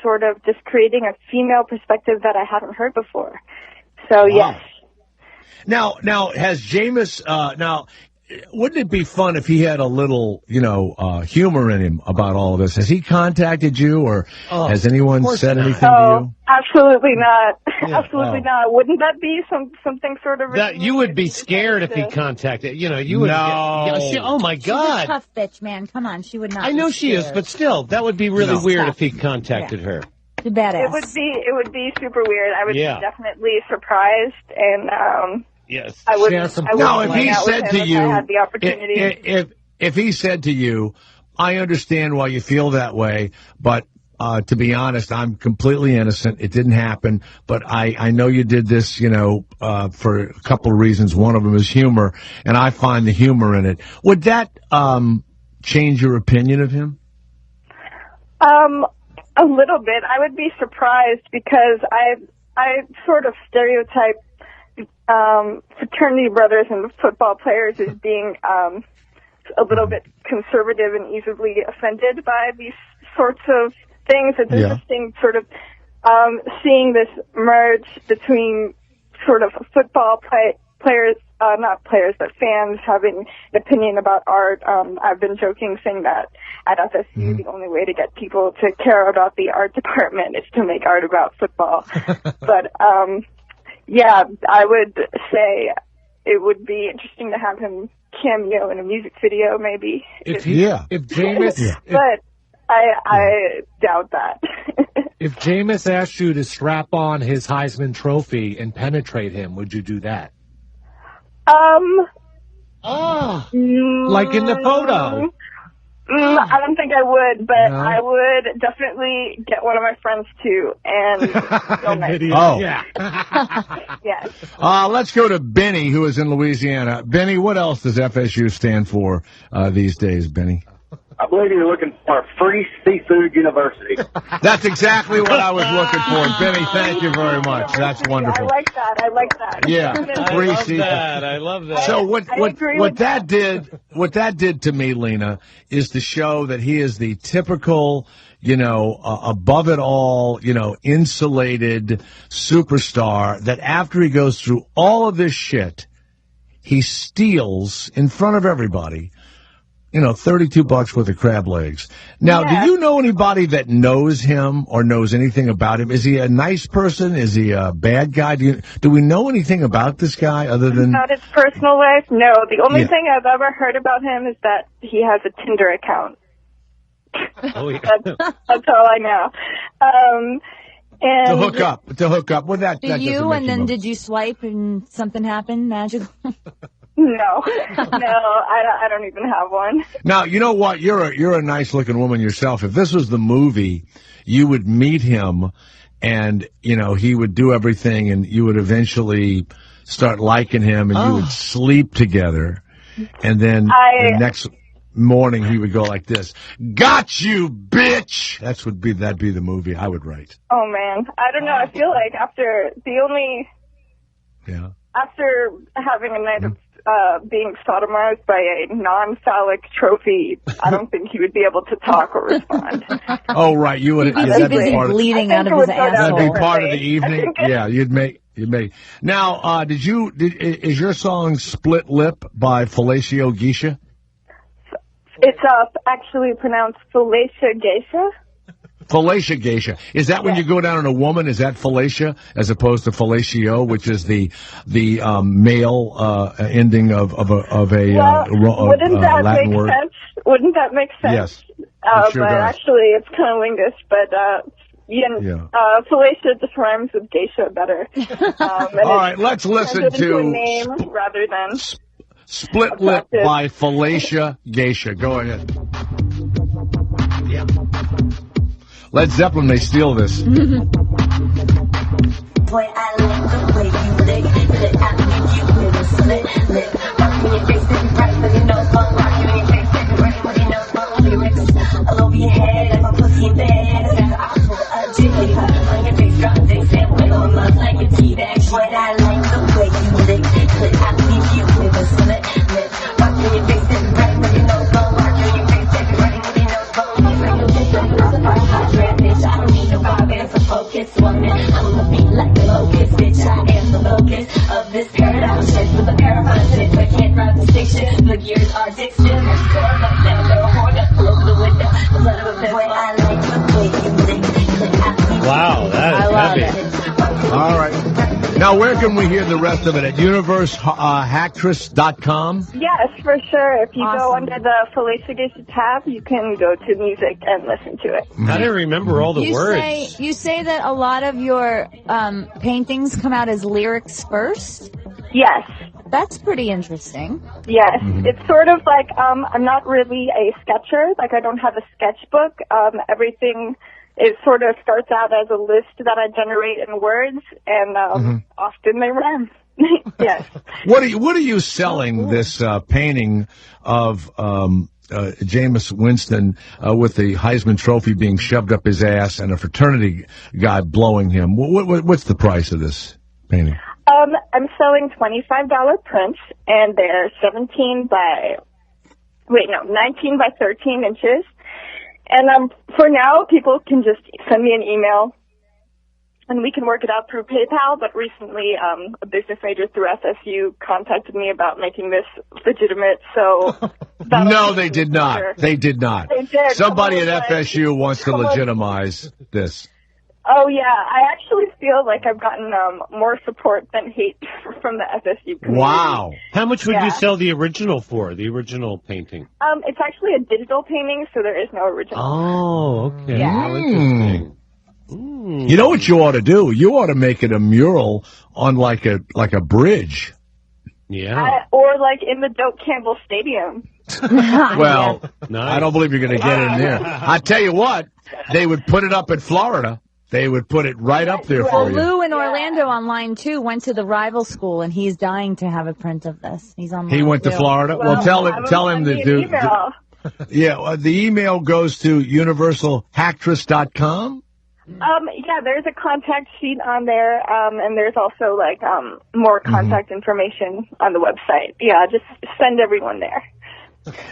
sort of just creating a female perspective that I haven't heard before. So, yes. Now, has Jameis, wouldn't it be fun if he had a little, humor in him about all of this? Has he contacted you or has anyone said anything to you? Absolutely not. Yeah. Absolutely not. Wouldn't that be something sort of... That you would be scared if he contacted, you would... oh my God. She's a tough bitch, man. Come on, she would not I know she is, but still, that would be really weird if he contacted her. She's badass. It would be super weird. I would be definitely surprised and... Yes. I wouldn't now, if he said to you, I had the opportunity. If he said to you, I understand why you feel that way, but to be honest, I'm completely innocent. It didn't happen, but I know you did this, for a couple of reasons. One of them is humor, and I find the humor in it. Would that change your opinion of him? A little bit. I would be surprised because I sort of stereotype fraternity brothers and football players as being a little bit conservative and easily offended by these sorts of things. It's interesting sort of seeing this merge between sort of football players, not players, but fans having an opinion about art. I've been joking saying that at FSU, the only way to get people to care about the art department is to make art about football. But, yeah, I would say it would be interesting to have him cameo in a music video, maybe. If Jameis, but I doubt that. If Jameis asked you to strap on his Heisman Trophy and penetrate him, would you do that? Like in the photo. I don't think I would, but I would definitely get one of my friends to and film it. Oh. Yeah. Yes. Let's go to Benny, who is in Louisiana. Benny, what else does FSU stand for these days, Benny? I believe you're looking for a free seafood university. That's exactly what I was looking for. Benny, thank you very much. That's wonderful. I like that. Yeah, free seafood. I love that. So what that did to me, Lena, is to show that he is the typical, above it all, insulated superstar that after he goes through all of this shit, he steals in front of everybody, $32 worth of crab legs. Now, do you know anybody that knows him or knows anything about him? Is he a nice person? Is he a bad guy? Do we know anything about this guy other than... About his personal life? No. The only thing I've ever heard about him is that he has a Tinder account. Oh, yeah. That's all I know. And to hook up. Well, that did you swipe and something happened magically? No, I don't even have one. Now, you know what? You're a nice looking woman yourself. If this was the movie, you would meet him and, he would do everything and you would eventually start liking him and you would sleep together. And then the next morning he would go like this, "Got you, bitch!" That'd be the movie I would write. Oh man. I don't know. I feel like after having a night of being sodomized by a non-phallic trophy, I don't think he would be able to talk or respond. Oh, right. You would. That'd be bleeding out of his asshole. That'd be part of the evening. Yeah, you'd make. Now, is your song "Split Lip" by Fellatio Geisha? It's actually pronounced Fellatio Geisha. Fellatio Geisha. Is that when you go down on a woman? Is that fellatio as opposed to fellatio, which is the male ending of a Latin word? Wouldn't that make sense? Yes. But actually, it's cunnilingus. But fellatio just rhymes with geisha better. All right, let's listen to a name rather than Split Lip by Fellatio Geisha. Go ahead. Yeah. Led Zeppelin may steal this. Boy, I like the way you lick it. I think you with a split lip. Rock in your face, sitting right with your nose bone. Rock in your face, sitting right with your nose bone. Lyrics all over your head, like a pussy in bed. Got an awful jiggly hut on your face, drop dicks and wiggle them up like a tea-bag. Boy, I like the way you lick it. I think you with a split lip. Rock in your face, sitting right with your nose bone. Rock in your face, sitting right with your nose bone. Bitch, I don't need no vibe and some focus woman. I'm a beat like a locust, bitch. I am the locus of this paradigm shift with a pair of eyes. I can't ride the stick shit. The gears are dick still. There's a door up there, they're a horn up below the window. The blood of a pistol. I like the way you lick. Wow, that is heavy. All right. Now, where can we hear the rest of it? At universeactress.com? Yes, for sure. If you go under the Fellatio Geisha tab, you can go to music and listen to it. I didn't remember all the words. You say that a lot of your paintings come out as lyrics first? Yes. That's pretty interesting. Yes. It's sort of like, I'm not really a sketcher. Like, I don't have a sketchbook. Everything... It sort of starts out as a list that I generate in words, and often they rhyme. Yes. What are you selling this painting of Jameis Winston with the Heisman Trophy being shoved up his ass and a fraternity guy blowing him? What's the price of this painting? I'm selling $25 prints, and they're 19 by 13 inches. And for now, people can just send me an email, and we can work it out through PayPal. But recently, a business major through FSU contacted me about making this legitimate. So no, they did not. They did not. They did. Somebody at FSU wants to legitimize this. Oh yeah, I actually feel like I've gotten more support than hate from the FSU community. Wow! How much would you sell the original for? The original painting? It's actually a digital painting, so there is no original. Oh, okay. Yeah. How interesting. You know what you ought to do? You ought to make it a mural on like a bridge. Yeah. Or like in the Doak Campbell Stadium. Well, I don't believe you're going to get in there. I tell you what, they would put it up in Florida. They would put it right up there for you. Lou in Orlando online, too, went to the rival school, and he's dying to have a print of this. He's online. He went to Florida? Well, tell him to do... the email goes to universalhacktress.com. Yeah, there's a contact sheet on there, and there's also, like, more contact information on the website. Yeah, just send everyone there.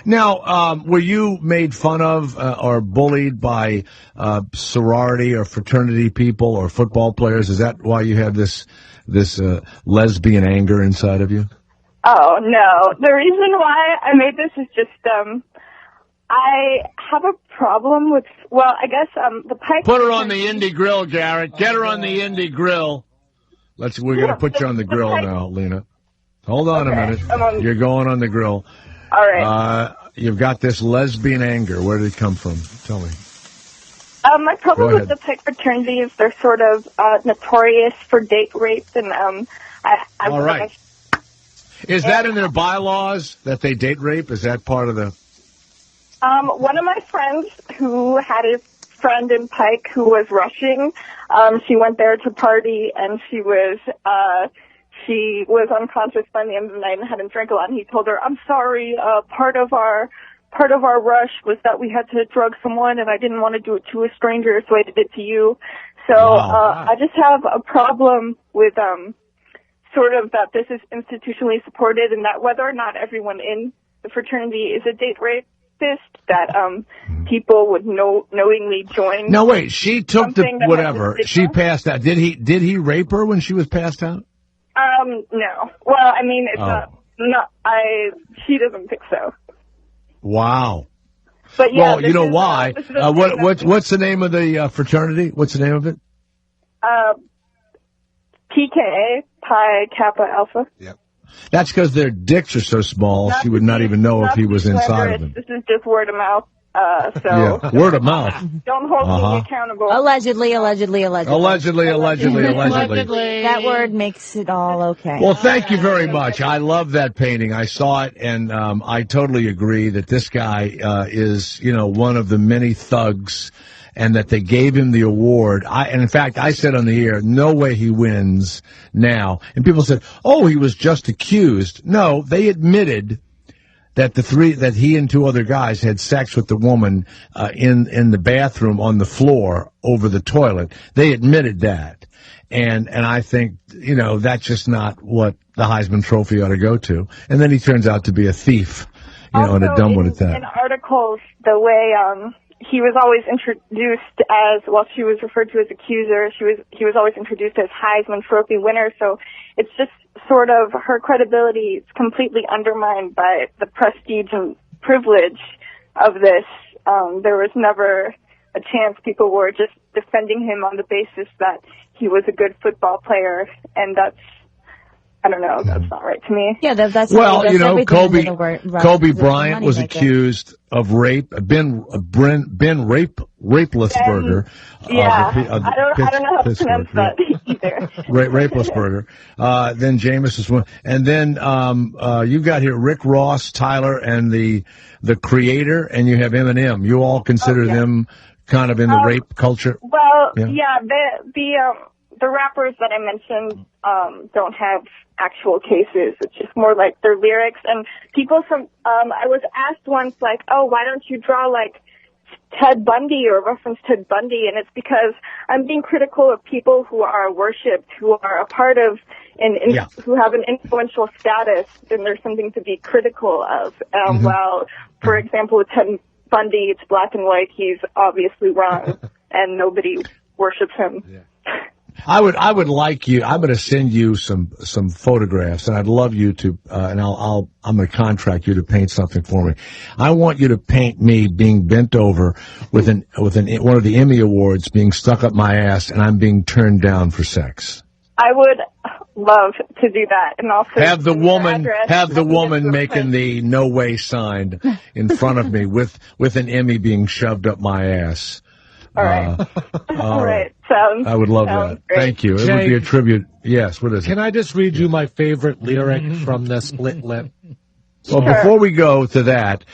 Now, were you made fun of or bullied by sorority or fraternity people or football players? Is that why you have this lesbian anger inside of you? Oh, no. The reason why I made this is just, I have a problem with, well, I guess, the Pike... Put her on the Indie Grill, Garrett. Get her on the Indie Grill. We're going to put you on the grill now, Lena. Hold on a minute. You're going on the grill. All right. You've got this lesbian anger. Where did it come from? Tell me. My problem with the Pike fraternity is they're sort of notorious for date rape, and all right. Is that in their bylaws that they date rape? Is that part of the... One of my friends who had a friend in Pike who was rushing, she went there to party, and she was unconscious by the end of the night and hadn't drank a lot. And he told her, "I'm sorry. Part of our rush was that we had to drug someone, and I didn't want to do it to a stranger, so I did it to you." So I just have a problem with sort of that this is institutionally supported, and that whether or not everyone in the fraternity is a date rapist, that people would knowingly join. No, wait. She took the whatever. She passed out. Did he rape her when she was passed out? No. Well, I mean, it's she doesn't think so. Wow. But yeah, well, you know why? What's the name of the fraternity? What's the name of it? PKA, Pi Kappa Alpha. Yep. That's because their dicks are so small, she would not even know if he was inside of them. This is just word of mouth. Yeah, word of mouth. Don't hold me accountable. Allegedly. That word makes it all okay. Well, thank you very much. I love that painting. I saw it, and I totally agree that this guy is, one of the many thugs, and that they gave him the award. And in fact, I said on the air, no way he wins now. And people said, oh, he was just accused. No, they admitted that he and two other guys had sex with the woman in the bathroom on the floor over the toilet. They admitted that. And I think, that's just not what the Heisman Trophy ought to go to. And then he turns out to be a thief, and a dumb one at that. In articles, the way he was always introduced as, she was referred to as accuser. He was always introduced as Heisman Trophy winner. So it's just sort of her credibility is completely undermined by the prestige and privilege of this. There was never a chance. People were just defending him on the basis that he was a good football player, and that's, I don't know, that's not right to me. Yeah, that's Kobe Bryant was accused of rape. Ben Rapelessberger. I don't know how to pronounce that either. Rapelessberger. Then Jameis is one, and then you've got here Rick Ross, Tyler, and the Creator, and you have Eminem. You all consider them kind of in the rape culture? Well, yeah, the rappers that I mentioned don't have actual cases. It's just more like their lyrics. And people from, I was asked once, like, oh, why don't you draw, like, Ted Bundy or reference Ted Bundy? And it's because I'm being critical of people who are worshipped, who are a part of, who have an influential status, and there's something to be critical of. While, for example, with Ted Bundy, it's black and white. He's obviously wrong, and nobody worships him. Yeah. I would like you. I'm going to send you some photographs, and I'd love you to. And I'm going to contract you to paint something for me. I want you to paint me being bent over with one of the Emmy Awards being stuck up my ass, and I'm being turned down for sex. I would love to do that, and also have the woman making the no way sign in front of me with an Emmy being shoved up my ass. All right. All right. I would love that. Great. Thank you. It would be a tribute. Yes. What is it? Can I just read you my favorite lyric from the Split Lip? Well, before we go to that,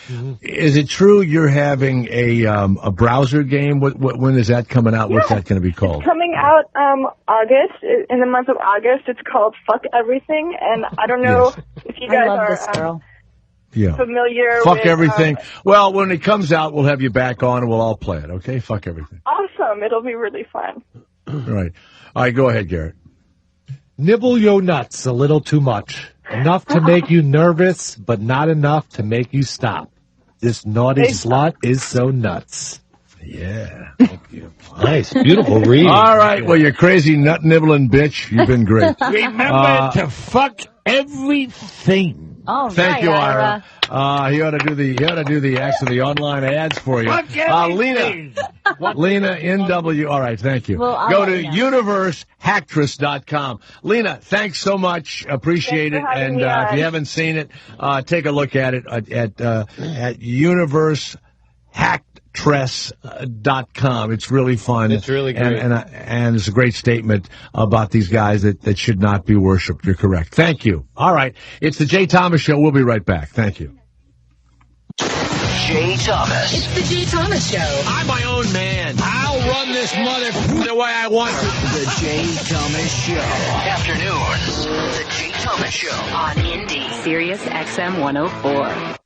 is it true you're having a browser game? When is that coming out? What's that going to be called? It's coming out August, in the month of August. It's called Fuck Everything, and I don't know if you guys are familiar Fuck with... Everything. Well, when it comes out, we'll have you back on and we'll all play it, okay? Fuck Everything. Awesome. It'll be really fun. All right. All right, go ahead, Garrett. Nibble your nuts a little too much. Enough to make you nervous, but not enough to make you stop. This naughty slut is so nuts. Yeah. Thank you. Nice. Beautiful read. All right. Well, you crazy nut-nibbling bitch. You've been great. Remember to fuck everything. Oh, Thank you, Ira. He ought to do the online ads for you. Lena NW. All right, thank you. Well, go to universehactress.com. Lena, thanks so much. Appreciate it. And if you haven't seen it, take a look at it at universehactress.com. It's really fun. It's really great. And it's a great statement about these guys that should not be worshipped. You're correct. Thank you. All right. It's the Jay Thomas Show. We'll be right back. Thank you. Jay Thomas. It's the Jay Thomas Show. I'm my own man. I'll run this mother the way I want to. The Jay Thomas Show. Afternoons. The Jay Thomas Show. On Indy. Sirius XM 104.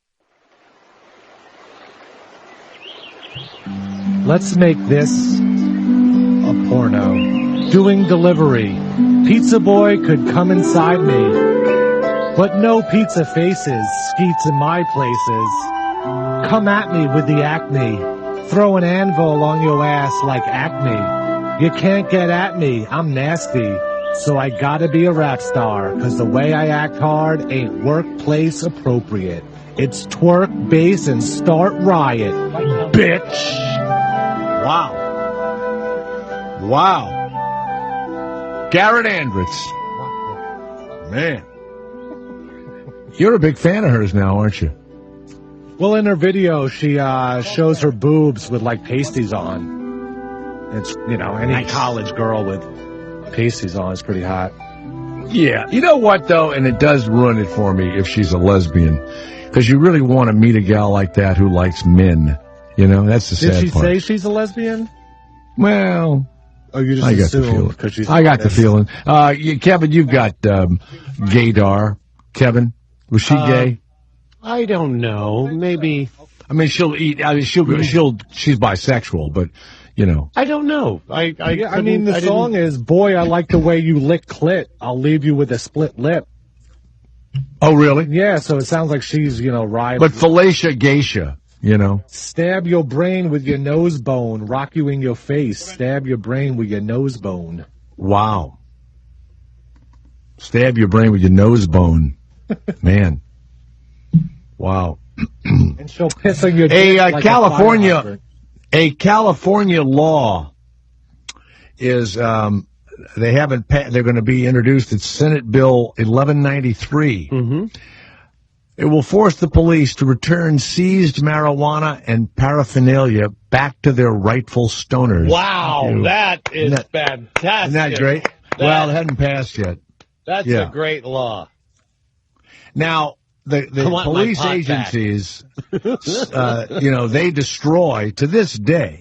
Let's make this a porno. Doing delivery. Pizza boy could come inside me, but no pizza faces skeets in my places. Come at me with the acne. Throw an anvil on your ass like acne. You can't get at me, I'm nasty. So I gotta be a rap star, cause the way I act hard ain't workplace appropriate. It's twerk, bass, and start riot, bitch. Wow. Garrett Andritz. Man. You're a big fan of hers now, aren't you? Well, in her video, she shows her boobs with, like, pasties on. It's, any college girl with pasties on is pretty hot. Yeah. You know what, though? And it does ruin it for me if she's a lesbian. Because you really want to meet a gal like that who likes men. That's the sad part. Did she say she's a lesbian? Well, you just I got the assumed feeling. Kevin, you've got gaydar. Kevin, was she gay? I don't know. Maybe. I mean, she'll eat. I mean, she's bisexual, but I don't know. The song is "Boy, I like the way you lick clit. I'll leave you with a split lip." Oh, really? Yeah. So it sounds like she's riding. But fellatio geisha. Stab your brain with your nose bone, rock you in your face, stab your brain with your nose bone. Wow. Stab your brain with your nose bone. Man. Wow. And she'll piss on your dick like a California law is, they're going to be introduced. It's Senate Bill 1193. Mm-hmm. It will force the police to return seized marijuana and paraphernalia back to their rightful stoners. Wow, that is fantastic. Isn't that great? Well, it hadn't passed yet. That's a great law. Now, the police agencies, they destroy, to this day,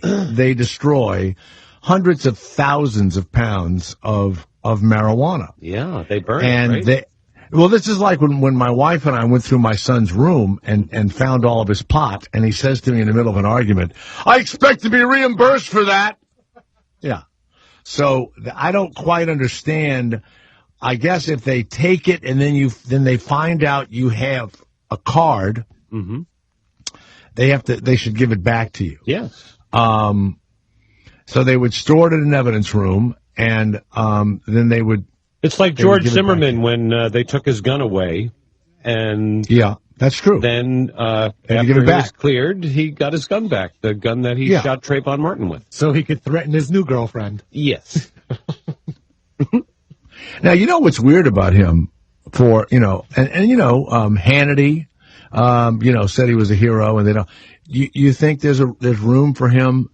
hundreds of thousands of pounds of marijuana. Yeah, they burn it, right? Well, this is like when my wife and I went through my son's room and found all of his pot, and he says to me in the middle of an argument, "I expect to be reimbursed for that." Yeah. So I don't quite understand. I guess if they take it and then they find out you have a card, they should give it back to you. Yes. So they would store it in an evidence room, and then they would. It's like George Zimmerman when they took his gun away, and yeah, that's true. Then after he was cleared, he got his gun back, the gun that he shot Trayvon Martin with, so he could threaten his new girlfriend. Yes. Now what's weird about him, Hannity, said he was a hero, and they don't. You think there's room for him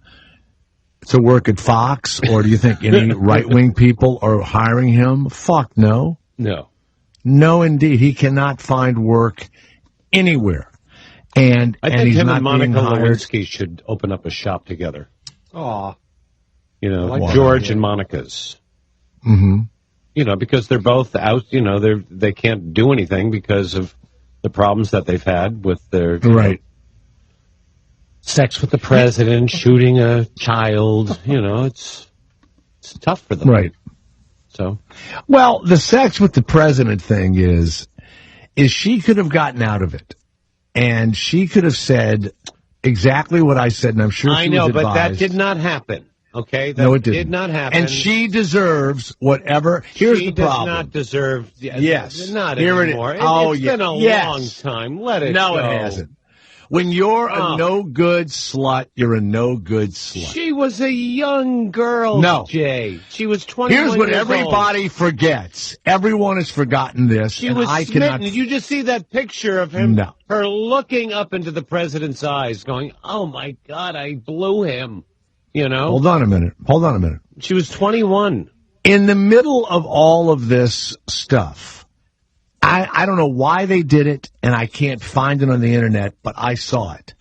to work at Fox, or do you think any right-wing people are hiring him? Fuck no. No. No, indeed. He cannot find work anywhere. And I think he's him not and Monica being hired. Lewinsky should open up a shop together. Aw. You know, Like George and Monica's. Mm-hmm. You know, because they're both out. You know, they can't do anything because of the problems that they've had with their sex with the president, shooting a child. You know, it's tough for them. Right. So, well, the sex with the president thing is she could have gotten out of it, and she could have said exactly what I said, and I'm sure she was advised. but that did not happen. Okay, that no, it did not happen. And she deserves whatever. Here's the problem. She does not deserve. Yes, not here anymore. it is. Oh, it's been a long time. Let it no, go. No, it hasn't. When you're a no-good slut, you're a no-good slut. She was a young girl, no. Jay. She was 21 Here's what years everybody old. forgets. Everyone has forgotten this. She and was I smitten. cannot... Did you just see that picture of him? No. Her looking up into the president's eyes, going, "Oh my God, I blew him." You know. Hold on a minute. She was 21. In the middle of all of this stuff, I don't know why they did it, and I can't find it on the internet, but I saw it.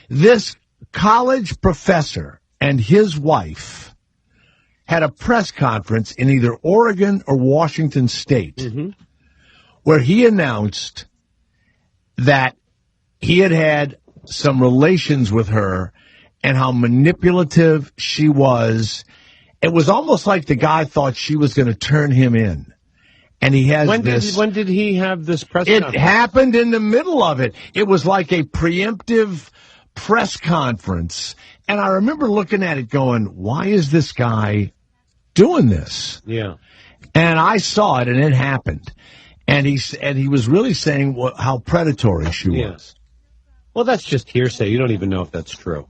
This college professor and his wife had a press conference in either Oregon or Washington State where he announced that he had had some relations with her and how manipulative she was. It was almost like the guy thought she was going to turn him in. And he has When did he have this press conference? It happened in the middle of it. It was like a preemptive press conference. And I remember looking at it going, why is this guy doing this? Yeah. And I saw it, and it happened. And he was really saying how predatory she was. Well, that's just hearsay. You don't even know if that's true.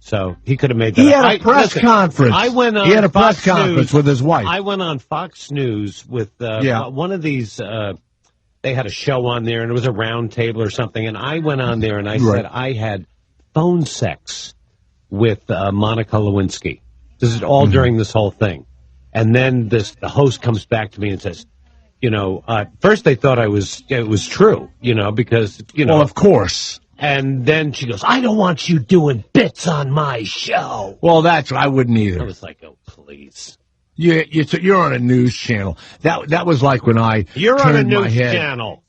So he could have made that. He had a press conference. I went on. He had a Fox press conference with his wife. I went on Fox News with one of these. They had a show on there, and it was a round table or something. And I went on there and I said I had phone sex with Monica Lewinsky. This is all during this whole thing. And then the host comes back to me and says, you know, first they thought it was true, you know, because Well, of course. And then she goes, I don't want you doing bits on my show. Well, I wouldn't either. I was like, oh, please. You're on a news channel. That was like when You're on a turned my news head channel.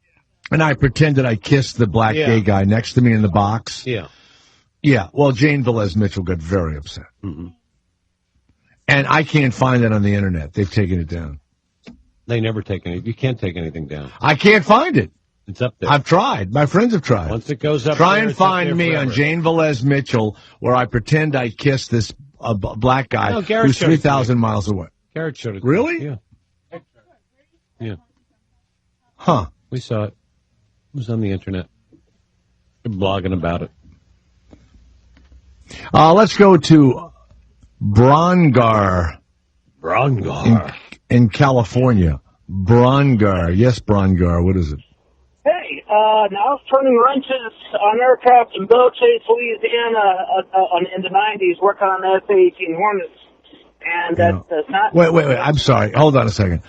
and I pretended I kissed the black gay guy next to me in the box. Yeah. Yeah. Well, Jane Velez Mitchell got very upset. Mm-hmm. And I can't find that on the internet. They've taken it down. They never take anything. You can't take anything down. I can't find it. It's up there. I've tried. My friends have tried. Once it goes up Try there, and it's up find there me forever. on Jane Velez Mitchell where I pretend I kissed this black guy No, Garrett who's showed it to 3,000 miles away. Garrett showed it. Really? Yeah. Yeah. Huh. We saw it. It was on the internet. They're blogging about it. Let's go to Brongar. In California. Brongar. Yes, Brongar. What is it? Hey, now I was turning wrenches on aircraft in Belle Chase, Louisiana in the 90s, working on the F-18 Hornets. And that does not... Wait. I'm sorry. Hold on a second.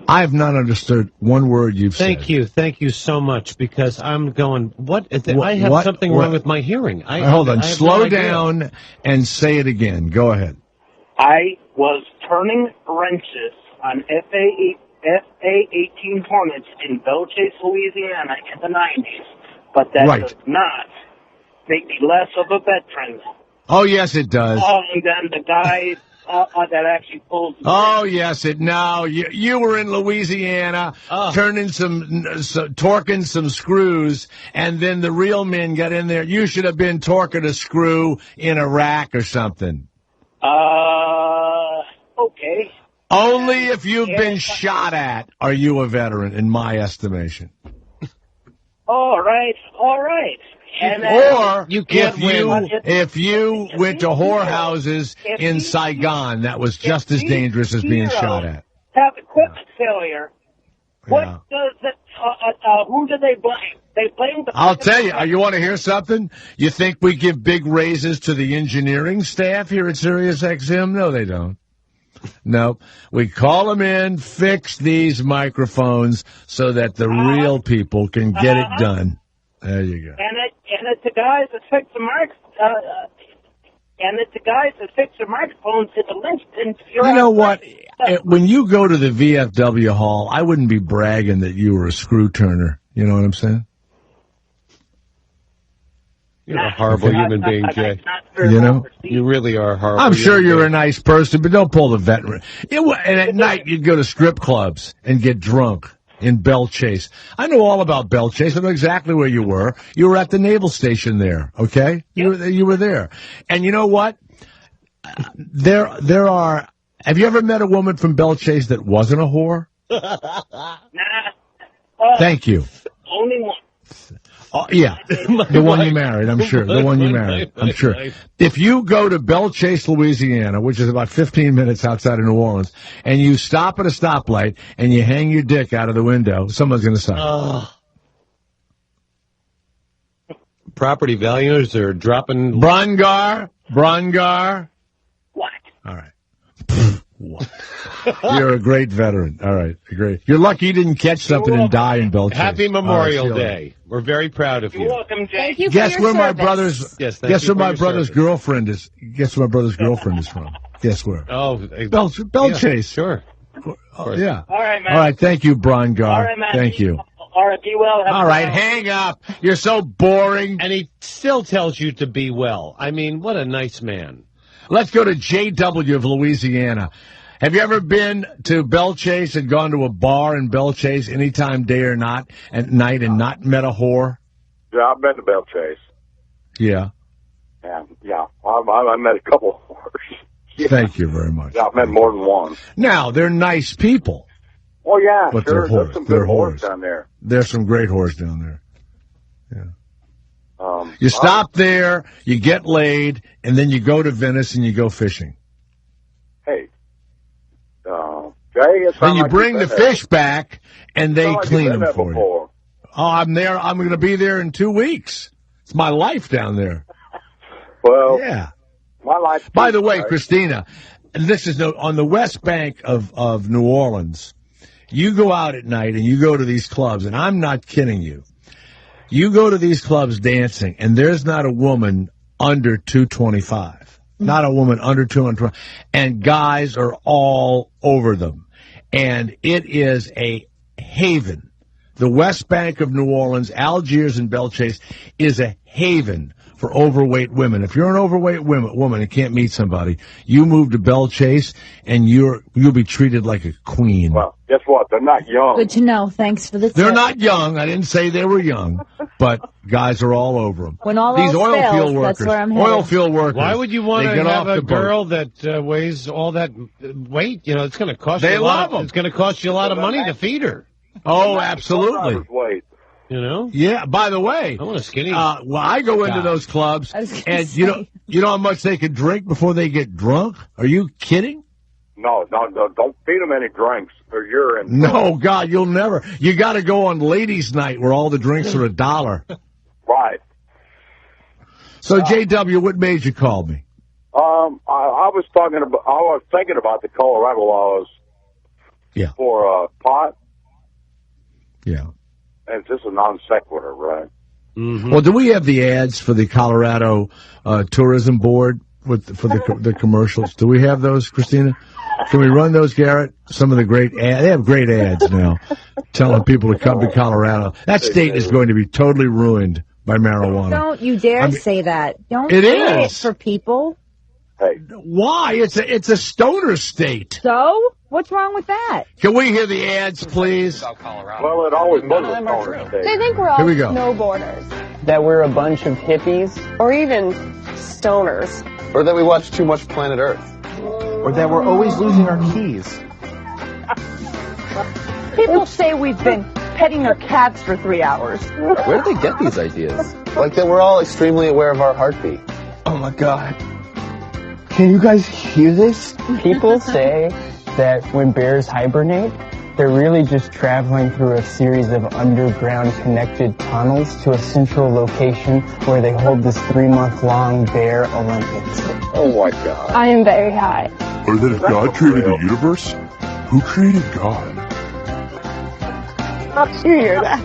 I have not understood one word you've said. Thank you so much, because I'm going, I have something wrong with my hearing. Hold on. Slow down and say it again. Go ahead. I was turning wrenches on FA-18 Hornets in Belle Chase, Louisiana in the 90s, but that does not make me less of a veteran. Oh, yes, it does. And then the guy that actually pulled... Oh, yes, you were in Louisiana torquing some screws, and then the real men got in there. You should have been torquing a screw in Iraq or something. Okay. Only if you've been shot at are you a veteran, in my estimation. All right. And or if you went to whorehouses in Saigon, that was just as dangerous as being shot at. Have equipment failure. What does it? Who do they blame? They blame the... I'll tell you. You want to hear something? You think we give big raises to the engineering staff here at Sirius XM? No, they don't. No, we call them in, fix these microphones so that the real people can get it done. There you go. And it's the guys that fix the marks. And it's the guys that fix the microphones at the linchpin. You know what? When you go to the VFW hall, I wouldn't be bragging that you were a screw turner. You know what I'm saying? You're a horrible human being, Jay. You know? You really are horrible. I'm sure you're a nice person, but don't pull the veteran. And at night, you'd go to strip clubs and get drunk in Belle Chase. I know all about Belle Chase. I know exactly where you were. You were at the naval station there, okay? You were there. And you know what? There are... Have you ever met a woman from Belle Chase that wasn't a whore? Nah. Thank you. Only one. Oh, yeah, the one you married, I'm sure. The one you married, I'm sure. If you go to Belle Chase, Louisiana, which is about 15 minutes outside of New Orleans, and you stop at a stoplight and you hang your dick out of the window, someone's going to sign. Property values are dropping. Brongar. What? All right. What? You're a great veteran. All right, great. You're lucky you didn't catch something and die in Belle Chase. Happy Memorial Day. We're very proud of you. You're welcome, Jay. Thank you for Guess your where my service. brother's? Yes, guess where my brother's girlfriend is? Guess where my brother's girlfriend is from? Guess where? Oh, Belle Chase. Sure. Oh, yeah. All right, man. All right. Thank you, Brongar. All right, man. Thank you. All right, be well. All right, hang up. You're so boring. And he still tells you to be well. I mean, what a nice man. Let's go to JW of Louisiana. Have you ever been to Belle Chase and gone to a bar in Belle Chase anytime, day or not, at night, and not met a whore? Yeah, I've been to Belle Chase. Yeah. Yeah. I met a couple of whores. Yeah. Thank you very much. Yeah, I've met more than one. Now, they're nice people. Oh, yeah, but sure. They're whores. There's some good whores down there. There's some great whores down there. Yeah. You stop there, you get laid, and then you go to Venice and you go fishing. Hey. Jay, then you bring the fish back, and they clean them for you. Oh, I'm there. I'm going to be there in 2 weeks. It's my life down there. Well, yeah. My life. By the way, Christina, this is on the West Bank of New Orleans. You go out at night and you go to these clubs, and I'm not kidding you. You go to these clubs dancing, and there's not a woman under 225. Not a woman under 225. And guys are all over them. And it is a haven. The West Bank of New Orleans, Algiers and Belle Chase, is a haven for overweight women. If you're an overweight woman and can't meet somebody, you move to Belle Chase, and you'll be treated like a queen. Well, guess what? They're not young. Good to know. Thanks for the tip. They're not young. I didn't say they were young, but guys are all over them. When all these else oil fails, field workers, that's where I'm headed. oil field workers. Why would you want they to get have off a the boat. girl that weighs all that weight? You know, it's going to cost They you a lot. love 'em. It's going to cost you a lot of money to feed her. Oh, absolutely. You know? Yeah. By the way, I want a skinny. well, I go into those clubs, and you know how much they can drink before they get drunk. Are you kidding? No, don't feed them any drinks or urine. No, God, you'll never. You got to go on ladies' night where all the drinks are $1. Right. So, JW, what made you call me? I was thinking about the Colorado laws. Yeah. For pot. Yeah. And it's just a non sequitur, right? Mm-hmm. Well, do we have the ads for the Colorado Tourism Board for the commercials? Do we have those, Christina? Can we run those, Garrett? Some of the great ads. They have great ads now telling people to come to Colorado. That state is going to be totally ruined by marijuana. Don't you dare say that. Don't It say is. it for people. Hey. Why? It's a stoner state. So? What's wrong with that? Can we hear the ads, please? Well, it always was a stoner state. They think we're all Here we go. snowboarders. That we're a bunch of hippies. Or even stoners. Or that we watch too much Planet Earth. Or that we're always losing our keys. People say we've been petting our cats for 3 hours. Where do they get these ideas? Like that we're all extremely aware of our heartbeat. Oh my God. Can you guys hear this? People say that when bears hibernate, they're really just traveling through a series of underground connected tunnels to a central location where they hold this 3-month-long Bear Olympics. Oh my God. I am very high. Or that if God created the universe, who created God? You hear that?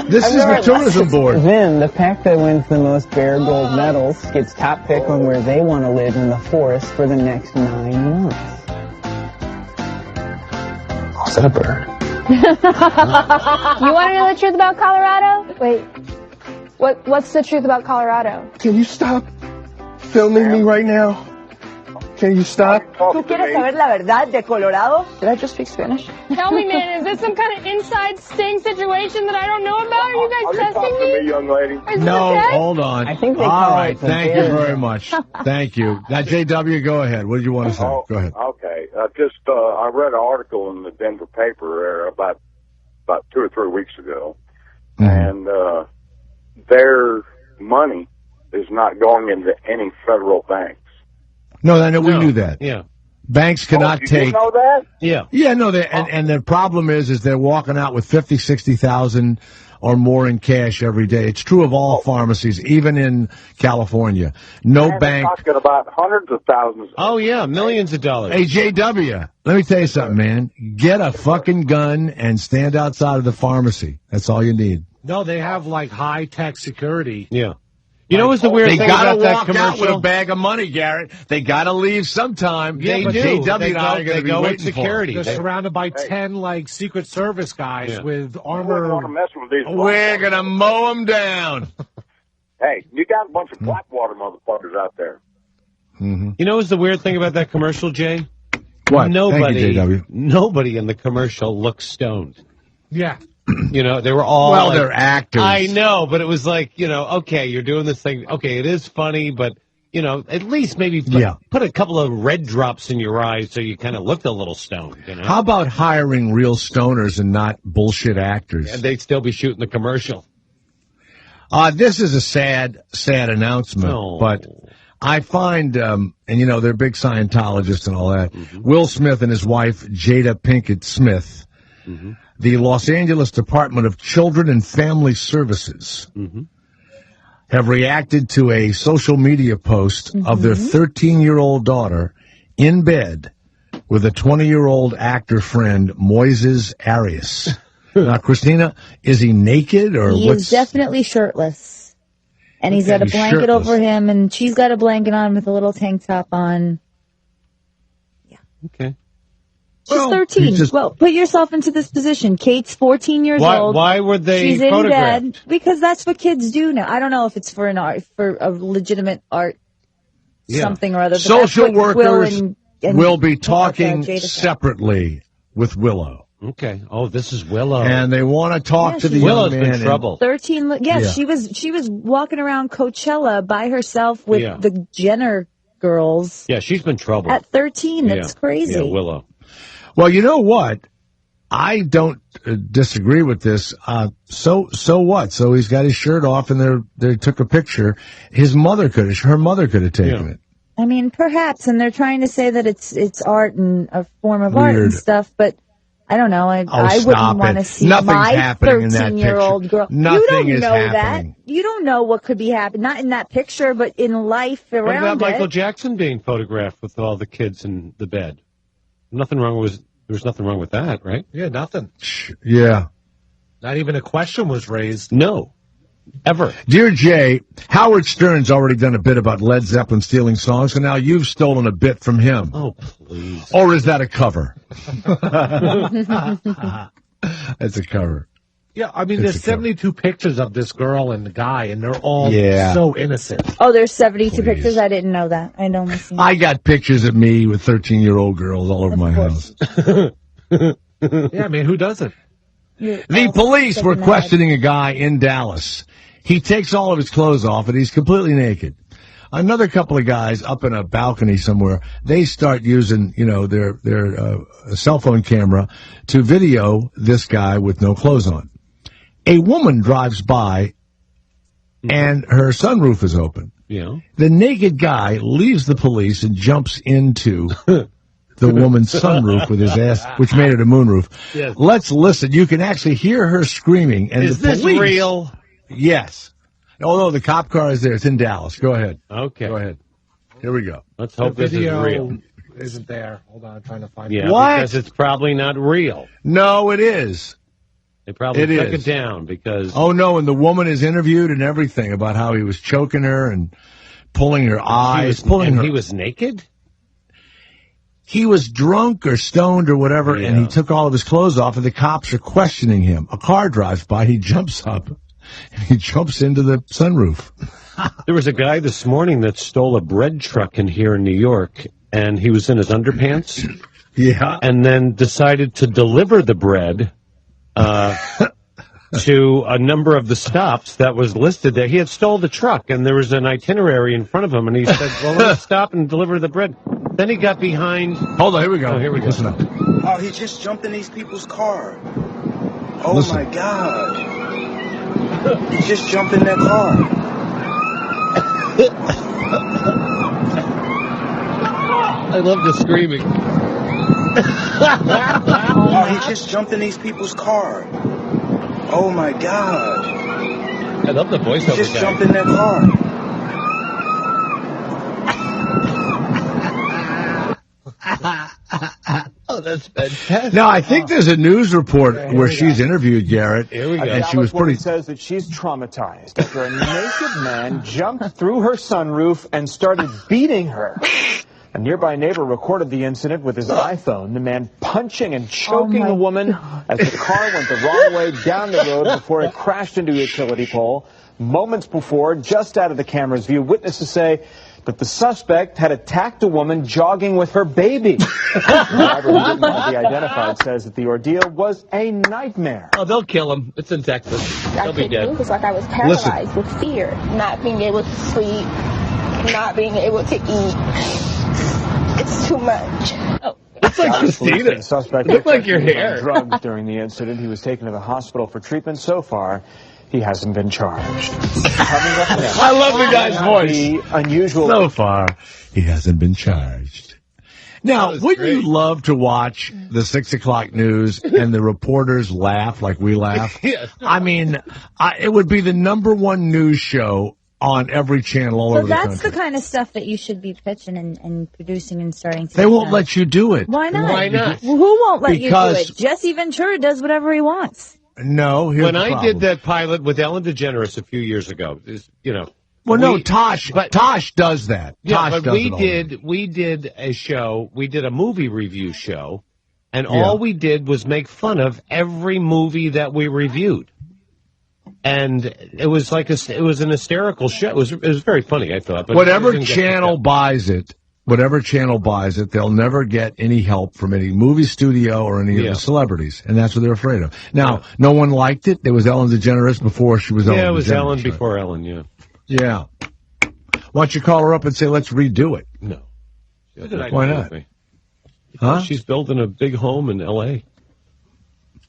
This is the tourism board. Then the pack that wins the most bear gold medals gets top pick on where they want to live in the forest for the next 9 months. Oh, is that a bird? You want to know the truth about Colorado? Wait. What's the truth about Colorado? Can you stop filming me right now? Can you stop? ¿Tú quieres saber la verdad de Colorado? Did I just speak Spanish? Tell me, man, is this some kind of inside sting situation that I don't know about? Are you guys testing me? Young lady? No, hold on. I think they All call right, it the thank bear. you very much. Thank you. Now, JW, go ahead. What did you want to say? Go ahead. Okay. I read an article in the Denver paper about 2 or 3 weeks ago, and their money is not going into any federal banks. No, we knew that. Yeah. Banks cannot you take. didn't know that? Yeah. Yeah, no, and the problem is they're walking out with 50, 60,000 or more in cash every day. It's true of all pharmacies, even in California. No bank. They're talking about hundreds of thousands. Oh, yeah, millions of dollars. Hey, JW, let me tell you something, man. Get a fucking gun and stand outside of the pharmacy. That's all you need. No, they have like high-tech security. Yeah. You know what's the weird they thing gotta about that walk commercial? out with a bag of money, Garrett. They gotta leave sometime. They but do. JW They and I are go going to be with waiting security. They're surrounded by 10 like Secret Service guys with I wouldn't want armor. to mess with these. We're going to mow them down. Hey, you got a bunch of Blackwater motherfuckers out there. You know what's the weird thing about that commercial, Jay? What? Nobody, Thank you, JW. nobody in the commercial looks stoned. Yeah. You know, they were all. Well, like, they're actors. I know, but it was like, okay, you're doing this thing. Okay, it is funny, but, at least maybe put a couple of red drops in your eyes so you kind of looked a little stoned. How about hiring real stoners and not bullshit actors? And they'd still be shooting the commercial. This is a sad announcement, but I find, and they're big Scientologists and all that. Will Smith and his wife, Jada Pinkett Smith, the Los Angeles Department of Children and Family Services, have reacted to a social media post of their 13-year-old daughter in bed with a 20-year-old actor friend, Moises Arias. Now, Christina, is he naked or He what's... is definitely shirtless. And he's got a He's blanket shirtless. over him, and she's got a blanket on with a little tank top on. Okay. She's 13. Well, put yourself into this position. Kate's 14 years old. Why were they She's in photographed? bed because that's what kids do now. I don't know if it's for a legitimate art something or other. But Social that's what workers Will and will be talking Jada said. separately with Willow. Okay. Oh, this is Willow. And they want to talk to the Willow's young man. in trouble. 13. Yes, she was walking around Coachella by herself with the Jenner girls. Yeah, she's been trouble. At 13. That's crazy. Yeah, Willow. Well, you know what? I don't disagree with this. So what? So he's got his shirt off, and they took a picture. Her mother could have taken it. I mean, perhaps, and they're trying to say that it's art and a form of art and stuff, but I don't know. I wouldn't want to see Nothing's my happening in that 13-year-old girl. Nothing you don't is know happening. that. You don't know what could be happening. Not in that picture, but in life around What about it. Michael Jackson being photographed with all the kids in the bed? There was nothing wrong with that, right? Yeah, nothing. Yeah. Not even a question was raised. No. Ever. Dear Jay, Howard Stern's already done a bit about Led Zeppelin stealing songs, and now you've stolen a bit from him. Oh, please. Or is that a cover? It's a cover. Yeah, I mean, there's 72 pictures of this girl and the guy, and they're all so innocent. Oh, there's 72 pictures? I didn't know that. I'd only seen I got pictures of me with 13-year-old girls all over my house. Yeah, I mean, who doesn't? The police were questioning a guy in Dallas. He takes all of his clothes off, and he's completely naked. Another couple of guys up in a balcony somewhere, they start using, their cell phone camera to video this guy with no clothes on. A woman drives by, and her sunroof is open. Yeah. The naked guy leaves the police and jumps into the woman's sunroof with his ass, which made it a moonroof. Yes. Let's listen. You can actually hear her screaming. And Is the this police, real? Yes. Oh, no, the cop car is there. It's in Dallas. Go ahead. Okay. Go ahead. Here we go. Let's hope this is real. Isn't there? Hold on, I'm trying to find Yeah, it. What? because it's probably not real. No, it is. They probably It took is. it down because... Oh, no, and the woman is interviewed and everything about how he was choking her and pulling her eyes. He was naked? He was drunk or stoned or whatever, and he took all of his clothes off, and the cops are questioning him. A car drives by, he jumps up, and he jumps into the sunroof. There was a guy this morning that stole a bread truck in here in New York, and he was in his underpants. Yeah. And then decided to deliver the bread to a number of the stops that was listed there. He had stole the truck, and there was an itinerary in front of him, and he said, well, let me stop and deliver the bread. Then he got behind... Hold on, here we go. Oh, here we go. Listen up. Oh, he just jumped in these people's car. Oh, Listen. my God. He just jumped in that car. I love the screaming. Oh, he just jumped in these people's car. Oh, my God. I love the voiceover. He just guy. jumped in that car. Oh, that's fantastic. Now, I think there's a news report where she's interviewed, Garrett, and she was pretty... says that she's traumatized after a naked man jumped through her sunroof and started beating her. A nearby neighbor recorded the incident with his iPhone, the man punching and choking the woman as the car went the wrong way down the road before it crashed into a utility pole. Moments before, just out of the camera's view, witnesses say that the suspect had attacked a woman jogging with her baby. The driver, who didn't want to be identified, says that the ordeal was a nightmare. Oh, they'll kill him. It's in Texas. He'll be dead. It was like I was paralyzed with fear, not being able to sleep, not being able to eat. It's too much. Oh. It's like Christina. The suspect looked like your hair. Drugged during the incident. He was taken to the hospital for treatment. So far, he hasn't been charged. I love the guy's voice. Unusual. So far, he hasn't been charged. Now, wouldn't you love to watch the 6 o'clock news and the reporters laugh like we laugh? Yes. I mean, it would be the #1 news show on every channel all over the country. So that's the kind of stuff that you should be pitching and producing and starting to They won't let you do it. Why not? Why not? Who won't let Because- you do it? Jesse Ventura does whatever he wants. No, here's When the I problem. did that pilot with Ellen DeGeneres a few years ago, Well, no, Tosh does that. Yeah, Tosh but does we it all. did a show, we did a movie review show, and all we did was make fun of every movie that we reviewed. And it was like it was an hysterical show. It was very funny, I thought. But Whatever channel buys it, they'll never get any help from any movie studio or any of the celebrities, and that's what they're afraid of. Now, no one liked it. There was Ellen DeGeneres before she was Ellen DeGeneres. Yeah, it was Ellen before Ellen, yeah. Yeah. Why don't you call her up and say, let's redo it? No. Why not? Huh? She's building a big home in L.A.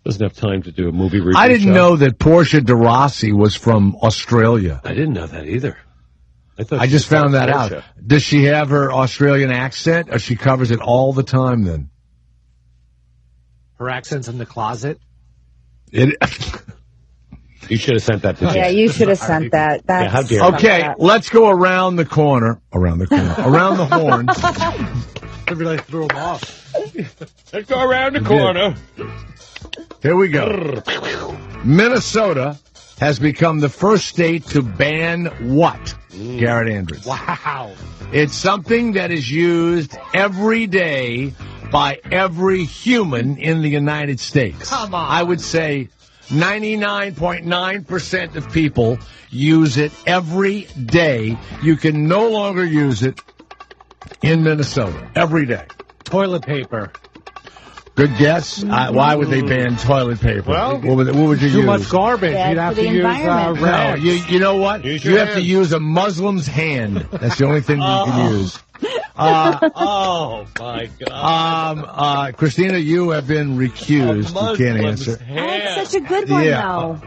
Doesn't have time to do a movie review I didn't show. know that Portia de Rossi was from Australia. I didn't know that either. I just found that out. Does she have her Australian accent, or she covers it all the time then? Her accent's in the closet. You should have sent that to Yeah, you should have sent that. That's how dare you. Okay, let's go around the corner. Around the horn. Everybody threw them off. Let's go around the corner. Here we go. Minnesota has become the first state to ban what? Garrett Andrews. Wow. It's something that is used every day by every human in the United States. Come on. I would say 99.9% of people use it every day. You can no longer use it in Minnesota every day. Toilet paper. Good guess. Why would they ban toilet paper? Well, what would you use? Too much garbage. Bad You'd have for to the use environment. No, rags. you know what? You have to use a Muslim's hand. That's the only thing you can use. Oh, my God. Christina, you have been recused. You can't answer. That's such a good one, though.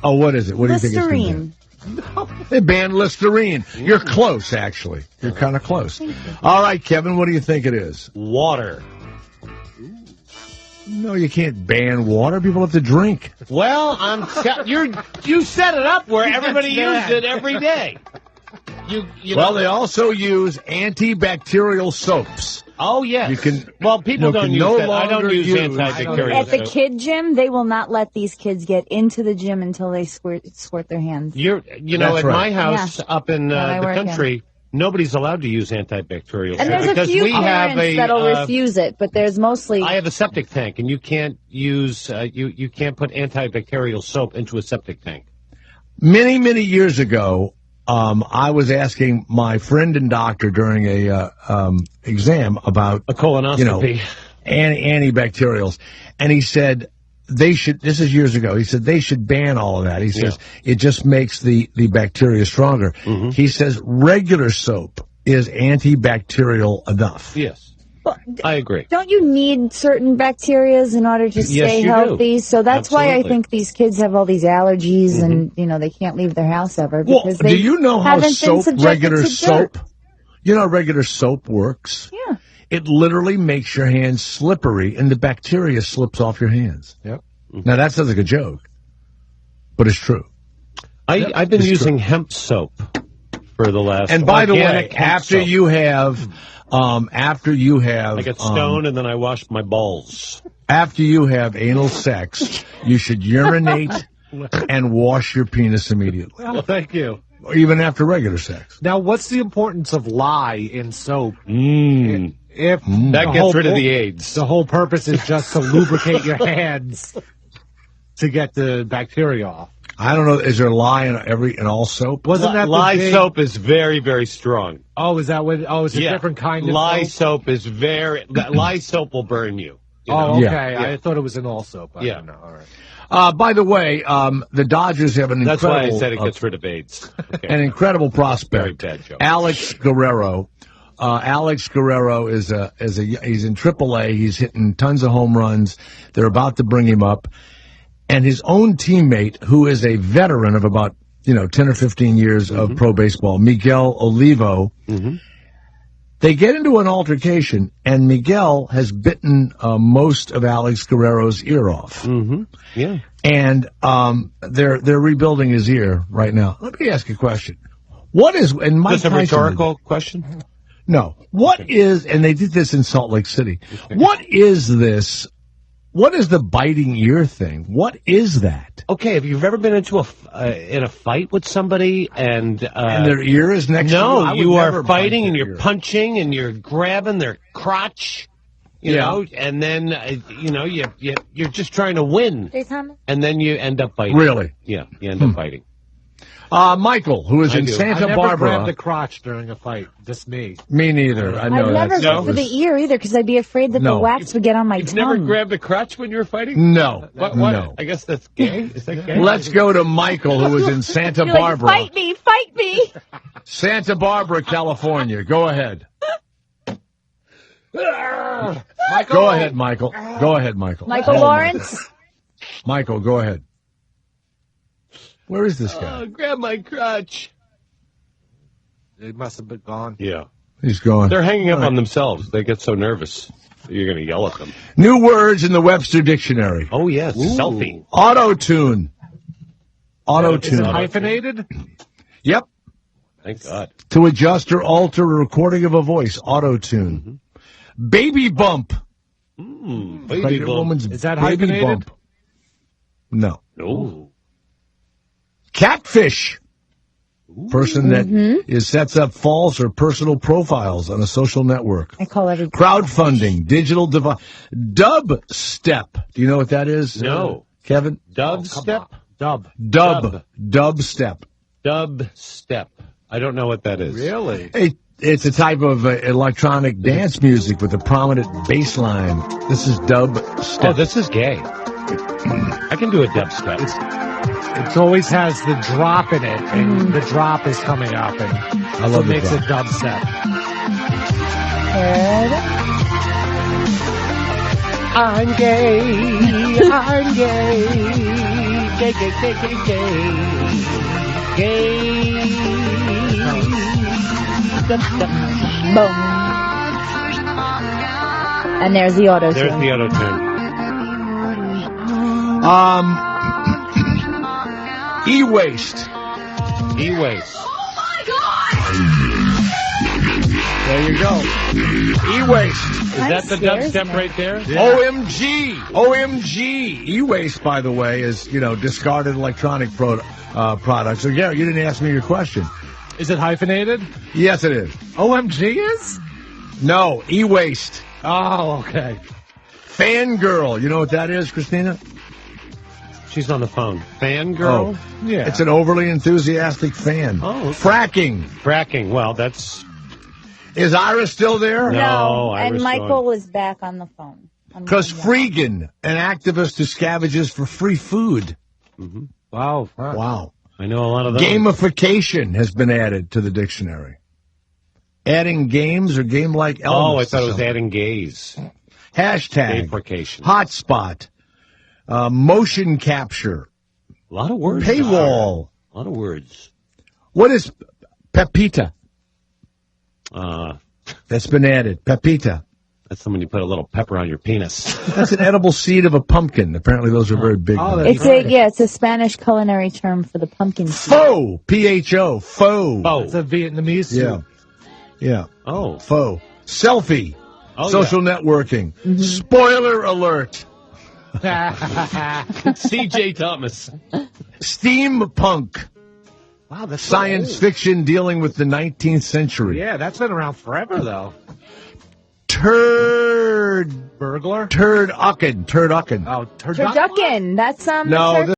What is it? What do you think it's Listerine. They banned Listerine. You're close, actually. You're kind of close. All right, Kevin, what do you think it is? Water. No, you can't ban water. People have to drink. Well, you set it up where everybody uses it every day. You Well, know. they also use antibacterial soaps. Oh, yes. You can. Well, people don't use no that. I don't use antibacterial At the soap. kid gym, they will not let these kids get into the gym until they squirt their hands. At my house up in the country, nobody's allowed to use antibacterial soap. And there's a few parents that'll refuse it, but there's mostly... I have a septic tank, and you can't use, you can't put antibacterial soap into a septic tank. Many, many years ago, I was asking my friend and doctor during a exam about a colonoscopy, antibacterials, and he said they should. This is years ago. He said they should ban all of that. He says it just makes the bacteria stronger. Mm-hmm. He says regular soap is antibacterial enough. Yes. Well, I agree. Don't you need certain bacterias in order to stay healthy? So that's why I think these kids have all these allergies and, they can't leave their house ever. Because do you know how regular soap? You know how regular soap works? Yeah. It literally makes your hands slippery and the bacteria slips off your hands. Yep. Now that sounds like a joke, but it's true. I've been using hemp soap for the last. And by the way, after you have, I get stoned and then I wash my balls. After you have anal sex, you should urinate and wash your penis immediately. Well, thank you. Or even after regular sex. Now, what's the importance of lye in soap? If that gets rid of the AIDS. The whole purpose is just to lubricate your hands to get the bacteria off. I don't know. Is there lye in all soap? Wasn't that lye soap is very, very strong. Oh, is that what? Oh, it's a different kind of lye soap? soap is very. Lye soap will burn you. Oh, okay. Yeah. I thought it was in all soap. I don't know. All right. By the way, the Dodgers have an incredible... That's why I said it gets rid of AIDS. Okay. An incredible prospect. Very bad joke. Alex Guerrero. Alex Guerrero he's in AAA. He's hitting tons of home runs. They're about to bring him up. And his own teammate, who is a veteran of about, 10 or 15 years of pro baseball, Miguel Olivo, they get into an altercation, and Miguel has bitten most of Alex Guerrero's ear off. Yeah. And they're rebuilding his ear right now. Let me ask you a question. What is... and Mike Just a rhetorical question? No. What is... and they did this in Salt Lake City. Okay. What is this... what is the biting ear thing? What is that? Okay, have you ever been into in a fight with somebody and their ear is next to you? No, you are fighting and you're punching and you're grabbing their crotch, you know, and then you're just trying to win, and then you end up biting. Really? Yeah, you end up biting. Michael, who is in Santa Barbara. I never grabbed a crotch during a fight. Just me. Me neither. I know I'd never go for the ear either because I'd be afraid that the wax would get on my tongue. Never grabbed a crotch when you were fighting? No. What? No. I guess that's gay. Is that gay? Let's go to Michael, who is in Santa Barbara. Fight me, fight me. Santa Barbara, California. Go ahead. Go ahead, Michael. Go ahead, Michael. Michael Lawrence? Michael, go ahead. Where is this guy? Grab my crotch. He must have been gone. Yeah. He's gone. They're hanging up on themselves. They get so nervous. You're going to yell at them. New words in the Webster Dictionary. Oh, yes. Selfie. Auto-tune. Auto-tune. Is it hyphenated? Yep. Thank God. To adjust or alter a recording of a voice. Auto-tune. Baby bump. Baby bump. Woman's is that baby hyphenated? Bump. No. No. Catfish. Person that sets up false or personal profiles on a social network. I call every crowdfunding, digital device, dubstep. Do you know what that is? No, Kevin. Dubstep. Dubstep. Dubstep. I don't know what that is. Really? It's a type of electronic dance music with a prominent bass line. This is dubstep. Oh, this is gay. I can do a dubstep. It always has the drop in it, and the drop is coming up, and I love it makes drop. it dubstep. I'm gay. I'm gay. Gay, gay, gay, gay, gay. Gay. Boom. And there's the auto-tune. There's the auto-tune. E-waste. E-waste. Oh my God! There you go. E-waste. Is that the dubstep right there? Yeah. OMG. OMG. E-waste, by the way, is, discarded electronic products. So, Gary, you didn't ask me your question. Is it hyphenated? Yes, it is. OMG is? No, e-waste. Oh, okay. Fangirl. You know what that is, Christina? She's on the phone. Fangirl? Oh, yeah. It's an overly enthusiastic fan. Oh, okay. Fracking. Well, that's... Is Ira still there? No, Ira's and Michael gone. is back on the phone. Because Freegan, an activist who scavenges for free food. Mm-hmm. Wow. Wow. I know a lot of those. Gamification has been added to the dictionary. Adding games or game-like elements. Oh, I thought it was adding gays. Hashtag. Gayfication. Hotspot. Motion capture. A lot of words. Paywall. A lot of words. What is Pepita? That's been added. Pepita. That's somebody you put a little pepper on your penis. That's an edible seed of a pumpkin. Apparently those are very big. It's a Spanish culinary term for the pumpkin seed. Pho. P-H-O. Pho. It's a Vietnamese. Yeah. Yeah. Oh. Pho. Selfie. Oh, social networking. Mm-hmm. Spoiler alert. C.J. Thomas. Steampunk. Wow, that's science so fiction dealing with the 19th century. Yeah, that's been around forever, though. Turd. Burglar? Turducken. Oh, Turducken. That's No,